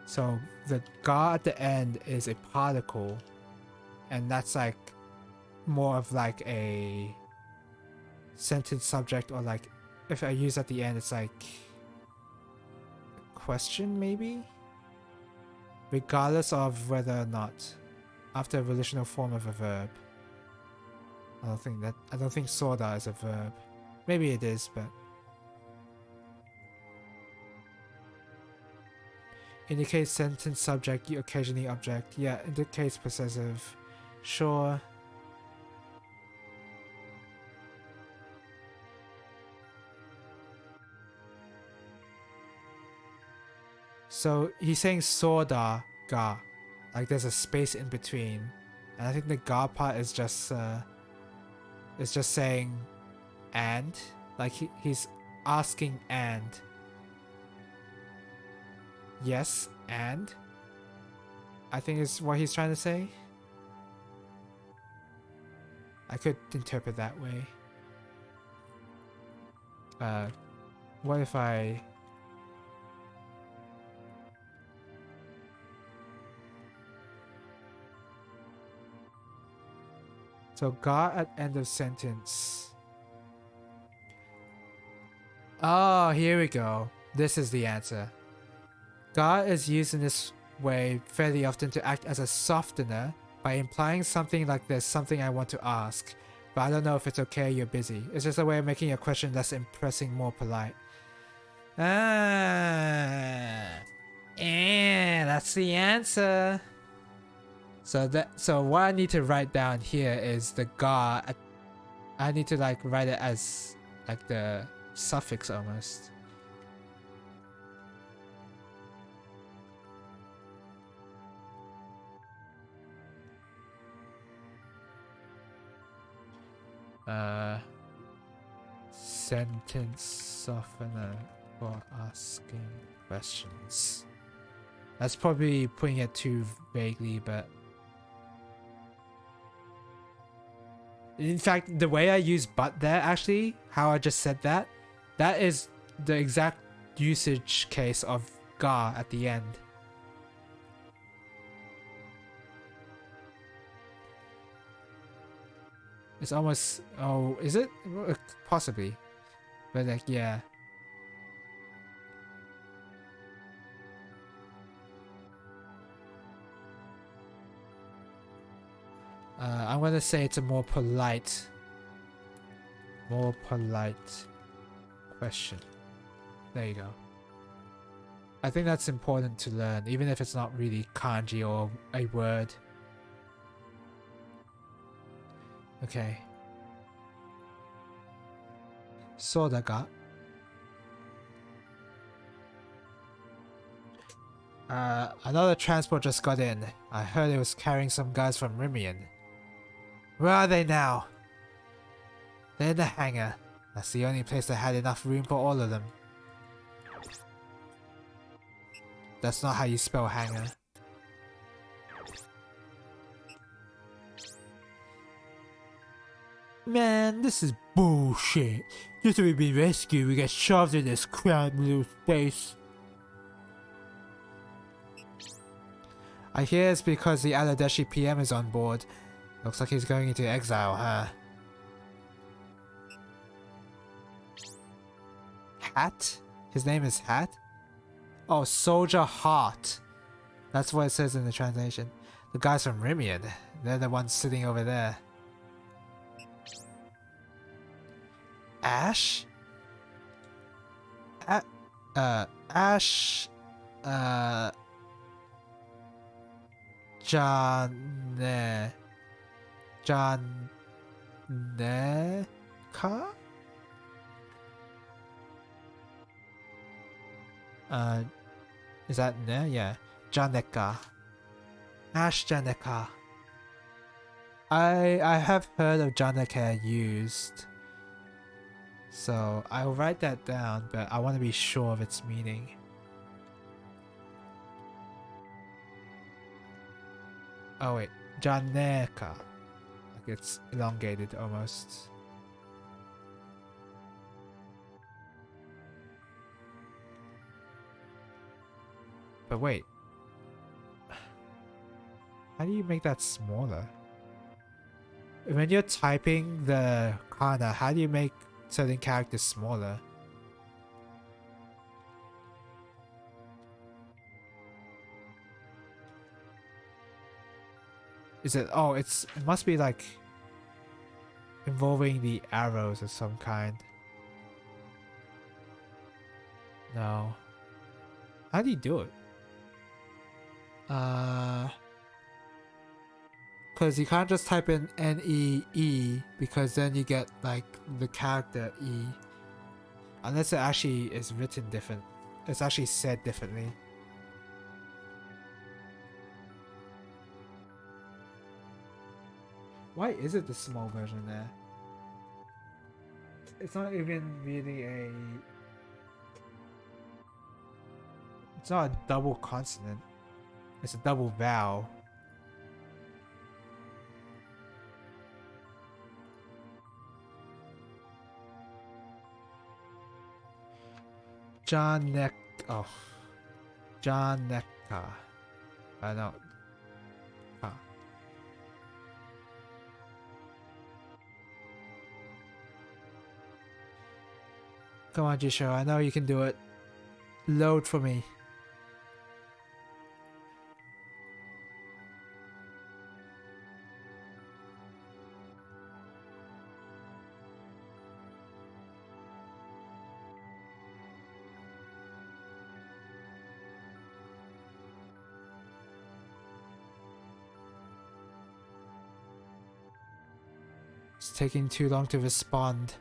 So the ga at the end is a particle, and that's like more of like a sentence subject, or like if I use at the end, it's like question maybe? Regardless of whether or not after a volitional form of a verb. I don't think sorda is a verb. Maybe it is, but indicates sentence subject, occasionally object. Yeah, indicates possessive. Sure. So he's saying sorda ga, like there's a space in between, and I think the ga part is just saying and, like he's asking and. Yes, and I think is what he's trying to say. I could interpret that way. What if I... So ga at end of sentence. Oh, here we go. This is the answer. Ga is used in this way fairly often to act as a softener by implying something like there's something I want to ask, but I don't know if it's okay, you're busy. It's just a way of making your question less impressing, more polite. That's the answer. So what I need to write down here is the ga. I need to like write it as like the suffix almost. Sentence softener for asking questions. That's probably putting it too vaguely, but in fact, the way I use but there, actually, how I just said that, that is the exact usage case of ga at the end. It's almost... Oh, is it? Possibly. But like, yeah. I'm gonna say it's a more polite question. There you go. I think that's important to learn, even if it's not really kanji or a word. Okay. Soda ga. Another transport just got in. I heard it was carrying some guys from Rimian. Where are they now? They're in the hangar. That's the only place that had enough room for all of them. That's not how you spell hangar. Man, this is bullshit. Just so we be rescued, we get shoved in this cramped little space. I hear it's because the Aladeshi PM is on board. Looks like he's going into exile, huh? Hat? His name is Hat? Oh, Soldier Heart. That's what it says in the translation. The guys from Rimian. They're the ones sitting over there. Ash? Ash... Jane... Janeka? Is that ne? Yeah. Janeka. Ash Janeka. I have heard of Janeka used. So I'll write that down, but I want to be sure of its meaning. Oh wait, Janeka. Like it's elongated almost. But wait. How do you make that smaller? When you're typing the kana, how do you make certain characters smaller? Is it? Oh, it must be like involving the arrows of some kind. No. How do you do it? Because you can't just type in N-E-E because then you get like the character E. Unless it actually is written different. It's actually said differently. Why is it the small version there? It's not even really a... It's not a double consonant. It's a double vowel. Janeka. Oh. Janeka. No. Huh. Come on, Jisho. I know you can do it. Load for me. It's taking too long to respond.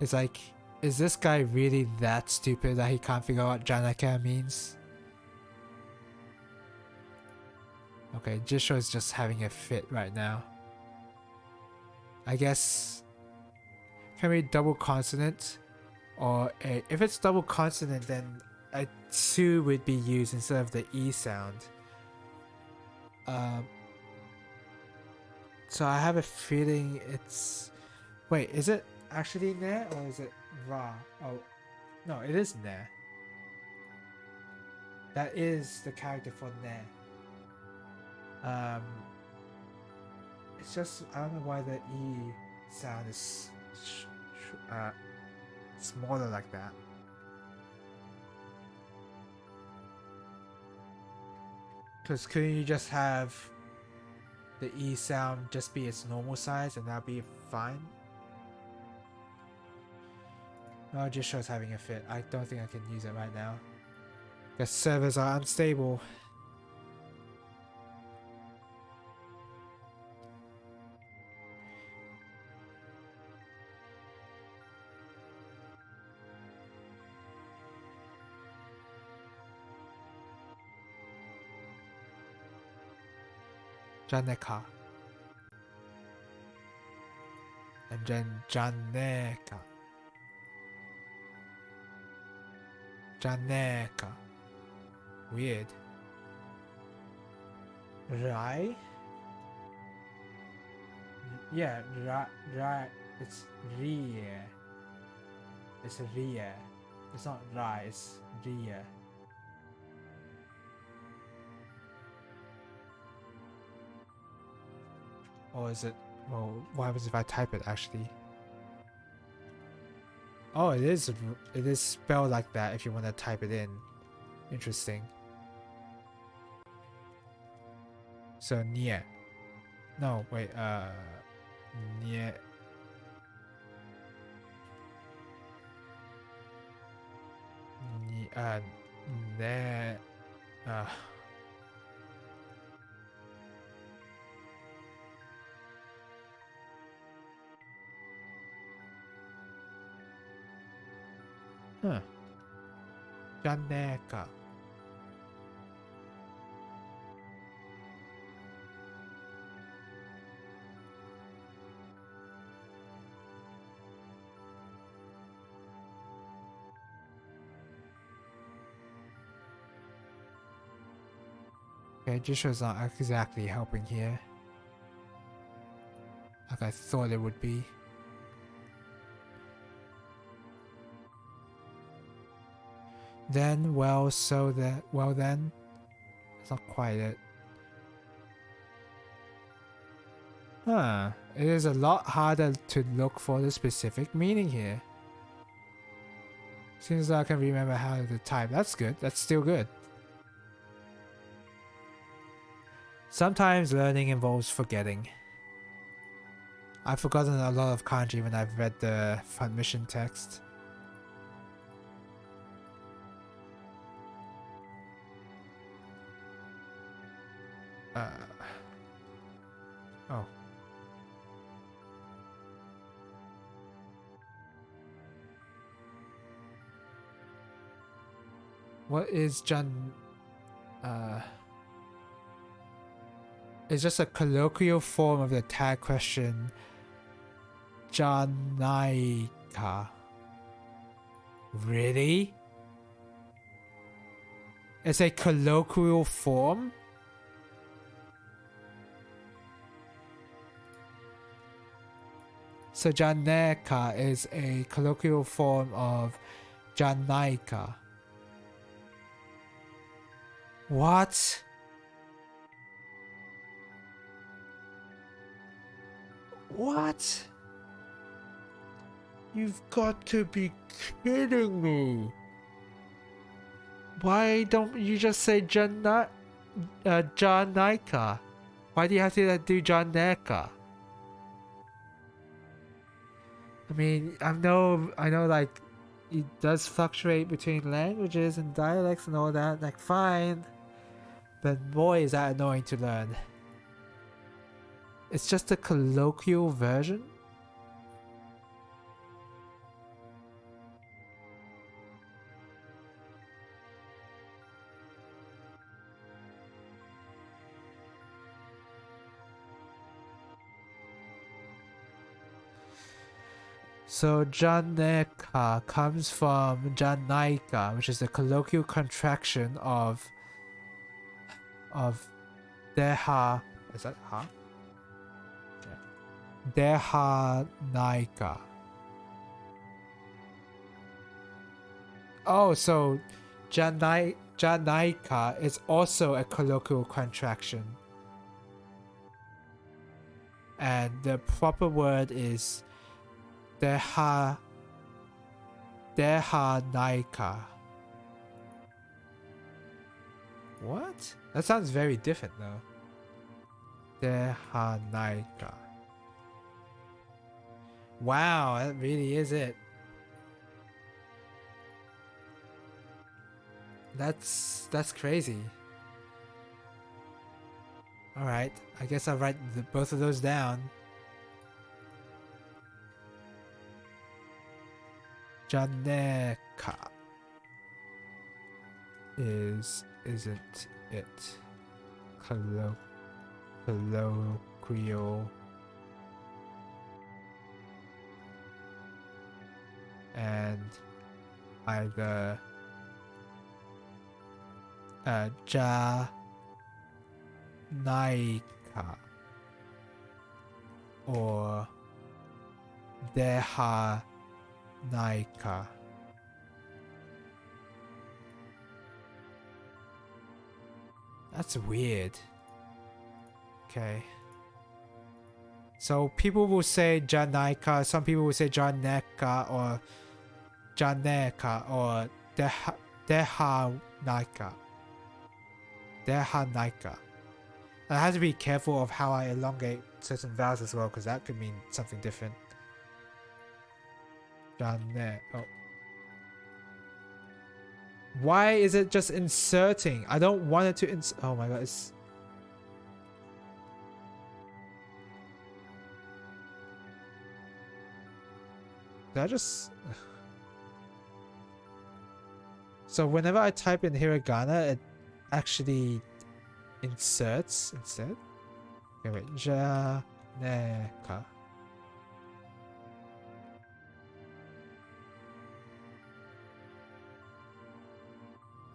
It's like, is this guy really that stupid that he can't figure out what Janaka means? Okay, Jisho is just having a fit right now. I guess... Can we double consonant? Or a, if it's double consonant, then a 2 would be used instead of the E sound. So I have a feeling it's... Wait, is it actually ne or is it ra? Oh, no, it is ne. That is the character for ne. It's just, I don't know why the E sound is smaller like that. Because couldn't you just have the E sound just be its normal size and that'd be fine? No, it just shows having a fit. I don't think I can use it right now. The servers are unstable. Janeka. And then Janeka. Janeka. Weird. Rai? Yeah, it's rie. It's rie. It's not ra, it's rie. Or is it? Well, what happens if I type it actually? Oh, it is. It is spelled like that if you want to type it in. Interesting. So nie. No, wait. Nie. Ne. Uh. Huh. Janeka. Okay, Jisho's not exactly helping here. Like I thought it would be. Then, well, so that, well then. It's not quite it. Huh. It is a lot harder to look for the specific meaning here. Seems like I can remember how to type. That's good. That's still good. Sometimes learning involves forgetting. I've forgotten a lot of kanji when I've read the front mission text. Oh. What is Jan... It's just a colloquial form of the tag question Janaika. Really? It's a colloquial form? So Janeka is a colloquial form of Janaika. What? What? You've got to be kidding me. Why don't you just say Janaika? Why do you have to do Janeka? I mean, I know, like, it does fluctuate between languages and dialects and all that, like, fine. But boy, is that annoying to learn. It's just a colloquial version? So Janeka comes from Janaika, which is a colloquial contraction of Deha. Is that ha? Yeah. Deha Naika. Oh, so Janaika is also a colloquial contraction. And the proper word is Deha Naika. What? That sounds very different though. Deha Naika. Wow, that really is it. That's crazy. Alright, I guess I'll write both of those down. Janeka isn't it colloquial and either Janaika or deha naika. That's weird. Okay. So people will say janaika, some people will say janeka or janeka or deha naika. Deha naika. I have to be careful of how I elongate certain vowels as well, because that could mean something different. Jane. Oh. Why is it just inserting? I don't want it to insert. Oh my god, it's... Did I just... So whenever I type in hiragana, it actually inserts instead? Okay, wait. Janeka.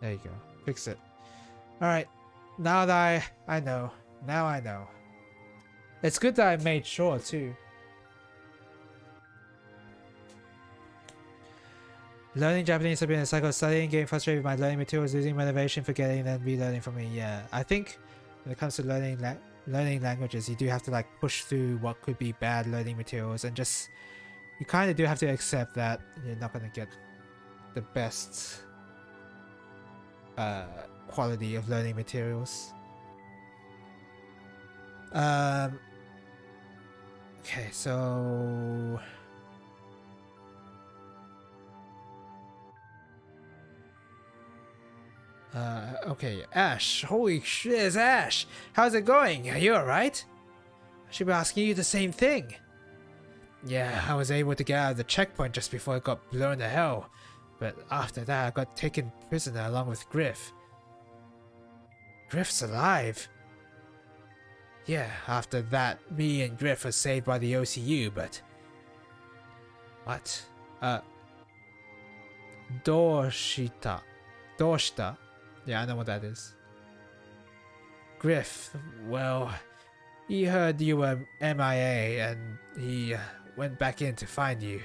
There you go. Fix it. Alright. Now that I know. Now I know. It's good that I made sure too. Learning Japanese has been a cycle of studying, getting frustrated with my learning materials, losing motivation, forgetting, then relearning from me. Yeah, I think when it comes to learning languages, you do have to like push through what could be bad learning materials, and just you kind of do have to accept that you're not going to get the best quality of learning materials. Okay, so okay, Ash. Holy shit, it's Ash. How's it going? Are you alright? I should be asking you the same thing. Yeah, I was able to get out of the checkpoint just before it got blown to hell. But after that, I got taken prisoner along with Griff. Griff's alive? Yeah, after that, me and Griff were saved by the OCU, but... What? Dorshita. Yeah, I know what that is. Griff, well, he heard you were MIA and he went back in to find you.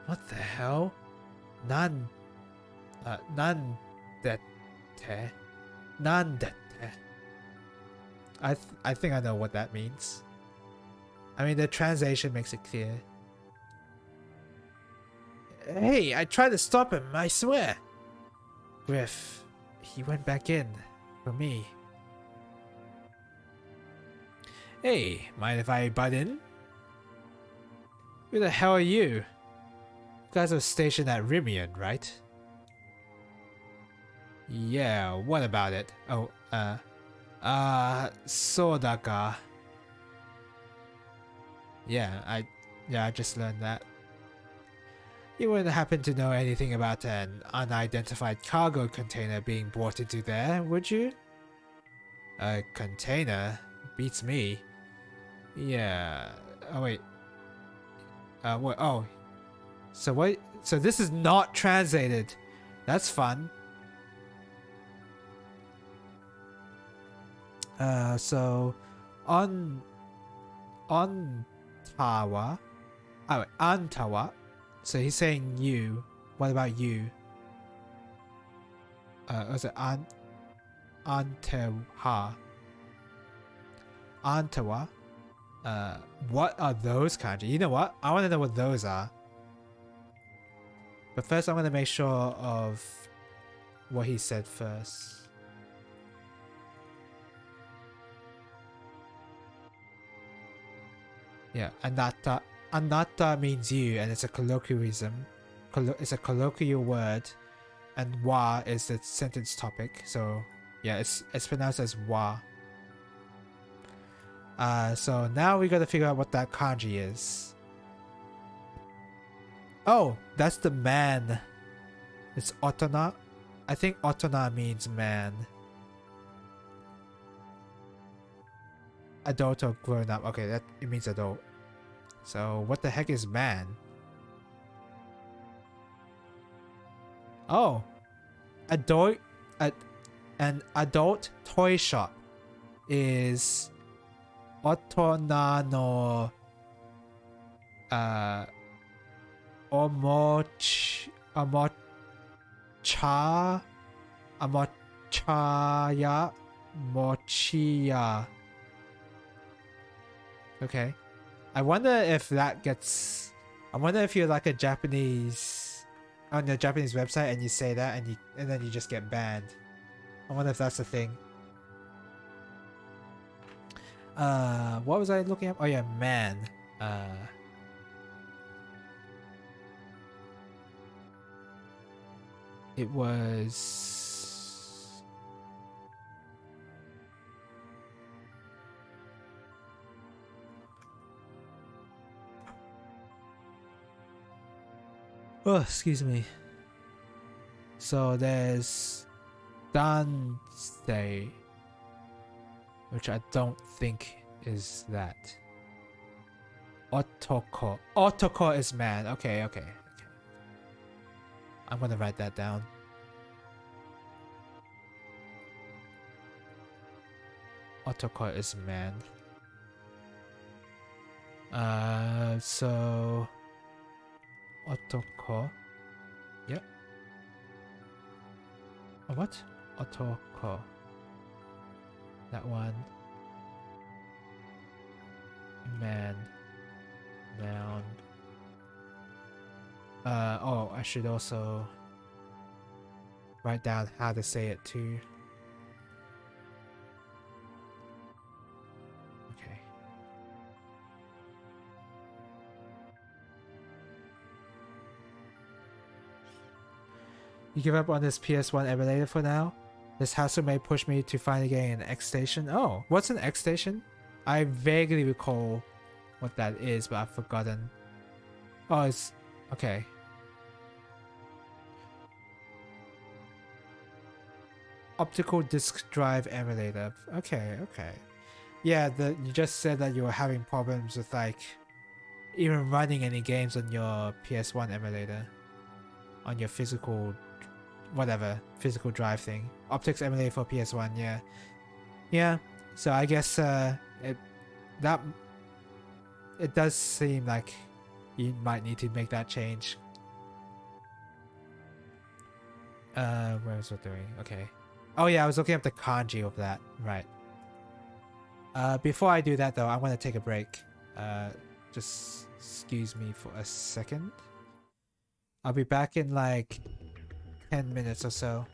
What the hell? Nandete. I think I know what that means. I mean, the translation makes it clear. Hey, I tried to stop him, I swear. Griff, he went back in for me. Hey, mind if I butt in? Who the hell are you? You guys are stationed at Rimian, right? Yeah, what about it? Oh, Sodaka. Yeah, I just learned that. You wouldn't happen to know anything about an unidentified cargo container being brought into there, would you? A container? Beats me. Yeah. Oh, wait. What? Oh. So what? So this is not translated. That's fun. So... Antawa. Oh, wait. Antawa. So he's saying you. What about you? Was it Anteha? Antawa? What are those kanji? You know what? I want to know what those are. But first I'm going to make sure of what he said first. Yeah, anatta. Anatta means you, and it's a colloquialism. It's a colloquial word, and wa is the sentence topic. So yeah, it's pronounced as wa. So now we gotta figure out what that kanji is. Oh, that's the man. It's otona. I think otona means man. Adult or grown up. Okay, that it means adult. So what the heck is man? Oh, an adult toy shop is Otonano Omocha Amochaya Mochiya. Okay. I wonder if that gets... I wonder if you're like a Japanese... on the Japanese website and you say that and then you just get banned. I wonder if that's the thing. What was I looking at? Oh yeah, man. It was... oh, excuse me. So there's Danse, which I don't think is that. Otoko. Otoko is man. Okay, okay, okay. I'm gonna write that down. Otoko is man. So Otoko. Yep. Oh, what? Otoko. That one. Man. Noun. Oh, I should also write down how to say it too. Okay. You give up on this PS1 emulator for now? This hassle may push me to finally getting an X station. Oh, what's an X station? I vaguely recall what that is, but I've forgotten. Oh, it's... okay. Optical disk drive emulator. Okay, okay. Yeah, you just said that you were having problems with like even running any games on your PS1 emulator. On your physical... whatever. Physical drive thing. Optics emulator for PS1, yeah. Yeah, so I guess it does seem like you might need to make that change. Where was I doing? Okay. Oh yeah, I was looking up the kanji of that. Right. Before I do that though, I'm gonna take a break. Just excuse me for a second. I'll be back in like 10 minutes or so.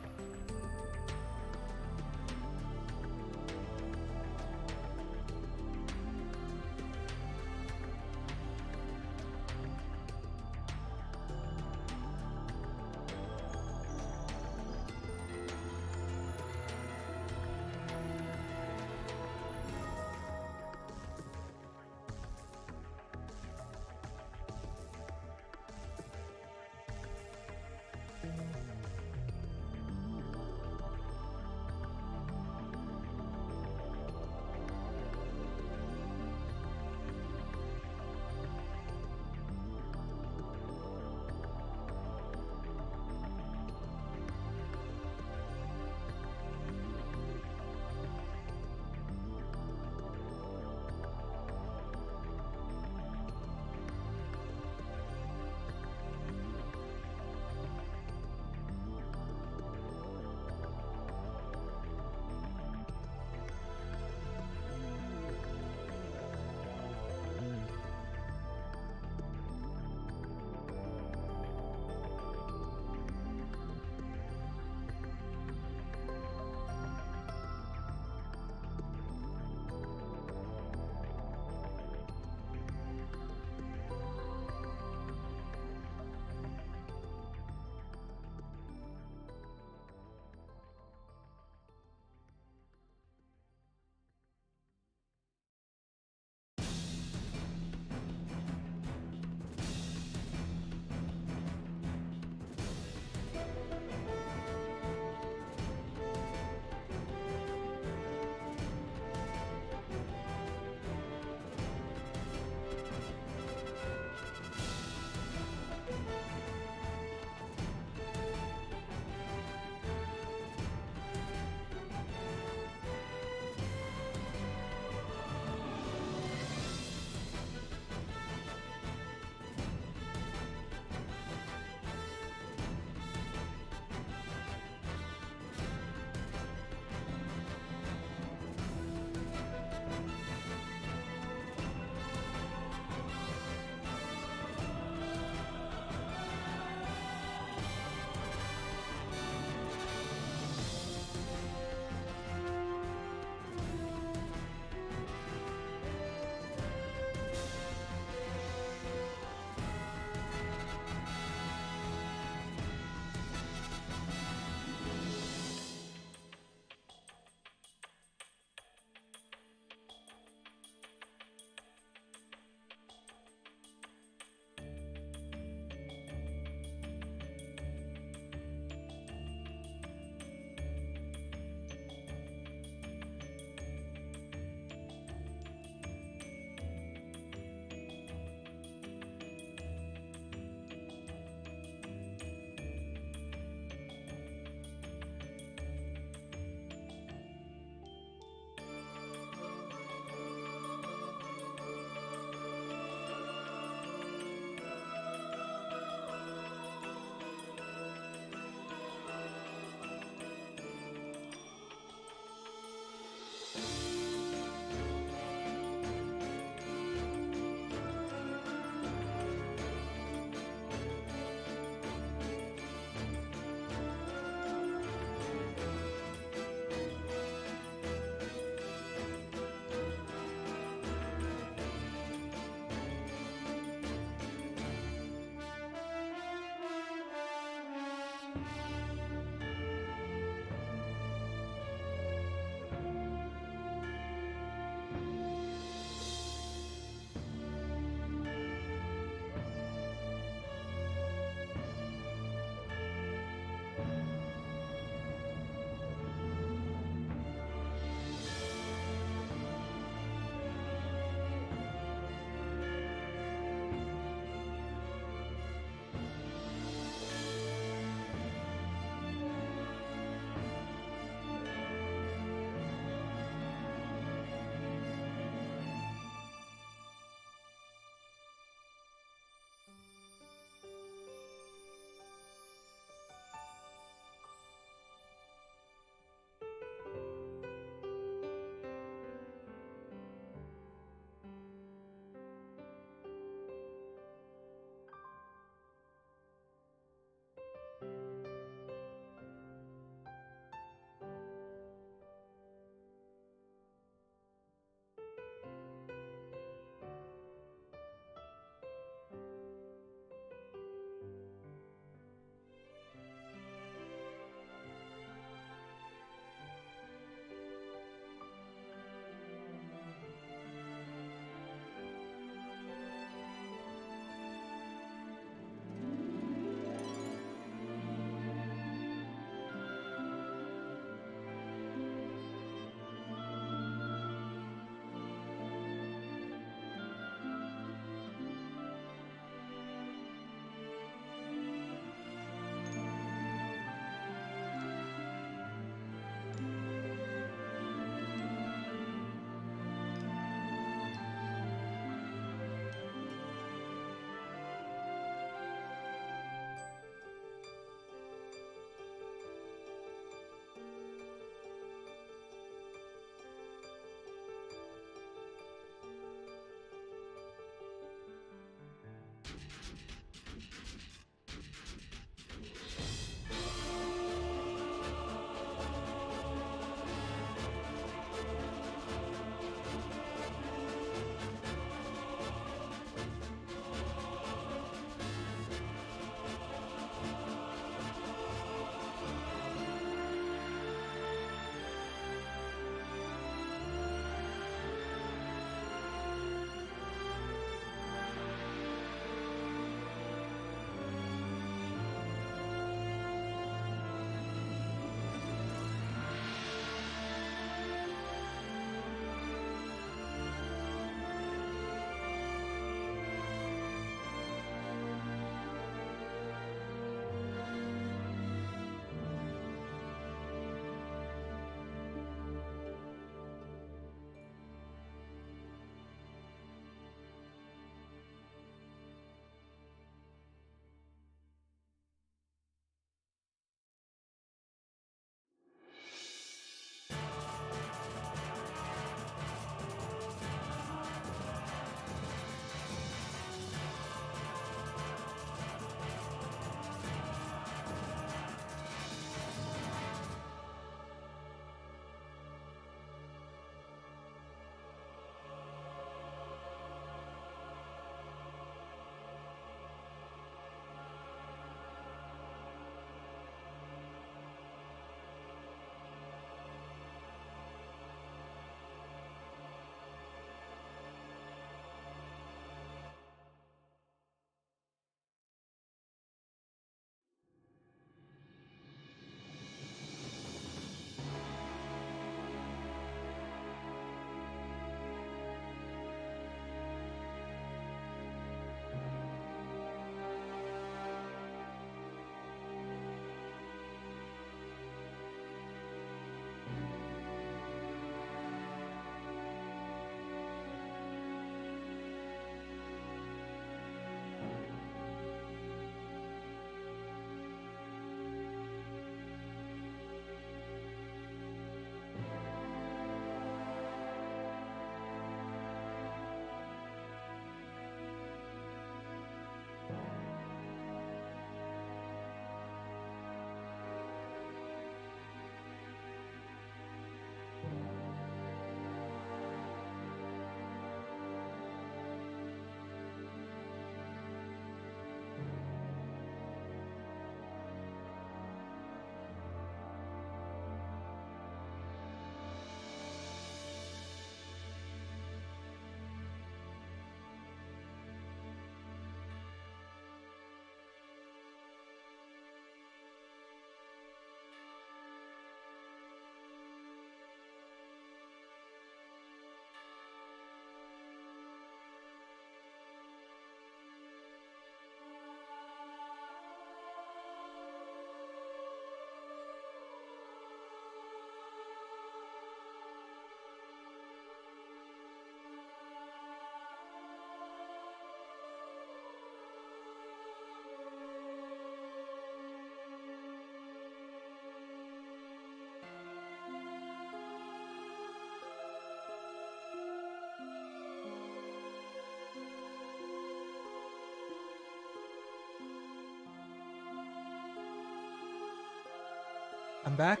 I'm back.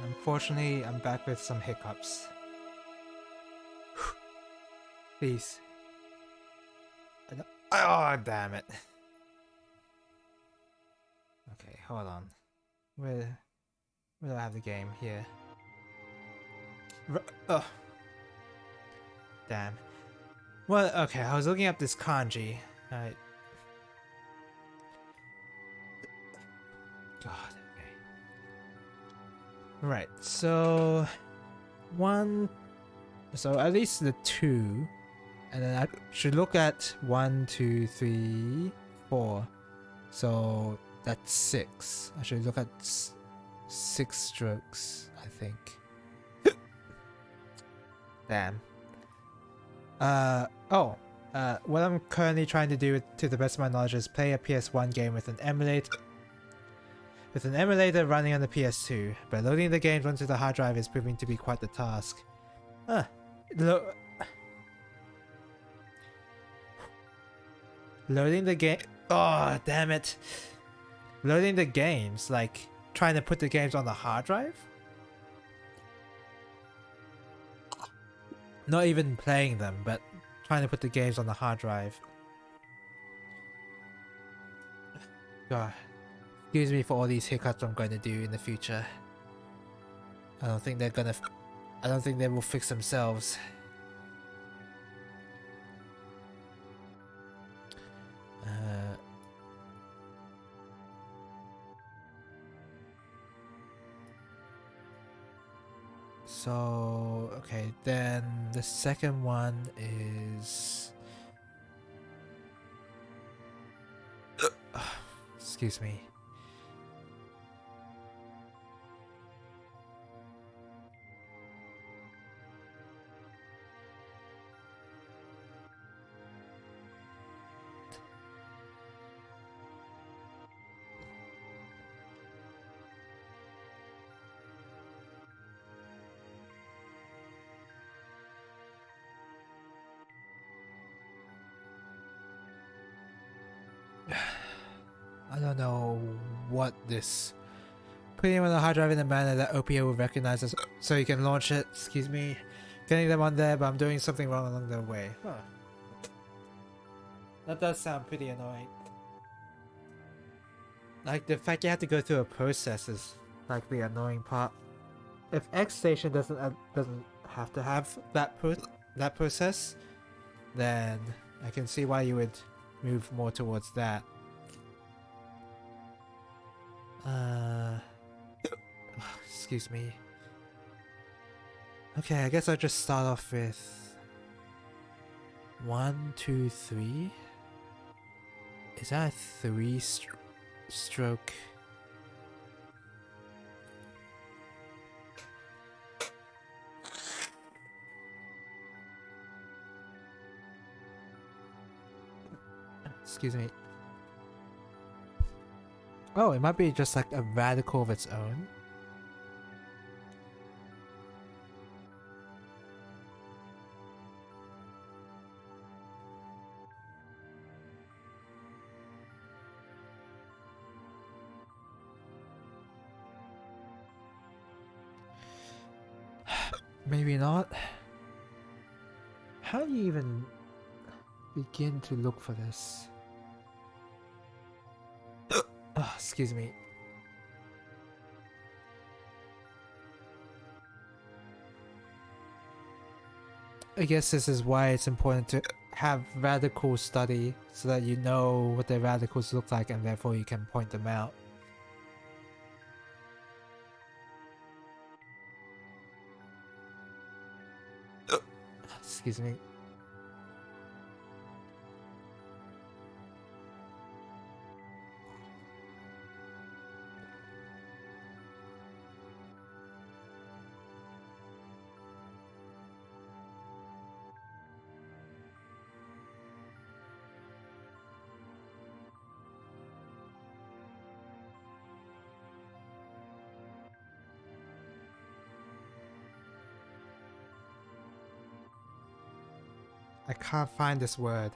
Unfortunately, I'm back with some hiccups. Please. Oh, damn it. Okay, hold on. Where do I have the game? Here. Oh. Damn. Well, okay, I was looking up this kanji. Alright. God, okay. Right, so... So at least the 2. And then I should look at 1, 2, 3, 4. So that's 6. I should look at 6 strokes, I think. Damn. What I'm currently trying to do, to the best of my knowledge, is play a PS1 game with an emulator running on the PS2, but loading the games onto the hard drive is proving to be quite the task. Loading the game. Oh, damn it. Loading the games, like trying to put the games on the hard drive? Not even playing them, but trying to put the games on the hard drive. God. Excuse me for all these hiccups I'm going to do in the future. I don't think they will fix themselves. So, okay, then the second one is... Excuse me. I don't know what this... Putting them on the hard drive in a manner that OPA will recognize us so you can launch it. Excuse me. Getting them on there, but I'm doing something wrong along the way. Huh. That does sound pretty annoying. Like, the fact you have to go through a process is like the annoying part. If X Station doesn't have to have that process, then I can see why you would move more towards that. Excuse me. Okay, I guess I'll just start off with 1, 2, 3. Is that a 3 stroke? Excuse me. Oh, it might be just like a radical of its own. Maybe not. How do you even begin to look for this? Oh, excuse me. I guess this is why it's important to have radical study so that you know what the radicals look like and therefore you can point them out. Excuse me. I can't find this word.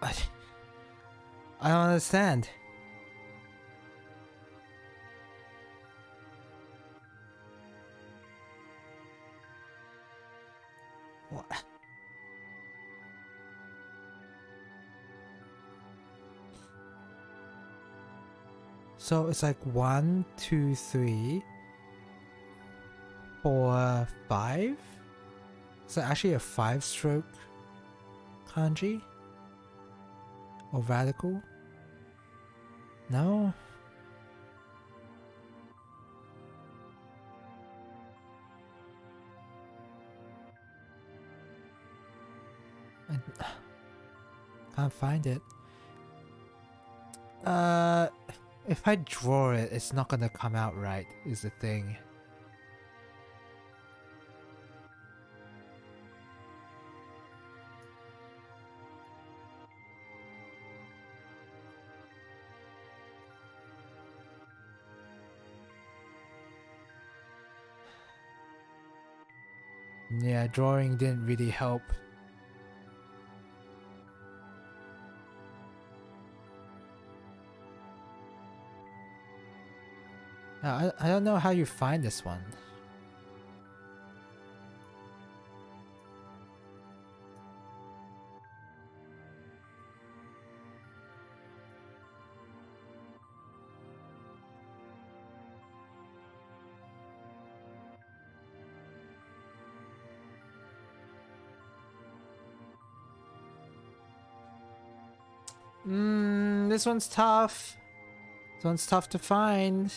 I don't understand. What? So it's like 1, 2, 3, 4, 5? Is it actually a 5-stroke kanji? Or radical? No? I can't find it. If I draw it, it's not gonna come out right, is the thing. Yeah, drawing didn't really help. I don't know how you find this one. This one's tough. This one's tough to find.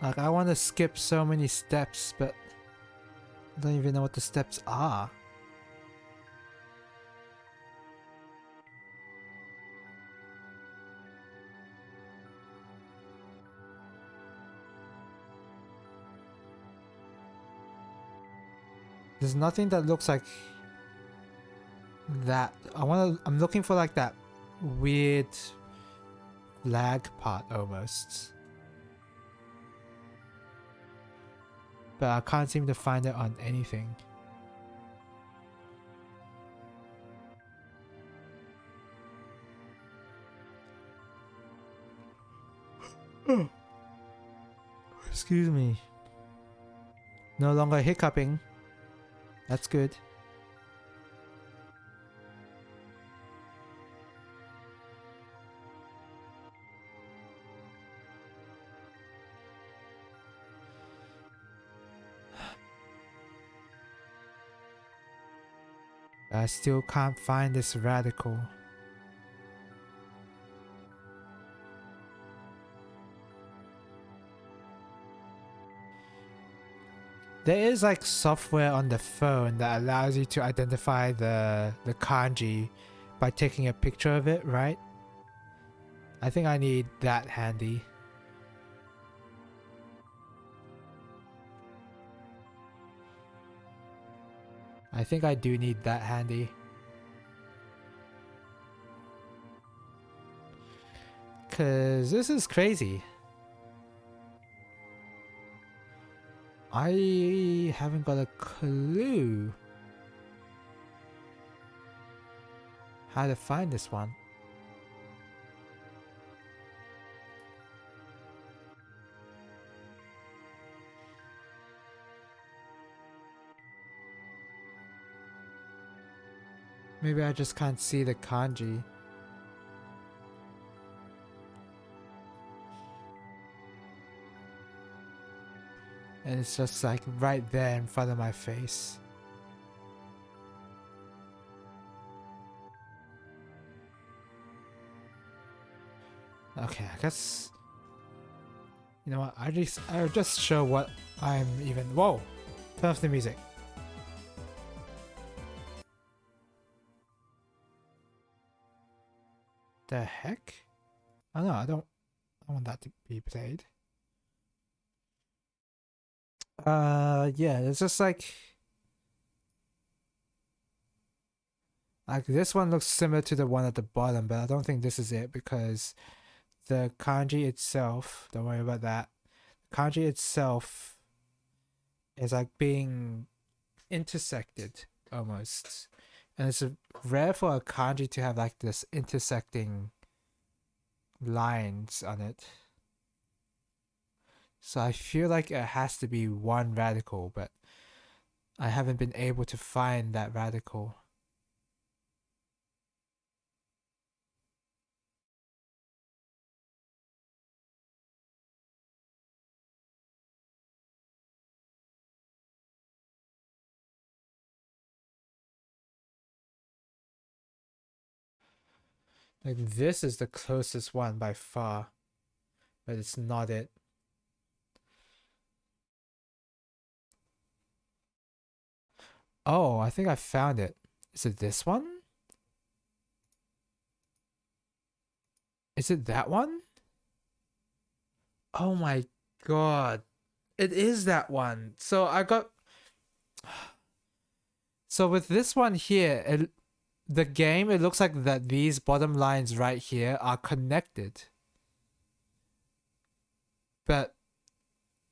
Like, I want to skip so many steps, but I don't even know what the steps are. There's nothing that looks like that. I'm looking for like that weird lag part almost. But I can't seem to find it on anything. Excuse me. No longer hiccuping. That's good. I still can't find this radical. There is like software on the phone that allows you to identify the kanji by taking a picture of it, right? I think I need that handy. I think I do need that handy. Cause this is crazy. I haven't got a clue how to find this one. Maybe I just can't see the kanji. And it's just like right there in front of my face. Okay, I guess, you know what, I'll just show what I'm even. Whoa! Turn off the music. The heck? Oh no, I don't want that to be played. Yeah, it's just like this one looks similar to the one at the bottom, but I don't think this is it because the kanji itself, don't worry about that. The kanji itself is like being intersected almost. And it's rare for a kanji to have like this intersecting lines on it. So I feel like it has to be one radical, but I haven't been able to find that radical. Like this is the closest one by far, but it's not it. Oh, I think I found it. Is it this one? Is it that one? Oh my god. It is that one. So I got... So with this one here, the game, it looks like that these bottom lines right here are connected. But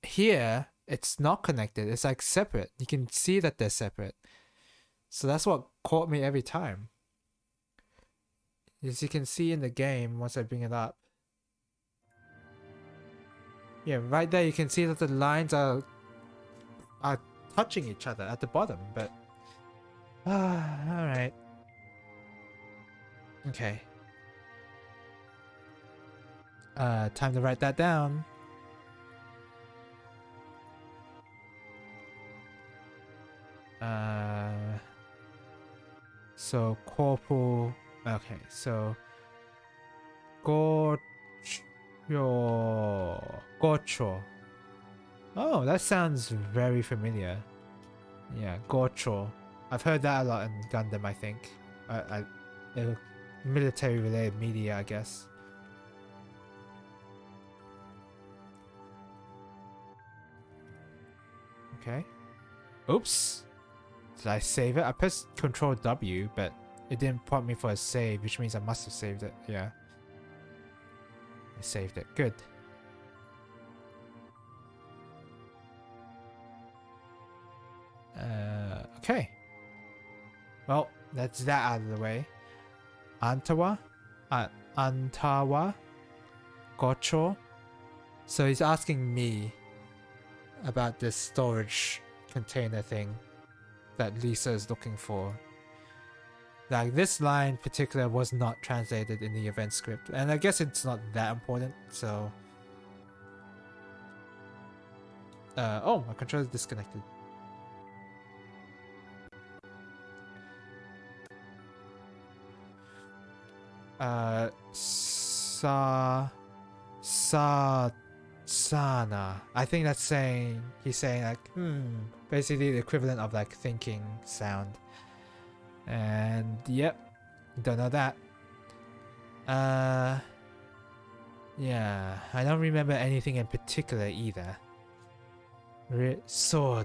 here, it's not connected. It's like separate. You can see that they're separate. So that's what caught me every time. As you can see in the game, once I bring it up. Yeah, right there you can see that the lines are touching each other at the bottom, but... alright. Okay. Time to write that down. So corporal... Okay, so... Gocho... Gocho. Oh, that sounds very familiar. Yeah, Gocho. I've heard that a lot in Gundam, I think. Military-related media, I guess. Okay. Oops. Did I save it? I pressed Control W, but it didn't prompt me for a save, which means I must have saved it. Yeah. I saved it. Good. Okay. Well, that's that out of the way. Antawa? Antawa? Gocho? So he's asking me about this storage container thing that Lisa is looking for. Like, this line in particular was not translated in the event script, and I guess it's not that important, so... oh, my controller's disconnected. Sana. I think that's saying, he's saying like, basically the equivalent of like thinking sound. And yep, don't know that. Yeah, I don't remember anything in particular either. Soka.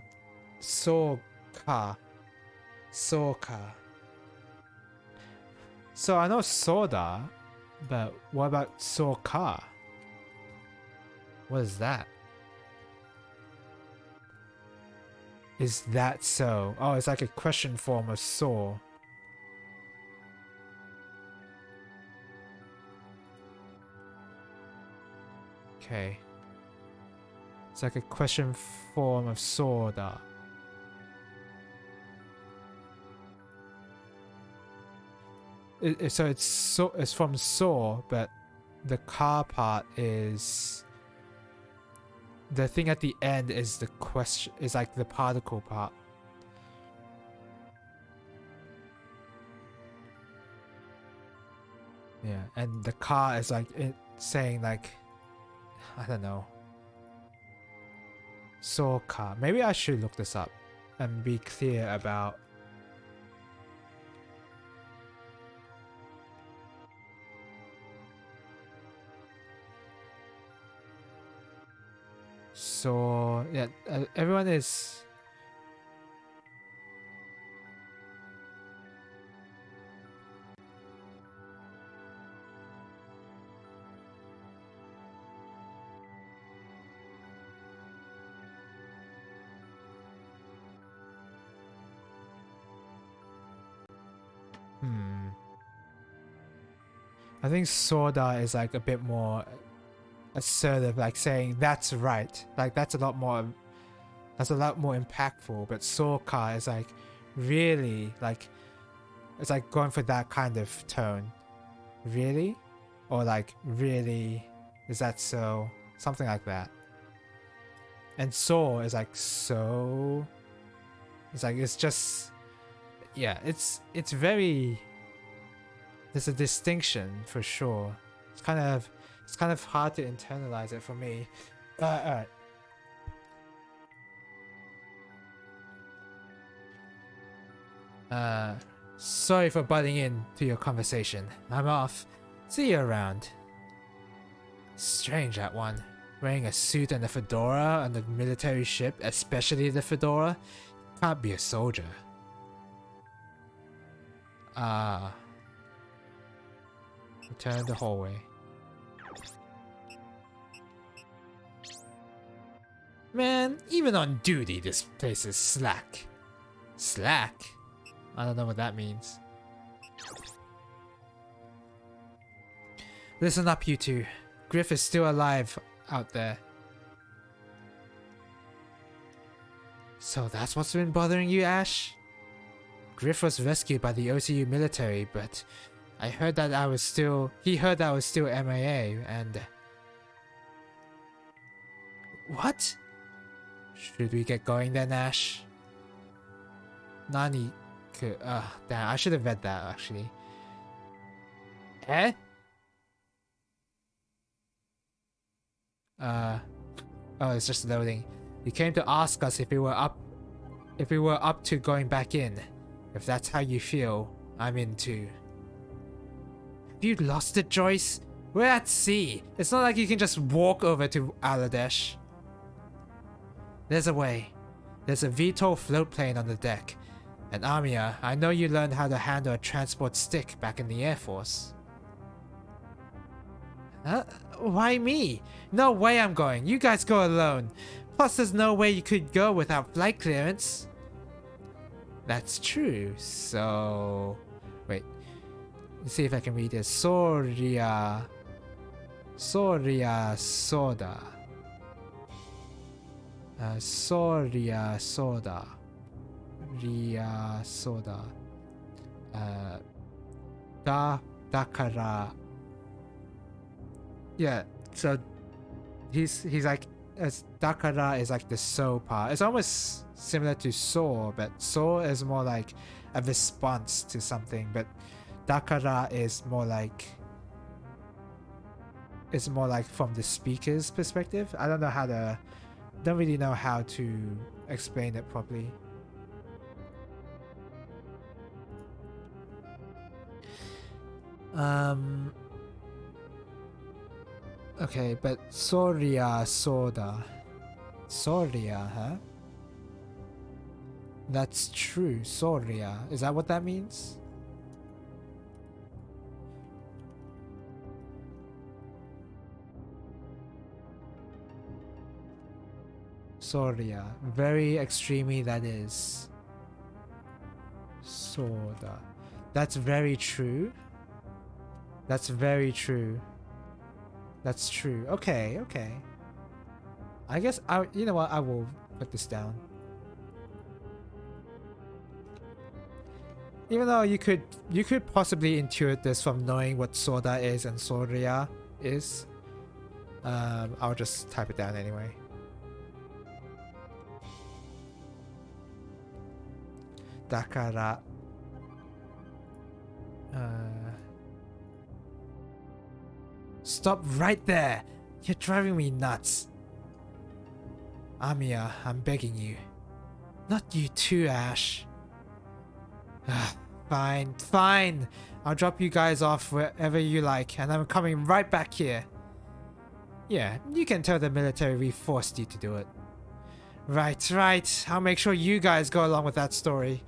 So I know soda, but what about soka? What is that? Is that so? Oh, it's like a question form of so. Okay. It's like a question form of soda. So it's from so, but the car part is the thing at the end is the question, is like the particle part. Yeah, and the car is like it saying like, I don't know. So car. Maybe I should look this up and be clear about. So yeah, everyone is. I think Sorda is like a bit more assertive, like saying that's right. Like that's a lot more impactful. But Sorka is like really like it's like going for that kind of tone. Really? Or like really, is that so? Something like that. And so is like so. It's like it's just yeah, it's very, there's a distinction for sure. It's kind of hard to internalize it for me. Alright. Sorry for butting in to your conversation. I'm off. See you around. Strange, that one. Wearing a suit and a fedora on the military ship, especially the fedora. Can't be a soldier. Return the hallway. Man, even on duty, this place is slack. Slack? I don't know what that means. Listen up, you two. Griff is still alive out there. So that's what's been bothering you, Ash? Griff was rescued by the OCU military, but he heard that I was still MIA, and... What? Should we get going then, Ash? Nani could... damn, I should have read that, actually. Eh? Oh, it's just loading. You came to ask us if we were up to going back in. If that's how you feel, I'm in too. Have you lost it, Joyce? We're at sea. It's not like you can just walk over to Aladesh. There's a way. There's a VTOL float plane on the deck. And Amia, I know you learned how to handle a transport stick back in the Air Force. Huh? Why me? No way I'm going. You guys go alone. Plus there's no way you could go without flight clearance. That's true. So... Wait. Let's see if I can read this. Soria Soda. Soria Soda. Ria Soda. Dakara. Yeah, so he's like, as Dakara is like the so part. It's almost similar to so, but so is more like a response to something, but Dakara is more like, it's more like from the speaker's perspective. I don't really know how to explain it properly. Okay, but Soria Soda. Soria, huh? That's true, Soria. Is that what that means? Soria. Very extremely that is. Soda. That's very true. That's very true. That's true. Okay, okay. I guess you know what? I will put this down. Even though you could possibly intuit this from knowing what Soda is and Soria is. I'll just type it down anyway. Dakara. Stop right there! You're driving me nuts. Amiya, I'm begging you. Not you too, Ash. Fine, fine. I'll drop you guys off wherever you like, and I'm coming right back here. Yeah, you can tell the military we forced you to do it. Right, right. I'll make sure you guys go along with that story.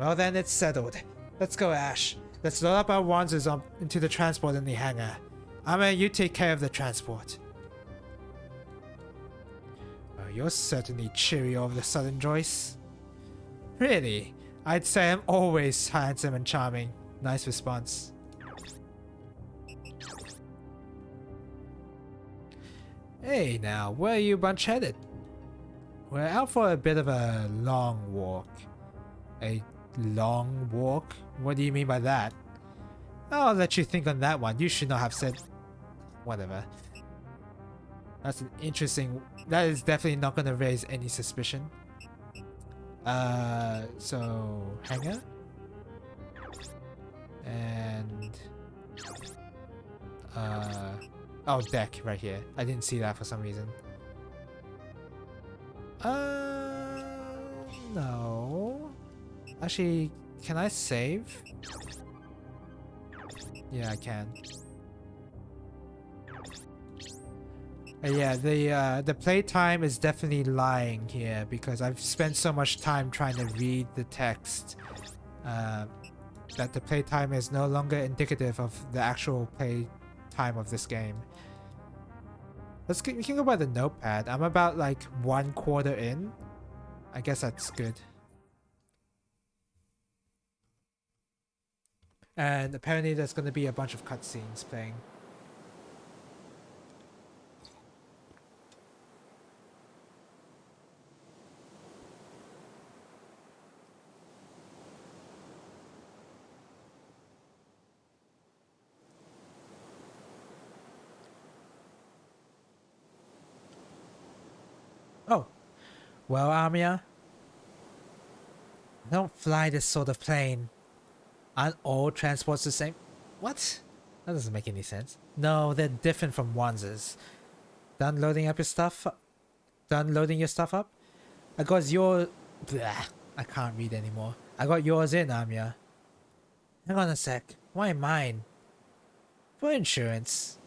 Well then, it's settled. Let's go, Ash. Let's load up our wands into the transport in the hangar. Amma, you take care of the transport. Well, you're certainly cheery all of a sudden, Joyce. Really? I'd say I'm always handsome and charming. Nice response. Hey now, where are you bunch headed? We're out for a bit of a long walk. A long walk? What do you mean by that? I'll let you think on that one. You should not have said... Whatever. That's an interesting... That is definitely not going to raise any suspicion. So... Hanger? And... Oh, deck right here. I didn't see that for some reason. No. Actually, can I save? Yeah, I can. Yeah, the playtime is definitely lying here because I've spent so much time trying to read the text that the playtime is no longer indicative of the actual play time of this game. We can go by the notepad. I'm about like 1/4 in. I guess that's good. And apparently there's going to be a bunch of cutscenes playing. Oh, well, Amia, don't fly this sort of plane. Aren't all transports the same? What? That doesn't make any sense. No, they're different from one's. Done loading up your stuff? Done loading your stuff up? I got your... Blah, I can't read anymore. I got yours in, Amia. Hang on a sec. Why mine? For insurance.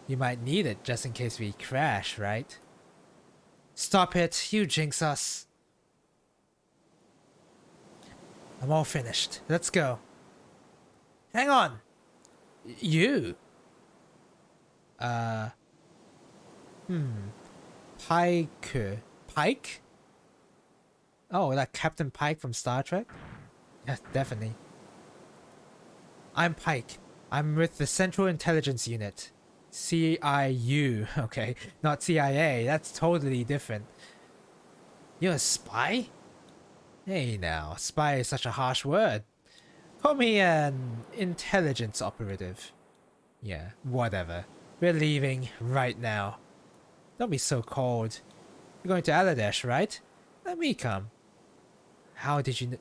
You might need it just in case we crash, right? Stop it, you jinx us. I'm all finished. Let's go. Hang on. You. Pike. Pike? Oh, like Captain Pike from Star Trek? Yeah, definitely. I'm Pike. I'm with the Central Intelligence Unit. CIU. Okay, not CIA. That's totally different. You're a spy? Hey now, spy is such a harsh word. Call me an intelligence operative. Yeah, whatever. We're leaving right now. Don't be so cold. You're going to Aladesh, right? Let me come. How did you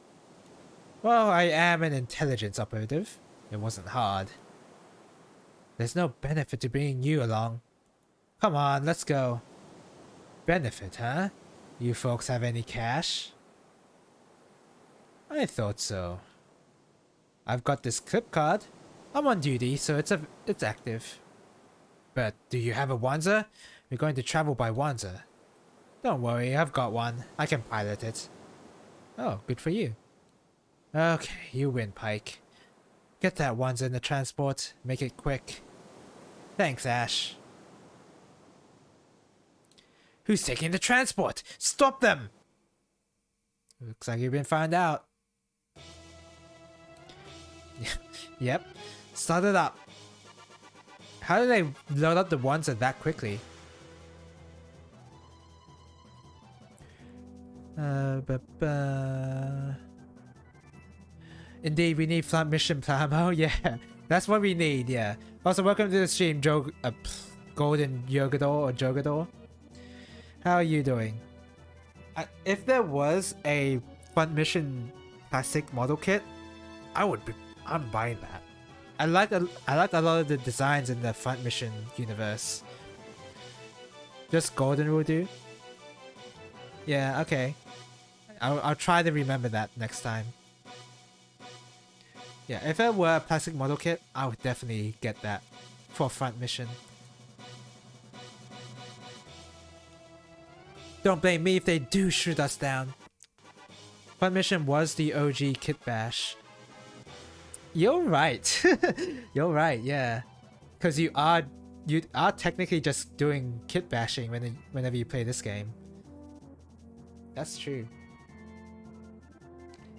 Well, I am an intelligence operative. It wasn't hard. There's no benefit to bringing you along. Come on, let's go. Benefit, huh? You folks have any cash? I thought so. I've got this clip card. I'm on duty, so it's active. But do you have a Wanza? We're going to travel by Wanza. Don't worry, I've got one. I can pilot it. Oh, good for you. Okay, you win, Pike. Get that Wanza in the transport. Make it quick. Thanks, Ash. Who's taking the transport? Stop them! Looks like you've been found out. Yep. Start it up. How do they load up the ones that quickly? Indeed, we need flight mission plan. Oh yeah, that's what we need. Yeah. Also, welcome to the stream, Golden Yogador or Jogador. How are you doing? If there was a front mission classic model kit, I'm buying that. I like a lot of the designs in the front mission universe. Just golden will do. Yeah, okay. I'll try to remember that next time. Yeah, if it were a plastic model kit, I would definitely get that for front mission. Don't blame me if they do shoot us down. Front mission was the OG kit bash. You're right. You're right, yeah. Because you are technically just doing kit bashing whenever you play this game. That's true.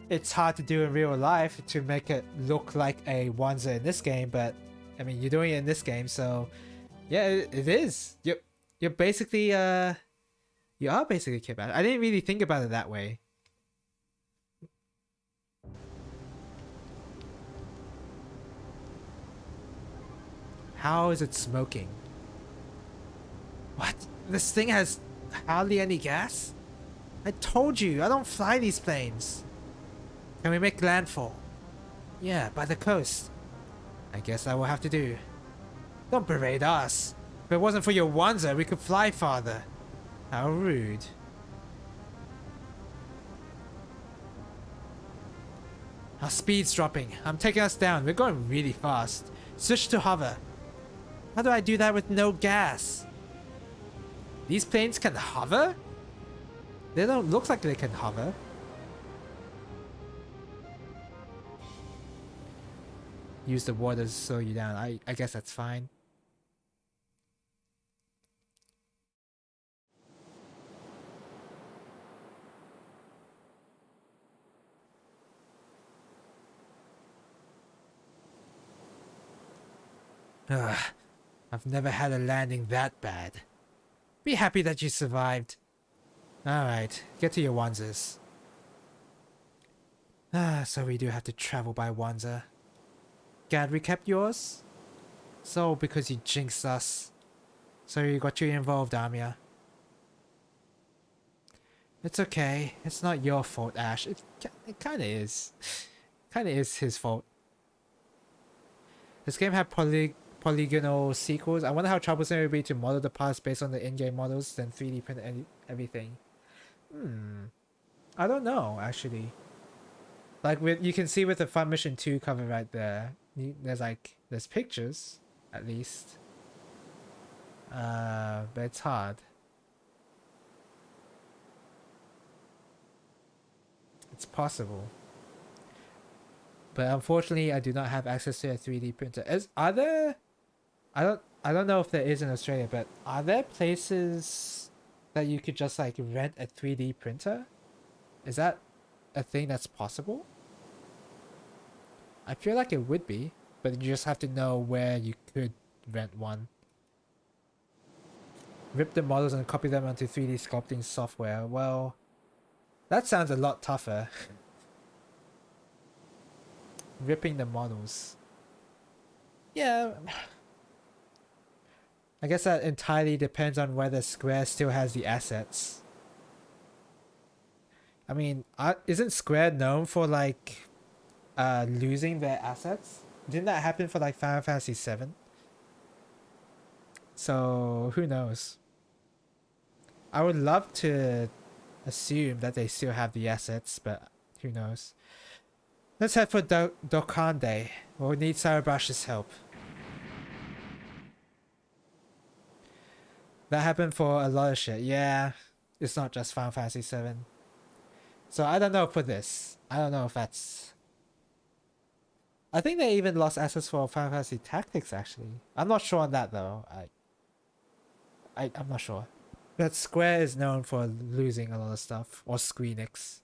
It's hard to do in real life to make it look like a Wanza in this game, but I mean, you're doing it in this game, so yeah, it is. you're basically you are basically kidnapped. I didn't really think about it that way. How is it smoking? What? This thing has hardly any gas? I told you, I don't fly these planes. Can we make landfall? Yeah, by the coast. I guess I will have to do. Don't berate us. If it wasn't for your Wanza, we could fly farther. How rude. Our speed's dropping. I'm taking us down. We're going really fast. Switch to hover. How do I do that with no gas? These planes can hover? They don't look like they can hover. Use the water to slow you down. I guess that's fine. Ugh, I've never had a landing that bad. Be happy that you survived. Alright, get to your Wanzas. So we do have to travel by Wanza. Gad, we kept yours? So, because you jinxed us. So you got you involved, Amia. It's okay. It's not your fault, Ash. It kinda is. Kinda is his fault. This game had polygonal sequels. I wonder how troublesome it would be to model the parts based on the in-game models, then 3D print everything. I don't know, actually. Like, you can see with the Fun Mission 2 cover right there, there's pictures, at least. But it's hard. It's possible. But unfortunately, I do not have access to a 3D printer. Are there... I don't know if there is in Australia, but are there places that you could just like rent a 3D printer? Is that a thing that's possible? I feel like it would be, but you just have to know where you could rent one. Rip the models and copy them onto 3D sculpting software. Well, that sounds a lot tougher. Ripping the models. Yeah. I guess that entirely depends on whether Square still has the assets. I mean, isn't Square known for like losing their assets? Didn't that happen for like Final Fantasy VII? So who knows? I would love to assume that they still have the assets, but who knows? Let's head for Dokande. We'll need Sarabash's help. That happened for a lot of shit. Yeah, it's not just Final Fantasy VII. So I don't know for this. I don't know if that's... I think they even lost assets for Final Fantasy Tactics, actually. I'm not sure on that, though. I'm not sure. But Square is known for losing a lot of stuff. Or Squeenix.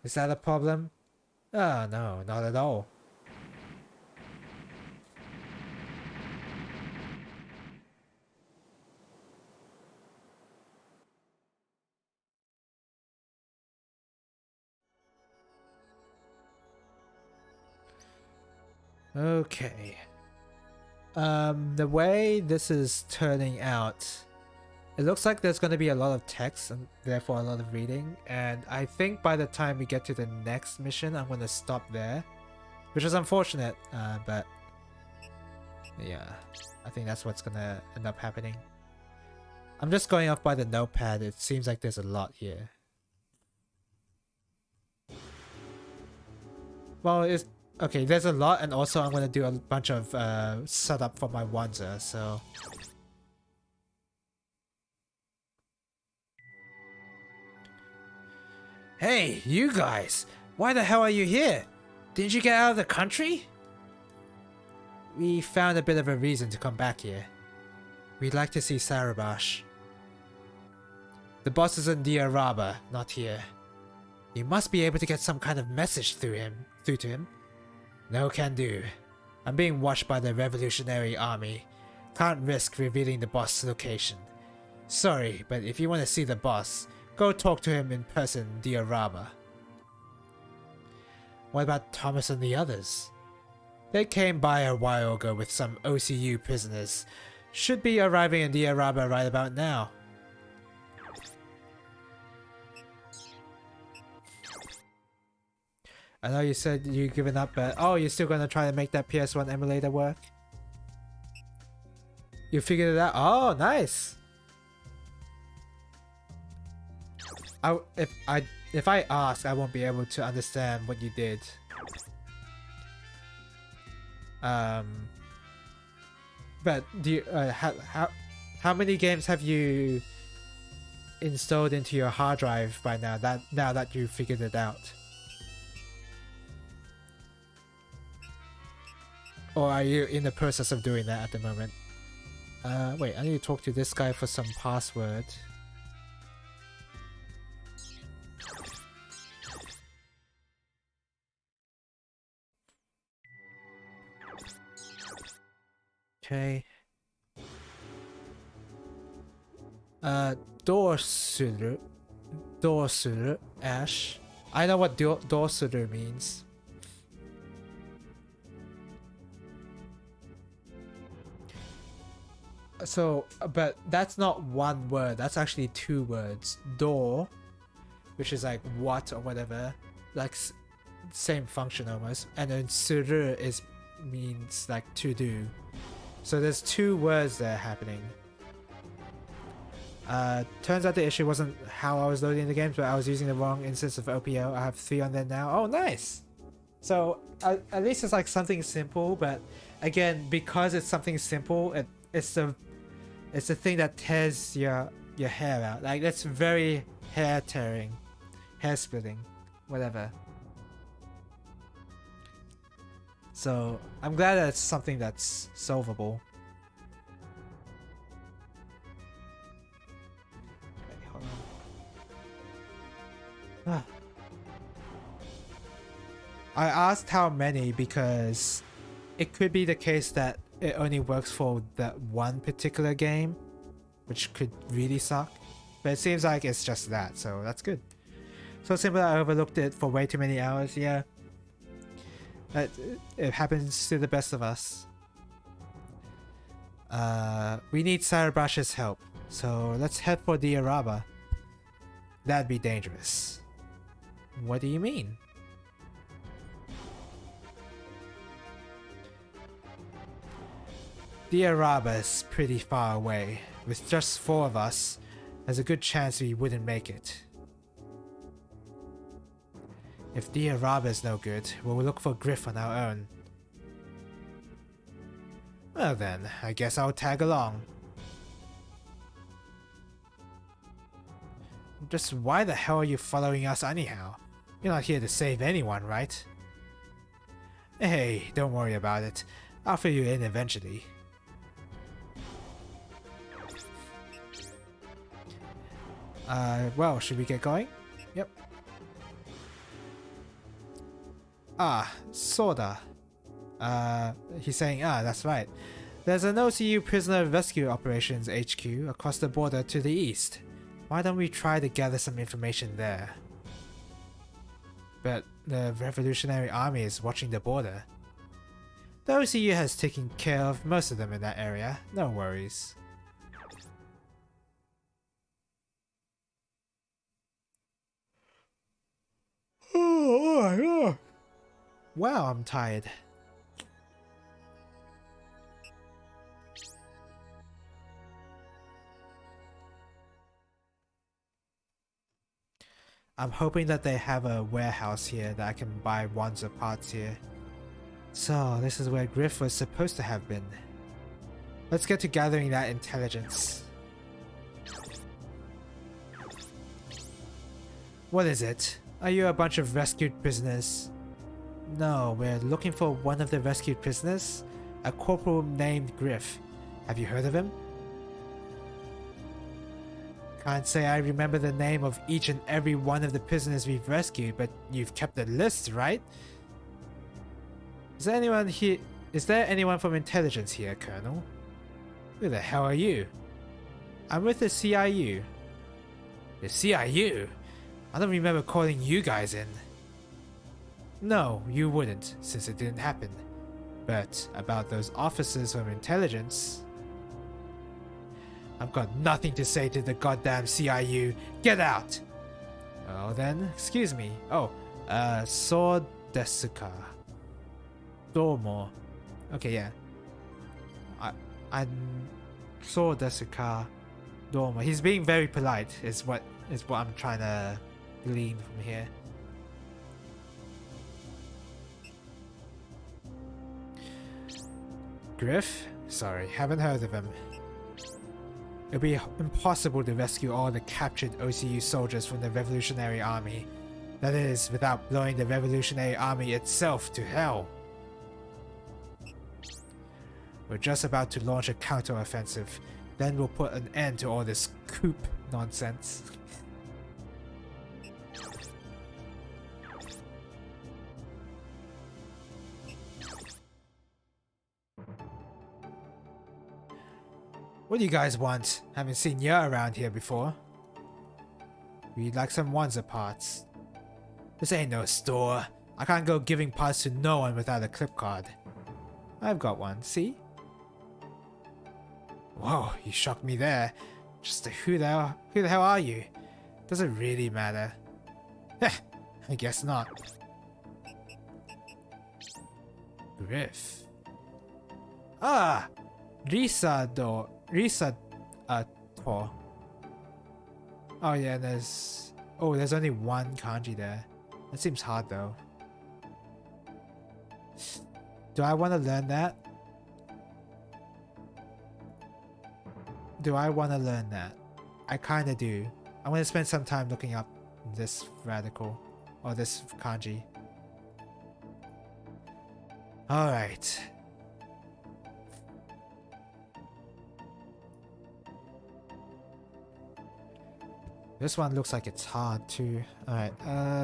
Is that a problem? Oh, no, not at all. Okay. The way this is turning out, it looks like there's going to be a lot of text and therefore a lot of reading, and I think by the time we get to the next mission I'm going to stop there, which is unfortunate, but yeah, I think that's what's going to end up happening. I'm just going off by the notepad. It seems like there's a lot here. Well, it's okay, there's a lot, and also I'm going to do a bunch of setup for my Wanza, so... Hey, you guys! Why the hell are you here? Didn't you get out of the country? We found a bit of a reason to come back here. We'd like to see Sarabash. The boss is in Diaraba, not here. You must be able to get some kind of message through to him. No can do. I'm being watched by the Revolutionary Army. Can't risk revealing the boss' location. Sorry, but if you want to see the boss, go talk to him in person, Diorama. What about Thomas and the others? They came by a while ago with some OCU prisoners. Should be arriving in Diorama right about now. I know you said you've given up, but oh, you're still gonna try to make that PS1 emulator work? You figured it out? Oh, nice! If I ask, I won't be able to understand what you did. But do you, how many games have you installed into your hard drive by now? Now that you figured it out, or are you in the process of doing that at the moment? Wait, I need to talk to this guy for some password. Okay. Dorsuru. Ash. I know what Dorsuru means. So, but that's not one word. That's actually two words. Door, which is like what or whatever, like same function almost, and then suru means like to do. So there's two words there happening. Turns out the issue wasn't how I was loading the games, but I was using the wrong instance of OPO. I have 3 on there now. Oh, nice! So at least it's like something simple, but again, because it's something simple, it's the thing that tears your hair out. Like, that's very hair tearing, hair splitting, whatever. So I'm glad that it's something that's solvable. Okay, hold on. I asked how many because it could be the case that it only works for that one particular game, which could really suck. But it seems like it's just that, so that's good. So simple I overlooked it for way too many hours, yeah. It happens to the best of us. We need Sarabash's help, so let's head for Diorama. That'd be dangerous. What do you mean? Diorama's pretty far away. With just 4 of us, there's a good chance we wouldn't make it. If Diorama's no good, we'll look for Griff on our own. Well then, I guess I'll tag along. Just why the hell are you following us anyhow? You're not here to save anyone, right? Hey, don't worry about it. I'll fill you in eventually. Well, should we get going? Yep. Soda. He's saying, that's right. There's an OCU prisoner rescue operations HQ across the border to the east. Why don't we try to gather some information there? But the Revolutionary Army is watching the border. The OCU has taken care of most of them in that area, no worries. Oh my god. Wow, I'm tired. I'm hoping that they have a warehouse here that I can buy ones or parts here. So, this is where Griff was supposed to have been. Let's get to gathering that intelligence. What is it? Are you a bunch of rescued prisoners? No, we're looking for one of the rescued prisoners, a corporal named Griff. Have you heard of him? Can't say I remember the name of each and every one of the prisoners we've rescued, but you've kept a list, right? Is there anyone here? Is there anyone from intelligence here, Colonel? Who the hell are you? I'm with the CIU. The CIU? I don't remember calling you guys in. No, you wouldn't, since it didn't happen. But about those officers from intelligence... I've got nothing to say to the goddamn CIU. Get out! Oh then, excuse me. Oh, so desu ka? Domo. Okay, yeah. I'm so desu ka? Domo. He's being very polite, is what I'm trying to glean from here. Griff? Sorry, haven't heard of him. It'll be impossible to rescue all the captured OCU soldiers from the Revolutionary Army. That is, without blowing the Revolutionary Army itself to hell. We're just about to launch a counter-offensive. Then we'll put an end to all this coup nonsense. What do you guys want? Haven't seen you around here before. We'd like some Wanzer parts. This ain't no store. I can't go giving parts to no one without a clip card. I've got one, see? Whoa, you shocked me there. Just who the hell are you? Does it really matter? Heh, I guess not. Griff. Ah! Risa to. Oh yeah, there's only one kanji there. That seems hard though. Do I want to learn that? I kinda do. I'm gonna spend some time looking up this radical or this kanji. Alright. This one looks like it's hard too. Alright,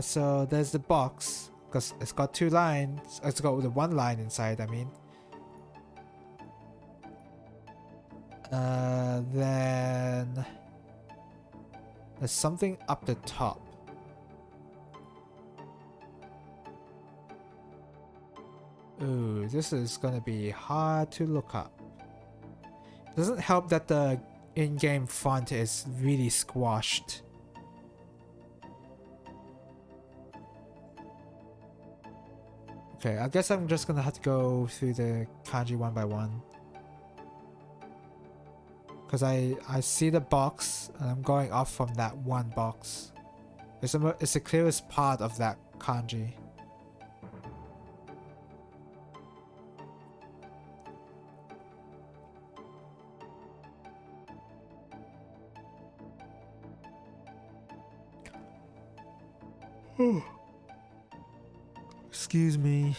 so there's the box. Because it's got two lines. It's got the one line inside, I mean. Then... there's something up the top. Ooh, this is gonna be hard to look up. Doesn't help that the in-game font is really squashed. Okay, I guess I'm just gonna have to go through the kanji one by one. Because I see the box and I'm going off from that one box. It's the clearest part of that kanji. Excuse me.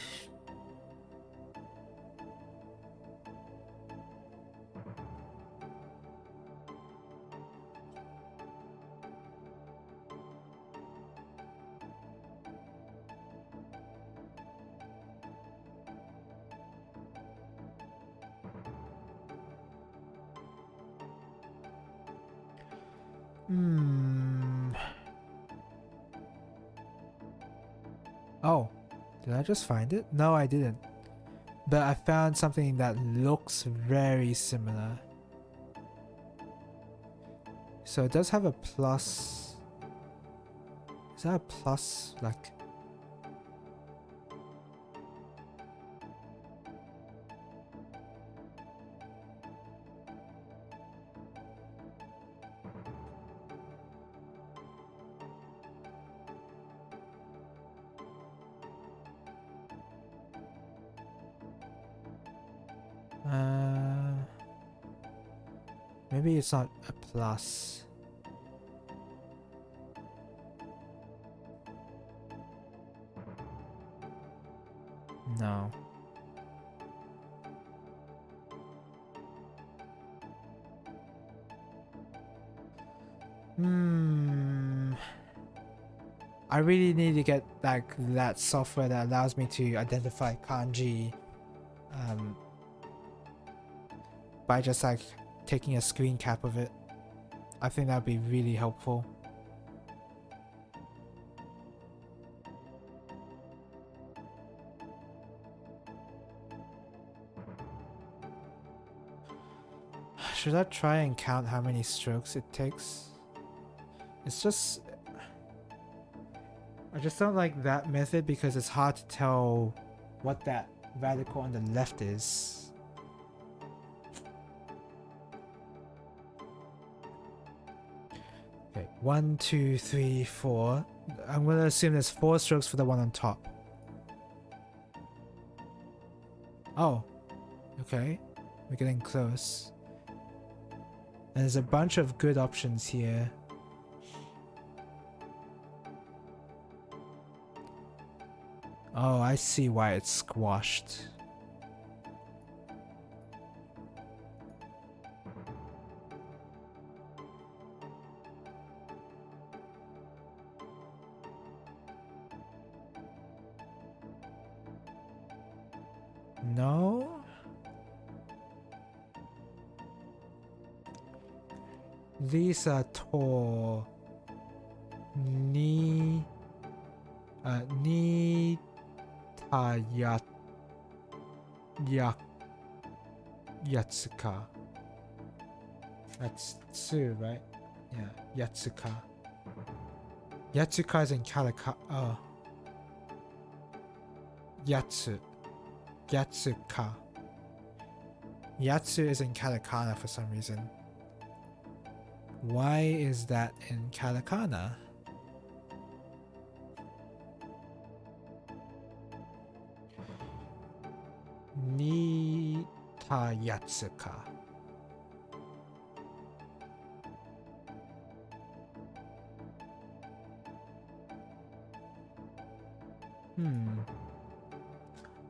Oh, did I just find it? No, I didn't. But I found something that looks very similar. So it does have a plus. Is that a plus? Like... maybe it's not a plus. No. I really need to get like that software that allows me to identify kanji by just like taking a screen cap of it. I think that would be really helpful. Should I try and count how many strokes it takes? It's just... I just don't like that method because it's hard to tell what that radical on the left is. Okay, 1, 2, 3, 4. I'm gonna assume there's 4 strokes for the one on top. Oh, okay. We're getting close. And there's a bunch of good options here. Oh, I see why it's squashed. No? These are tall. Ni ta yatsuka. That's 2, right? Yeah, yatsuka. Yatsuka is in katakana. Oh. Yatsuka. Yatsu is in katakana for some reason. Why is that in katakana? Ni ta yatsuka.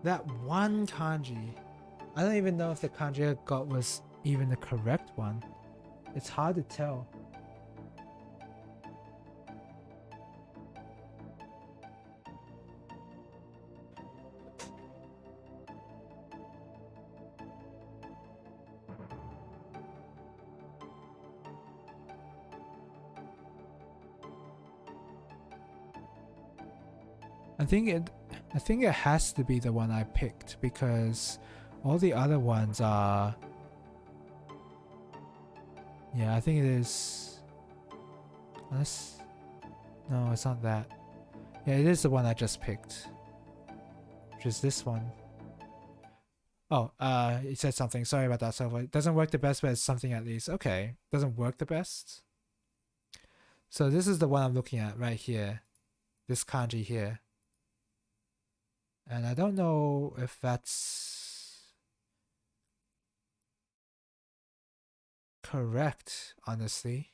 That one kanji. I don't even know if the kanji I got was even the correct one. It's hard to tell. I think it has to be the one I picked because all the other ones are... Yeah, I think it is... Unless... No, it's not that. Yeah, it is the one I just picked. Which is this one. Oh, it said something. Sorry about that, Silver. It doesn't work the best, but it's something at least. Okay. Doesn't work the best. So this is the one I'm looking at right here. This kanji here. And I don't know if that's correct, honestly.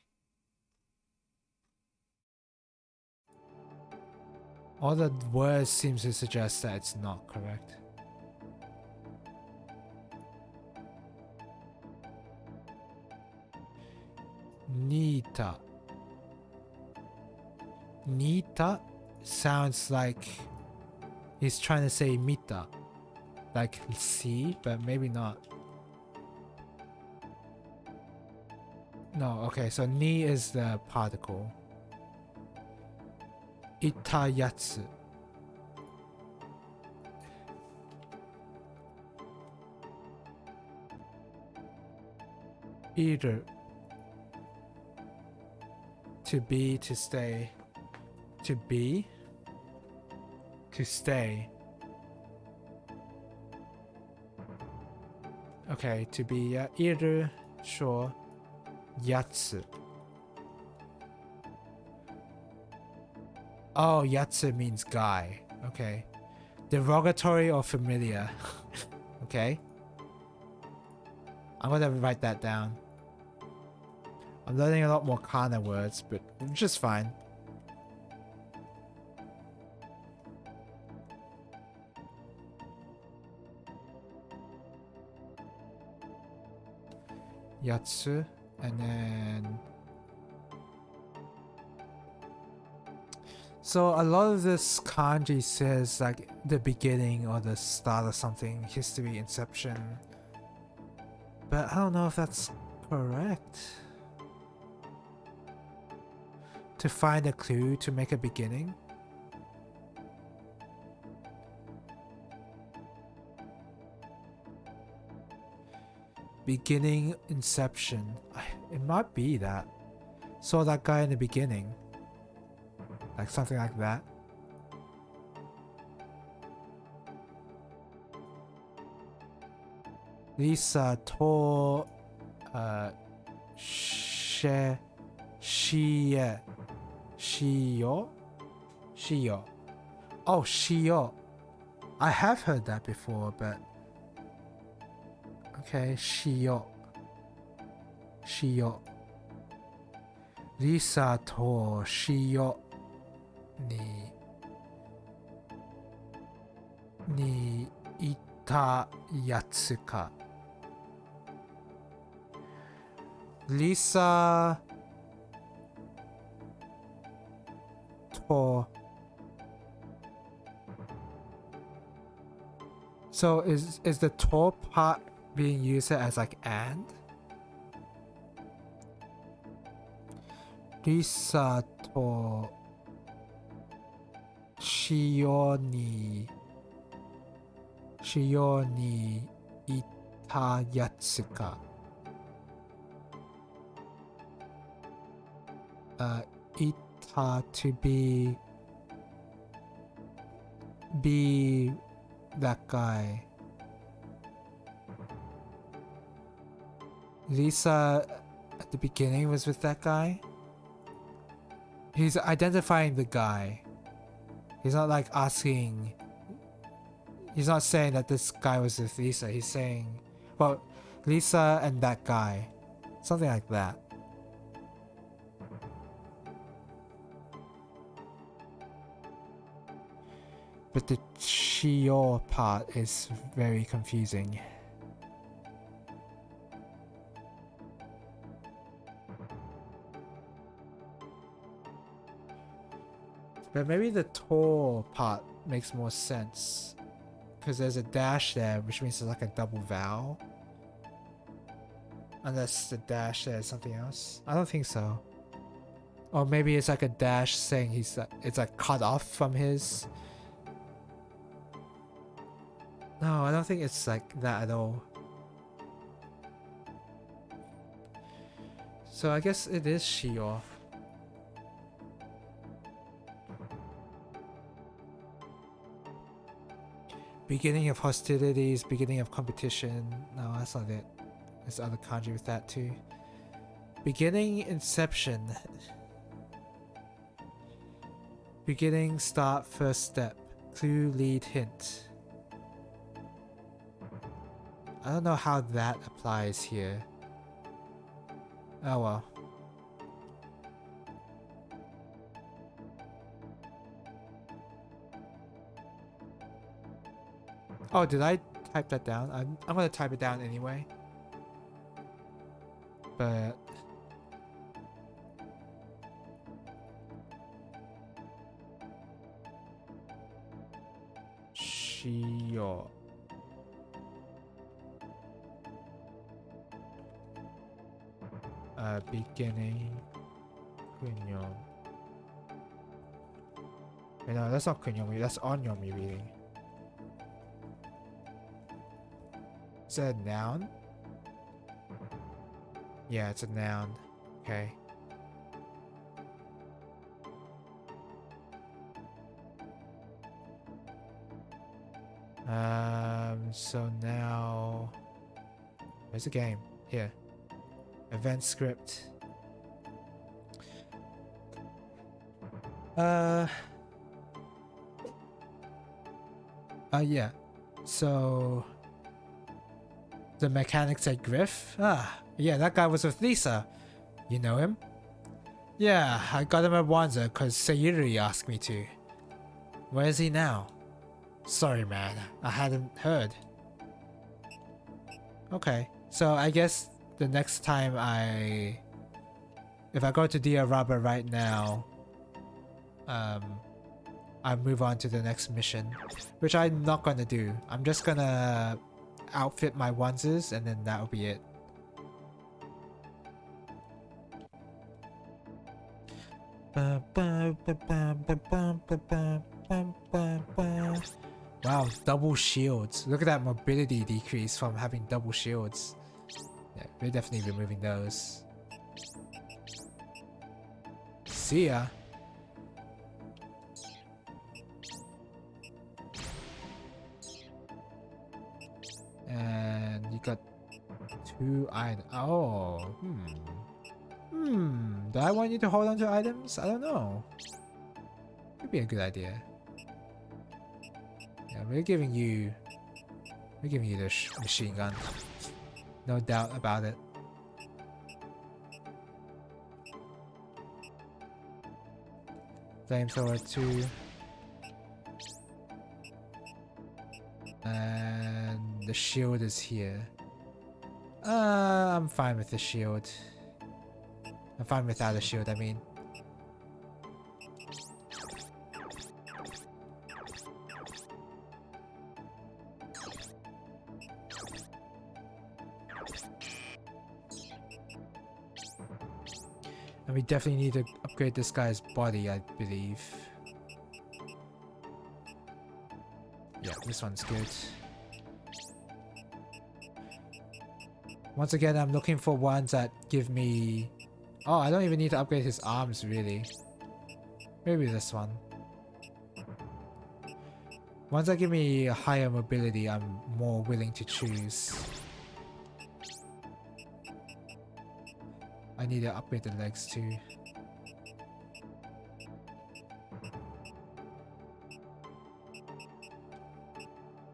All the words seem to suggest that it's not correct. Nita. Nita sounds like he's trying to say mita, like see, but maybe not. No, okay, so ni is the particle. Itayatsu. Either. To be, to stay. To be. To stay. Okay, to be, yeah, either, sure. Yatsu. Oh, yatsu means guy. Okay. Derogatory or familiar. Okay. I'm gonna write that down. I'm learning a lot more kana words, but just fine. Yatsu, and then... So a lot of this kanji says like the beginning or the start of something, history, inception. But I don't know if that's correct? To find a clue to make a beginning? Beginning inception. It might be that. Saw that guy in the beginning. Like something like that. Lisa to she shio. Oh, shio. I have heard that before, but okay, shio. Lisa to shio ni ita yatsu ka. Lisa to. So is the to part being used as like and? Lisa to shio ni ita yatsu ka. Ita to be that guy. Lisa at the beginning was with that guy. He's identifying the guy. He's not like asking. He's not saying that this guy was with Lisa. He's saying, well, Lisa and that guy. Something like that. But the shio part is very confusing. But maybe the to part makes more sense. Because there's a dash there, which means it's like a double vowel. Unless the dash there is something else. I don't think so. Or maybe it's like a dash saying it's like cut off from his. No, I don't think it's like that at all. So I guess it is shio. Beginning of hostilities, beginning of competition. No, that's not it. There's other kanji with that too. Beginning inception. Beginning, start, first step. Clue, lead, hint. I don't know how that applies here. Oh well. Oh, did I type that down? I'm gonna type it down anyway. But shio. Beginning. Kunyomi. No, that's not kunyomi. That's onyomi reading. Is that a noun? Yeah, it's a noun. Okay. So now where's the game? Here. Event script. Yeah. So the mechanic said Griff? Yeah, that guy was with Lisa. You know him? Yeah, I got him at Wanza because Sayuri asked me to. Where is he now? Sorry man, I hadn't heard. Okay, so I guess the next time if I go to Diaraba right now, I move on to the next mission, which I'm not gonna do. I'm just gonna outfit my onesies and then that'll be it. Wow, double shields. Look at that mobility decrease from having double shields. Yeah, we're definitely removing those. See ya. And you got 2 items. Oh, do I want you to hold on to items? I don't know. Could be a good idea. Yeah, we're giving you the machine gun. No doubt about it. Flamethrower 2. And the shield is here. I'm fine with the shield. I'm fine without a shield, I mean. And we definitely need to upgrade this guy's body, I believe. Yeah, this one's good. Once again, I'm looking for ones that give me... Oh, I don't even need to upgrade his arms, really. Maybe this one. Ones that give me a higher mobility, I'm more willing to choose. I need to upgrade the legs too.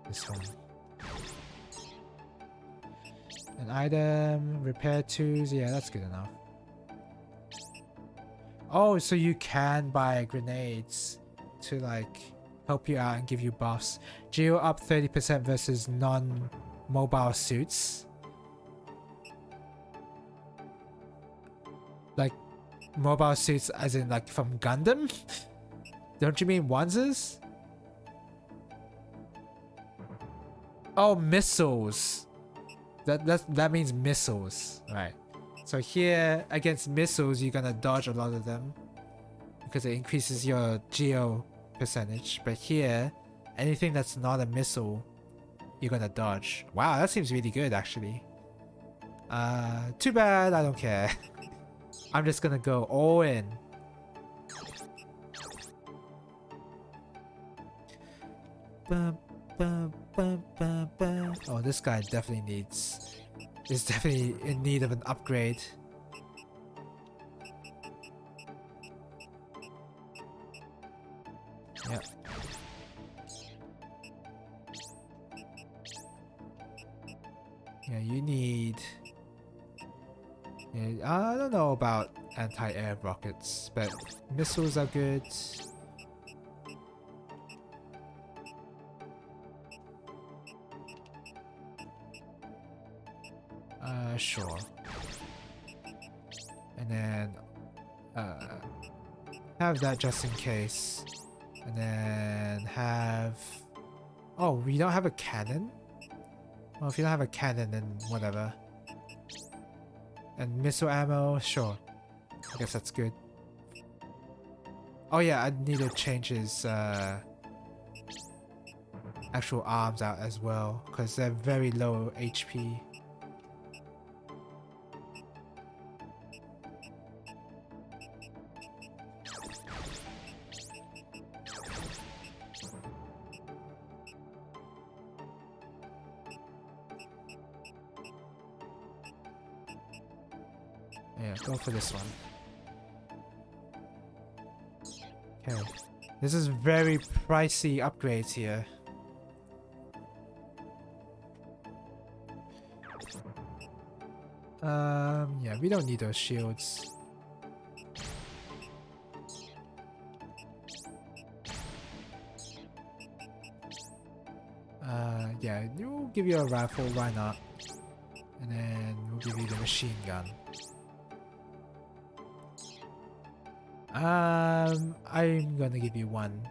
This one. An item, repair tools, yeah, that's good enough. Oh, so you can buy grenades to like help you out and give you buffs. Geo up 30% versus non-mobile suits. Like mobile suits as in like from Gundam? Don't you mean onesies? Oh, missiles. That means missiles, right? So here against missiles, you're gonna dodge a lot of them because it increases your geo percentage. But here, anything that's not a missile, you're gonna dodge. Wow, that seems really good actually. Too bad, I don't care. I'm just gonna go all in. Oh, this guy definitely is definitely in need of an upgrade. Yep. Yeah, you need... Yeah, I don't know about anti-air rockets, but missiles are good. Sure. And then have that just in case. And then have... Oh, we don't have a cannon? Well, if you don't have a cannon, then whatever. And missile ammo, sure. I guess that's good. Oh yeah, I need to change his actual arms out as well, because they're very low HP. Yeah, go for this one. Okay. This is very pricey upgrades here. Yeah, we don't need those shields. Yeah, we'll give you a rifle, why not? And then we'll give you the machine gun. I'm gonna give you one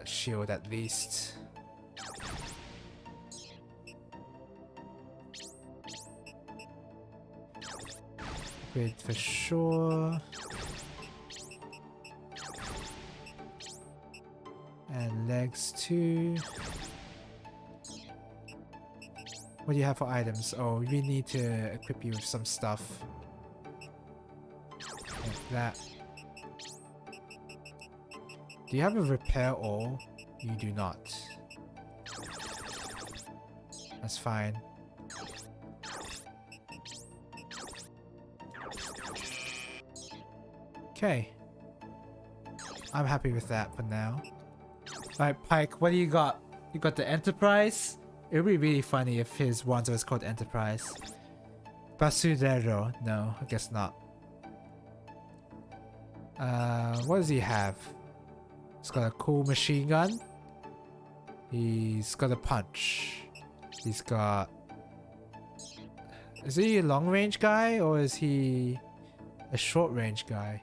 shield at least. Upgrade for sure. And legs 2. What do you have for items? Oh, we need to equip you with some stuff. Like that. Do you have a repair all? You do not. That's fine. Okay. I'm happy with that for now. Alright, Pike, what do you got? You got the Enterprise? It would be really funny if his ones was called Enterprise. Basurero. No, I guess not. What does he have? He's got a cool machine gun. He's got a punch. He's got... Is he a long range guy or is he a short range guy?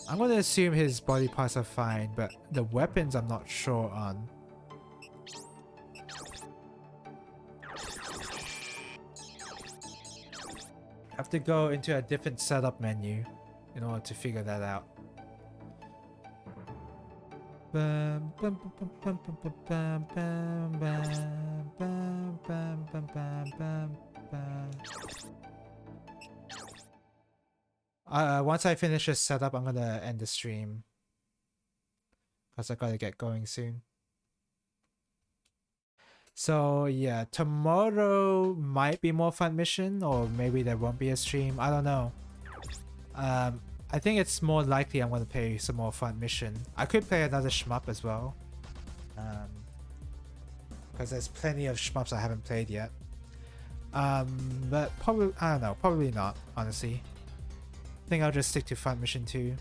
I'm gonna assume his body parts are fine, but the weapons I'm not sure on. I have to go into a different setup menu in order to figure that out. Bum, bum, bum, bum, bum, bum, bum, bum, bum, bum, bum, bum, bum, bum. Once I finish this setup, I'm gonna end the stream because I gotta get going soon. So yeah, tomorrow might be more fun mission, or maybe there won't be a stream. I don't know. I think it's more likely I'm gonna play some more fun mission. I could play another shmup as well, because there's plenty of shmups I haven't played yet. But probably I don't know. Probably not, honestly. I think I'll just stick to Fun Mission 2.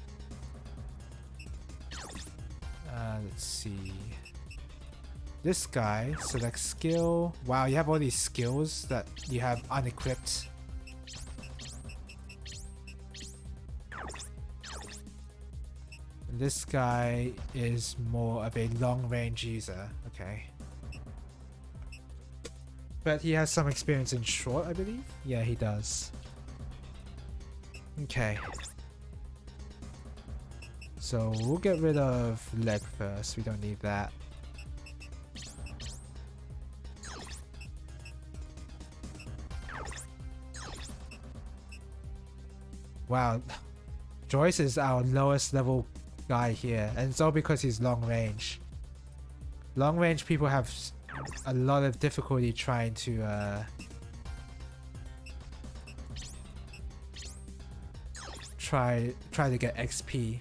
Let's see. This guy, select skill. Wow, you have all these skills that you have unequipped. This guy is more of a long-range user. Okay. But he has some experience in short, I believe? Yeah, he does. Okay. So we'll get rid of leg first. We don't need that. Wow. Joyce is our lowest level guy here, and it's all because he's long range. Long range people have a lot of difficulty trying to try to get XP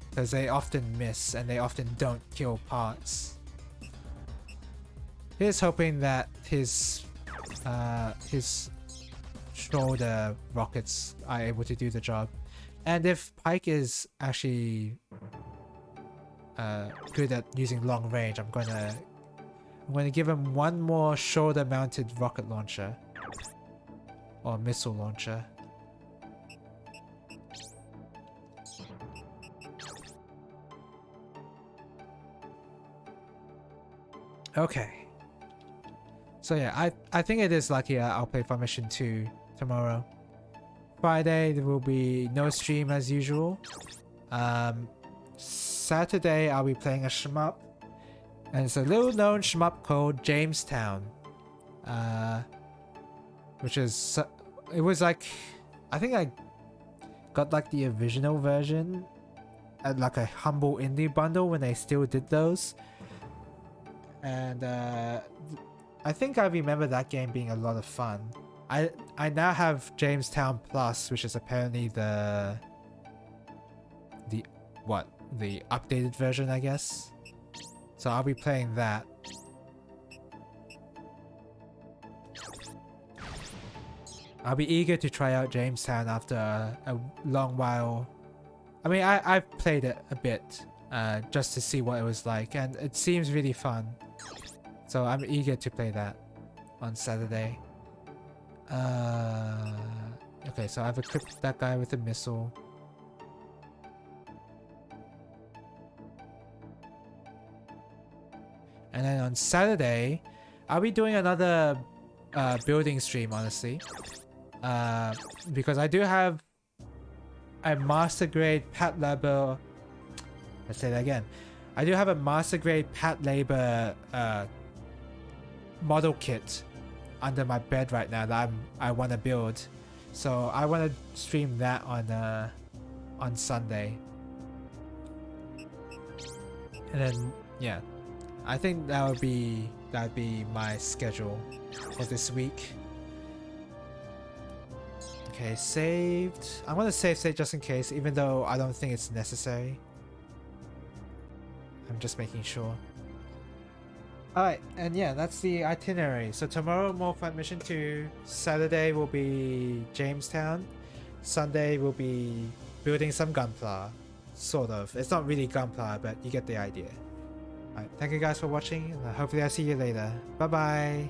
because they often miss and they often don't kill parts. Here's hoping that his shoulder rockets are able to do the job. And if Pike is actually good at using long range, I'm gonna give him one more shoulder mounted rocket launcher or missile launcher. Okay. So yeah, I think it is lucky I'll play Fun Mission 2 tomorrow. Friday there will be no stream as usual. Saturday I'll be playing a shmup, and it's a little known shmup called Jamestown, which is it was like I think I got like the original version at like a humble indie bundle when they still did those, and I think I remember that game being a lot of fun. I now have Jamestown Plus, which is apparently the updated version, I guess. So I'll be playing that. I'll be eager to try out Jamestown after a long while. I mean, I've played it a bit just to see what it was like, and it seems really fun. So I'm eager to play that on Saturday. Okay, so I've equipped that guy with a missile. And then on Saturday, I'll be doing another building stream, honestly. Because I do have a master grade Pat Labor. Let's say that again. I do have a master grade Pat Labor model kit under my bed right now that I want to build. So I want to stream that on Sunday. And then yeah, I think that would be my schedule for this week. Okay, saved. I'm gonna save just in case, even though I don't think it's necessary. I'm just making sure. Alright, and yeah, that's the itinerary. So tomorrow, more fun mission 2. Saturday will be Jamestown. Sunday will be building some gunpla. Sort of. It's not really gunpla, but you get the idea. Alright, thank you guys for watching, and hopefully I'll see you later. Bye bye!